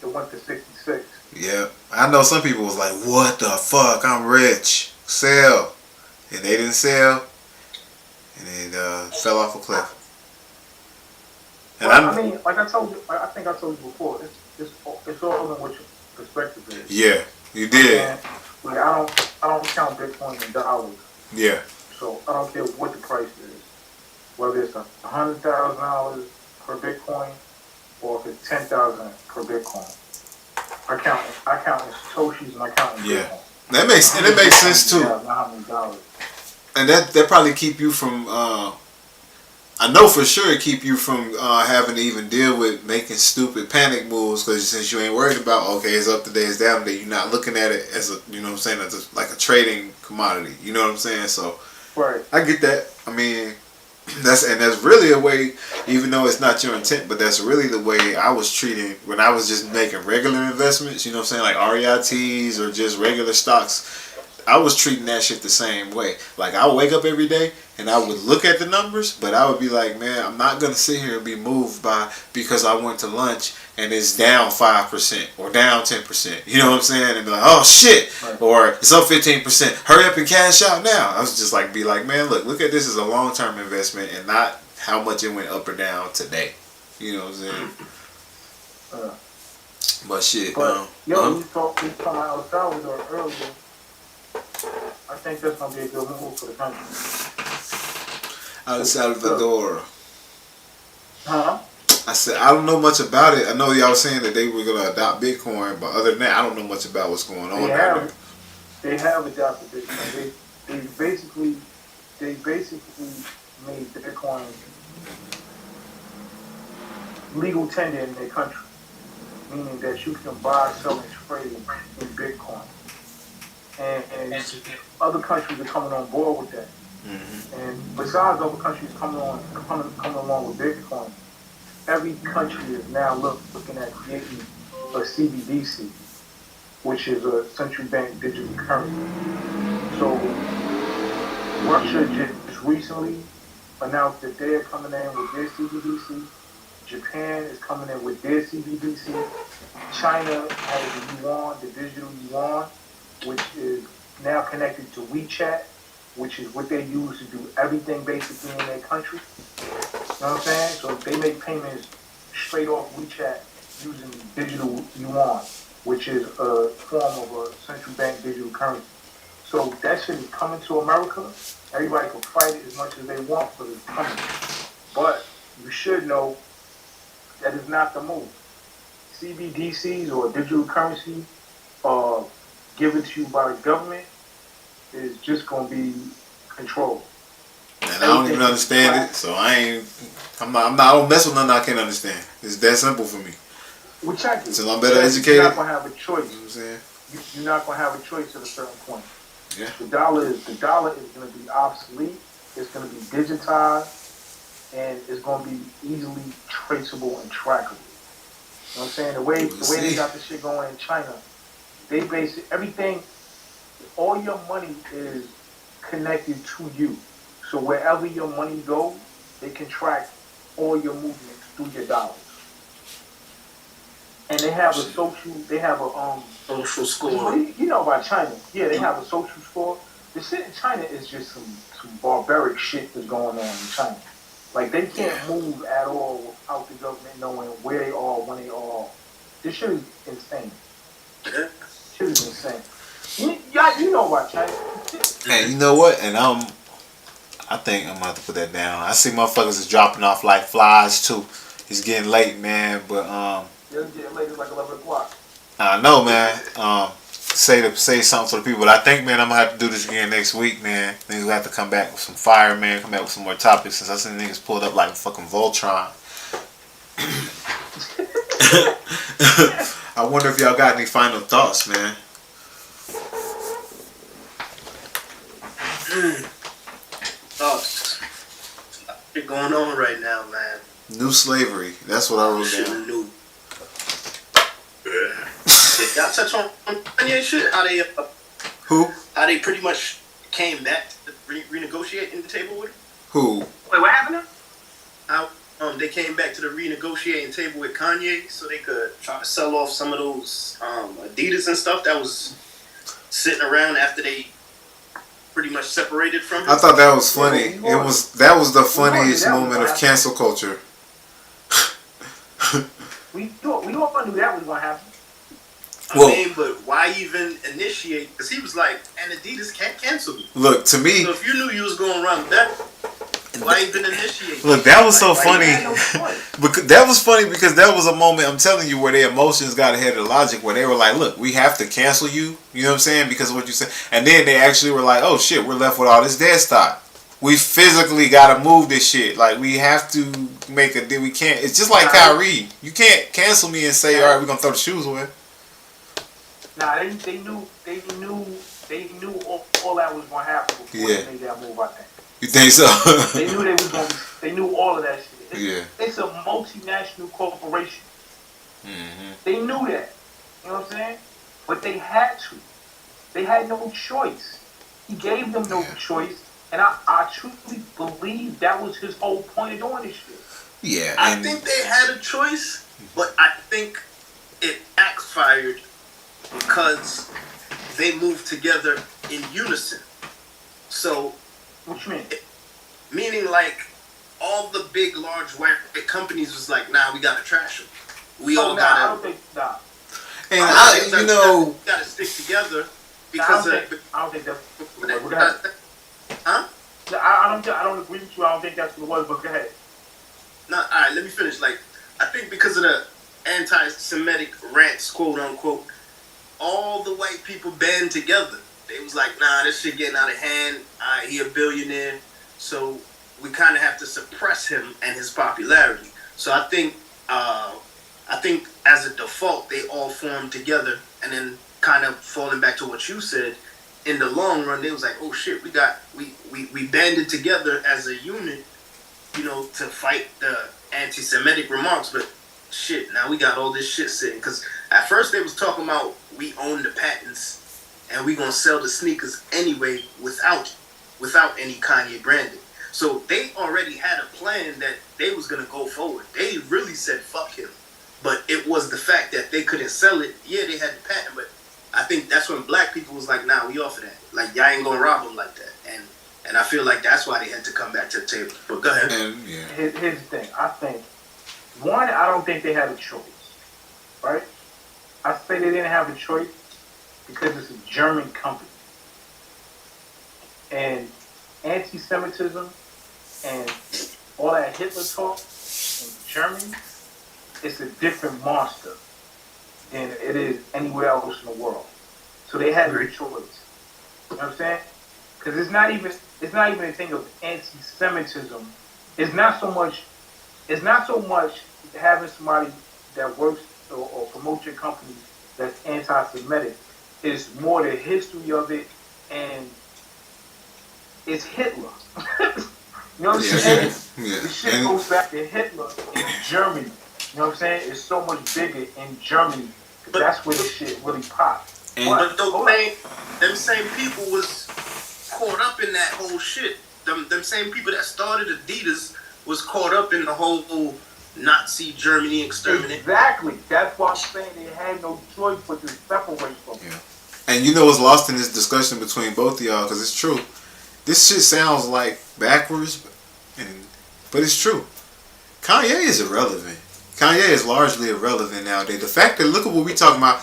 It went to 66. Yep, I know some people was like, what the fuck, I'm rich. Sell. And they didn't sell. And it fell off a cliff. And Well, I mean, like I told you, I think I told you before, it's all in what your perspective is. Yeah, you did. And, like, I don't count Bitcoin in dollars. Yeah. So I don't care what the price is, whether it's $100,000 per Bitcoin or if it's 10,000 per Bitcoin. I count in satoshis and I count in Bitcoin. That makes sense too. Not how many dollars. And that probably keep you from. I know for sure it keep you from having to even deal with making stupid panic moves, because since you ain't worried about, okay, it's up today, it's down today, you're not looking at it as a, you know what I'm saying, as like a trading commodity. You know what I'm saying? So right. I get that. I mean, that's really a way, even though it's not your intent, but that's really the way I was treating when I was just making regular investments. You know what I'm saying, like REITs or just regular stocks. I was treating that shit the same way. Like, I would wake up every day and I would look at the numbers, but I would be like, man, I'm not going to sit here and be moved by because I went to lunch and it's down 5% or down 10%. You know what I'm saying? And be like, oh shit. Right. Or it's up 15%. Hurry up and cash out now. I was just like, be like, man, look at this as a long-term investment and not how much it went up or down today. You know what I'm saying? But shit. But, we talked about El Salvador earlier. I think that's going to be a good move for the country. El Salvador. Huh? I said, I don't know much about it. I know y'all saying that they were going to adopt Bitcoin, but other than that, I don't know much about what's going on there. They have adopted Bitcoin. They basically made Bitcoin legal tender in their country, meaning that you can buy, sell, and trade in Bitcoin. And other countries are coming on board with that. Mm-hmm. And besides other countries coming along with Bitcoin, every country is now looking at creating a CBDC, which is a central bank digital currency. So Russia just recently announced that they are coming in with their CBDC. Japan is coming in with their CBDC. China has the yuan, the digital yuan, which is now connected to WeChat, which is what they use to do everything basically in their country. You know what I'm saying? So they make payments straight off WeChat using digital yuan, which is a form of a central bank digital currency. So that shit is coming to America. Everybody can fight it as much as they want, but it's coming. But you should know that is not the move. CBDCs or digital currency given to you by the government is just going to be controlled. And I don't even understand it, so I don't mess with nothing I can't understand. It's that simple for me. Well, check it. So I'm better educated. You're not going to have a choice. You know what I'm saying? You're not going to have a choice at a certain point. Yeah. The dollar is going to be obsolete. It's going to be digitized, and it's going to be easily traceable and trackable. You know what I'm saying? The way they got this shit going in China, they base everything. All your money is connected to you. So wherever your money goes, they can track all your movements through your dollars. And they have a social score. You know about China. Yeah, they have a social score. The shit in China is just some barbaric shit that's going on in China. Like, they can't move at all without the government knowing where they are, when they are. This shit is insane. Shit is insane. Y'all You know what, China. And you know what? And I think I'm gonna have to put that down. I see motherfuckers is dropping off like flies too. It's getting late, man. But It's getting late. It's like 11 o'clock. I know, man. Say something to the people. But I think, man, I'm gonna have to do this again next week, man. Niggas will have to come back with some fire, man. Come back with some more topics. Since I seen niggas pulled up like fucking Voltron. I wonder if y'all got any final thoughts, man. Thoughts. What's going on right now, man? New slavery. That's what I wrote down. New. Y'all touch on Kanye shit? Who? How they pretty much came back to renegotiating the table with him? Who? Wait, what happened? How they came back to the renegotiating table with Kanye so they could try to sell off some of those Adidas and stuff that was sitting around after they pretty much separated from him. I thought that was funny. That was the funniest moment of cancel culture. We all knew that was gonna happen. I mean, but why even initiate? Because he was like, and Adidas can't cancel me. Look, to me... So if you knew you was going to run that, why even initiate? Look, that was so funny. That was funny because that was a moment, I'm telling you, where their emotions got ahead of the logic, where they were like, look, we have to cancel you. You know what I'm saying? Because of what you said. And then they actually were like, oh shit, we're left with all this dead stock. We physically got to move this shit. Like, we have to make a deal. We can't. It's just like Kyrie. You can't cancel me and say, all right, we're going to throw the shoes away. Nah, they knew all that was gonna happen before they made that move. I think. You think so? They knew they was gonna. They knew all of that shit. It's a multinational corporation. Mm-hmm. They knew that. You know what I'm saying? But they had to. They had no choice. He gave them no choice, and I truly believe that was his whole point of doing this shit. Yeah. I think they had a choice, but I think it backfired. Because they moved together in unison. So, what you mean? Meaning like all the big, large white companies was like, nah, we gotta trash them. We all gotta. I don't think. Nah. And we gotta stick together because I don't think that's what it was. Huh? I don't agree with you. I don't think that's what it was. But go ahead. No, all right. Let me finish. Like, I think because of the anti-Semitic rants, quote unquote. All the white people band together. They was like, nah, this shit getting out of hand. He a billionaire. So we kind of have to suppress him and his popularity. So I think as a default, they all formed together. And then kind of falling back to what you said, in the long run, they was like, oh shit, we banded together as a unit, you know, to fight the anti-Semitic remarks. But shit, now we got all this shit sitting. Because at first they was talking about we own the patents and we gonna sell the sneakers anyway without any Kanye branding. So they already had a plan that they was gonna go forward. They really said fuck him. But it was the fact that they couldn't sell it. Yeah, they had the patent, but I think that's when black people was like, nah, we off of that. Like, y'all ain't gonna rob them like that. And I feel like that's why they had to come back to the table. But go ahead. Here's the thing. I think, one, I don't think they had a choice. Right? I say they didn't have a choice because it's a German company. And anti-Semitism and all that Hitler talk in Germany, it's a different monster than it is anywhere else in the world. So they had no choice. You know what I'm saying? Because it's not even a thing of anti-Semitism. It's not so much having somebody that works or promotes your company that's anti-Semitic. It's more the history of it, and it's Hitler. You know what I'm saying? The shit goes back to Hitler in Germany. You know what I'm saying? It's so much bigger in Germany. That's where the shit really popped. But them same people was caught up in that whole shit. Them same people that started Adidas was caught up in the whole Nazi Germany exterminate. Exactly. That's why I'm saying they had no choice but to separate from them. And you know what's lost in this discussion between both of y'all, because it's true. This shit sounds like backwards, but it's true. Kanye is irrelevant. Kanye is largely irrelevant nowadays. The fact that look at what we talking about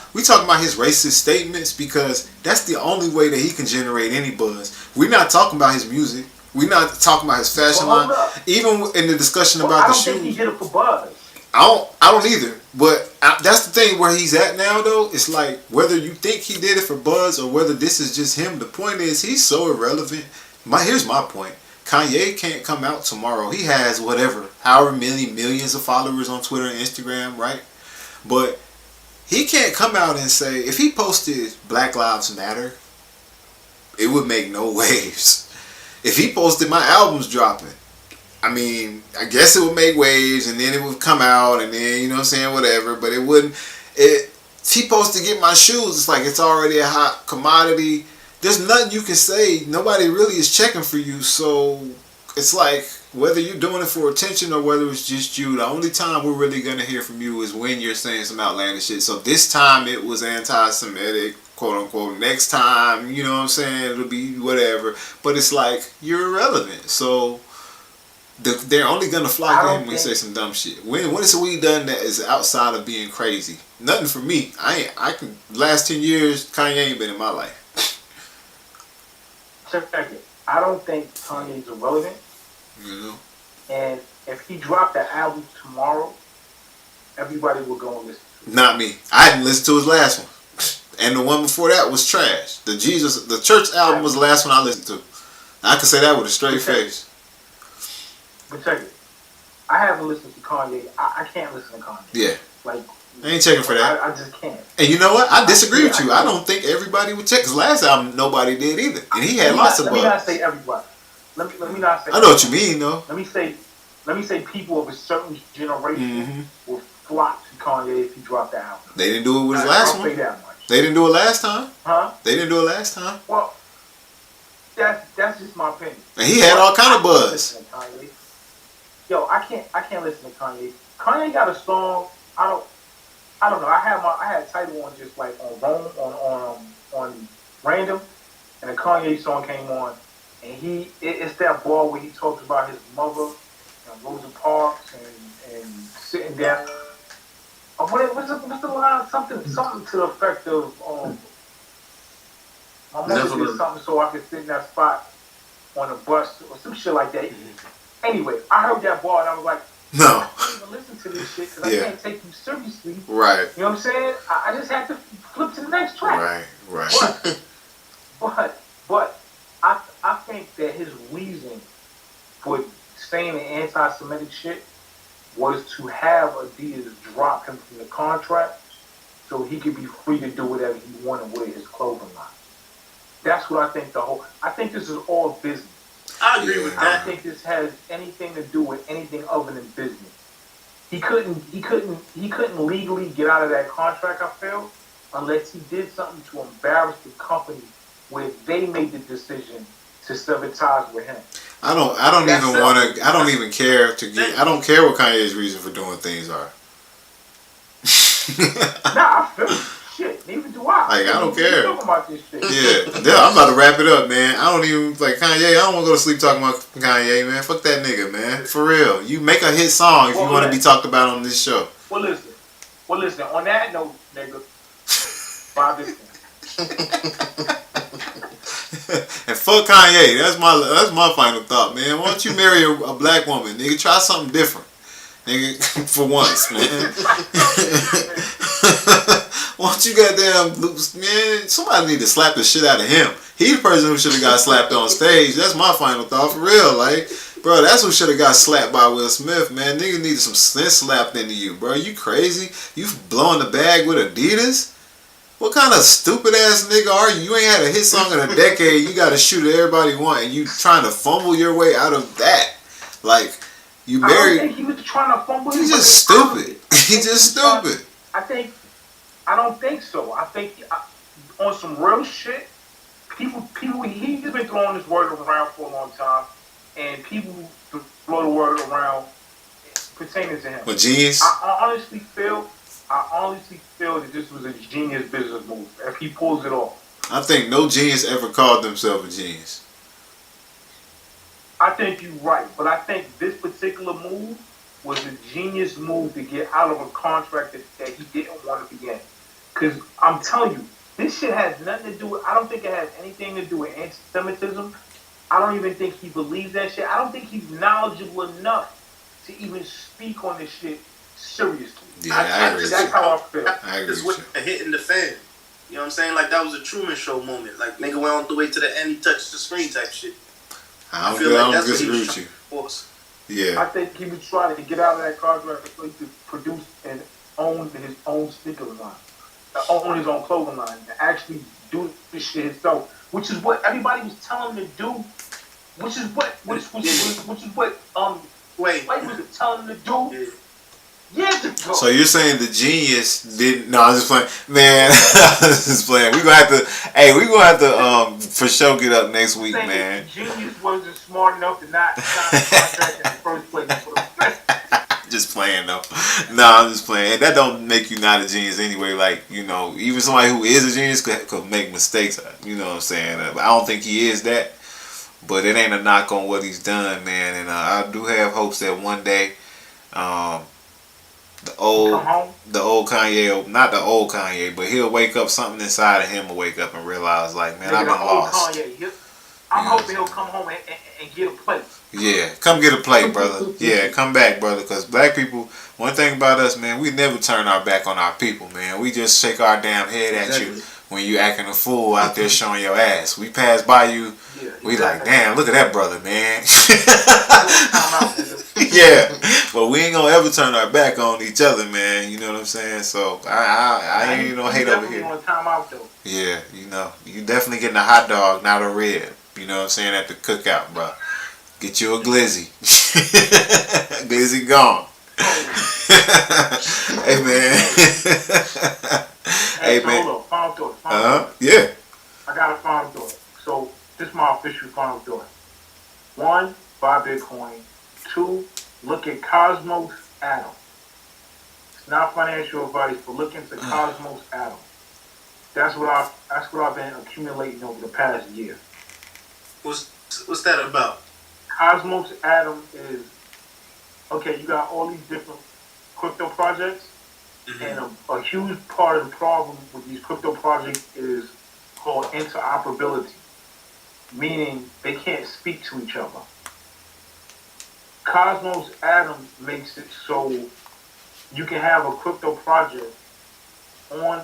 his racist statements because that's the only way that he can generate any buzz. We're not talking about his music. We're not talking about his fashion line. Even in the discussion about the shoes. I don't think he did it for buzz. I don't either. But that's the thing where he's at now, though. It's like whether you think he did it for buzz or whether this is just him. The point is he's so irrelevant. Here's my point. Kanye can't come out tomorrow. He has whatever, however many millions of followers on Twitter and Instagram, right? But he can't come out and say, if he posted Black Lives Matter, it would make no waves. If he posted my album's dropping, I mean, I guess it would make waves and then it would come out and then, you know what I'm saying, whatever, but it wouldn't. If he posted Get My Shoes, it's like it's already a hot commodity. There's nothing you can say. Nobody really is checking for you. So it's like whether you're doing it for attention or whether it's just you, the only time we're really going to hear from you is when you're saying some outlandish shit. So this time it was anti-Semitic, quote unquote. Next time, you know what I'm saying, it'll be whatever. But it's like you're irrelevant. So they're only going to flock to him when he say some dumb shit. When is we done that is outside of being crazy? Nothing for me. Last 10 years, Kanye ain't been in my life. I don't think Kanye's irrelevant. You know? And if he dropped the album tomorrow, everybody will go and listen to it. Not me. I didn't listen to his last one. And the one before that was trash. The Church album was the last one I listened to. I can say that with a straight face. But check it. I haven't listened to Kanye. I can't listen to Kanye. Yeah. Like, I ain't checking for that. I just can't. And you know what? I disagree with you. I don't think everybody would check. Because last album, nobody did either. And he had lots of buzz. Let me not say everybody. Let me not say I know what you mean, though. Let me say people of a certain generation will flock to Kanye if he dropped the album. They didn't do it with his last one. They didn't do it last time. Huh? They didn't do it last time. Well, that's just my opinion. And he had all kind of buzz. Yo, I can't listen to Kanye. Kanye got a song. I don't know. I had a title on just like on random, and a Kanye song came on, and it's that ball where he talks about his mother, Rosa Parks, and sitting down. What's the line? Something to the effect of my mother did something so I could sit in that spot on a bus or some shit like that. Anyway, I heard that ball and I was like, no. I can't even listen to this shit because I can't take you seriously. Right. You know what I'm saying? I just had to flip to the next track. Right. But I think that his reason for saying the anti-Semitic shit was to have Adidas drop him from the contract so he could be free to do whatever he wanted with his clothing line. That's what I think I think this is all business. I agree with that. I don't think this has anything to do with anything other than business. He couldn't legally get out of that contract, I feel, unless he did something to embarrass the company where they made the decision to sever ties with him. I don't even care I don't care what Kanye's reason for doing things are. Nah, I feel it. Shit, neither do I. Like, I don't care. Talking about this shit. Yeah, I'm about to wrap it up, man. I don't even, like, Kanye, I don't want to go to sleep talking about Kanye, man. Fuck that nigga, man. For real. You make a hit song if you want to be talked about on this show. Well, listen. On that note, nigga, buy this thing. And fuck Kanye. That's my final thought, man. Why don't you marry a black woman, nigga? Try something different, nigga. For once, man. Why don't you goddamn, man? Somebody need to slap the shit out of him. He the person who should have got slapped on stage. That's my final thought, for real. Like, bro, that's who should have got slapped by Will Smith, man. Nigga needed some sense slapped into you, bro. You crazy? You blowing the bag with Adidas? What kind of stupid ass nigga are you? You ain't had a hit song in a decade. You got to shoot at everybody want, and you trying to fumble your way out of that. Like, you married. I don't think he was trying to fumble. He's just stupid. He's just stupid. I don't think so. I think on some real shit, people, he's been throwing this word around for a long time, and people throw the word around pertaining to him. What, genius? I honestly feel that this was a genius business move if he pulls it off. I think no genius ever called themselves a genius. I think you're right, but I think this particular move was a genius move to get out of a contract that he didn't want to be in. Because I'm telling you, this shit has nothing to do with, I don't think it has anything to do with anti-Semitism. I don't even think he believes that shit. I don't think he's knowledgeable enough to even speak on this shit seriously. Yeah, I agree. That's how I feel. I agree Just with with you. a hit in the fan. You know what I'm saying? Like, that was a Truman Show moment. Like, nigga went all the way to the end, he touched the screen type shit. I feel don't like that's what he disagree was with you. trying to force. Yeah. I think he was trying to get out of that contract so he could produce and own his own sneaker line, own his own clothing line, and actually do this shit himself, which is what everybody was telling him to do. Which is what Wait. White was telling him to do. Years ago. So you're saying the genius didn't? No, I'm just playing, man. I'm just playing. We gonna have to for sure get up next week, man. The genius wasn't smart enough to not sign a contract in the first place. Just playing though. No, I'm just playing. That don't make you not a genius anyway. Like, you know, even somebody who is a genius could make mistakes. You know what I'm saying? I don't think he is that, but it ain't a knock on what he's done, man. And I do have hopes that one day, the old Kanye, not the old Kanye, but he'll wake up, something inside of him will wake up and realize, like, man, I've been lost. Kanye, I'm hoping he'll come home and get a plate. Yeah, come get a plate, brother. Yeah, come back, brother, because black people, one thing about us, man, we never turn our back on our people, man. We just shake our damn head at you when you acting a fool out there showing your ass. We pass by you, we like, damn, look at that brother, man. Yeah, but we ain't gonna ever turn our back on each other, man. You know what I'm saying? So I ain't no hate over here. Yeah, you know, you definitely getting a hot dog, not a rib. You know what I'm saying, at the cookout, bro. Get you a glizzy. Glizzy gone. Hey man. Hey man. Hold on, final thought. Yeah. I got a final thought. So this is my official final thought. 1, buy Bitcoin. 2, look at Cosmos Atom. It's not financial advice, but look into Cosmos Atom. That's what I've been accumulating over the past year. What's that about? Cosmos Atom is, okay, you got all these different crypto projects, and a huge part of the problem with these crypto projects is called interoperability, meaning they can't speak to each other. Cosmos Atom makes it so you can have a crypto project on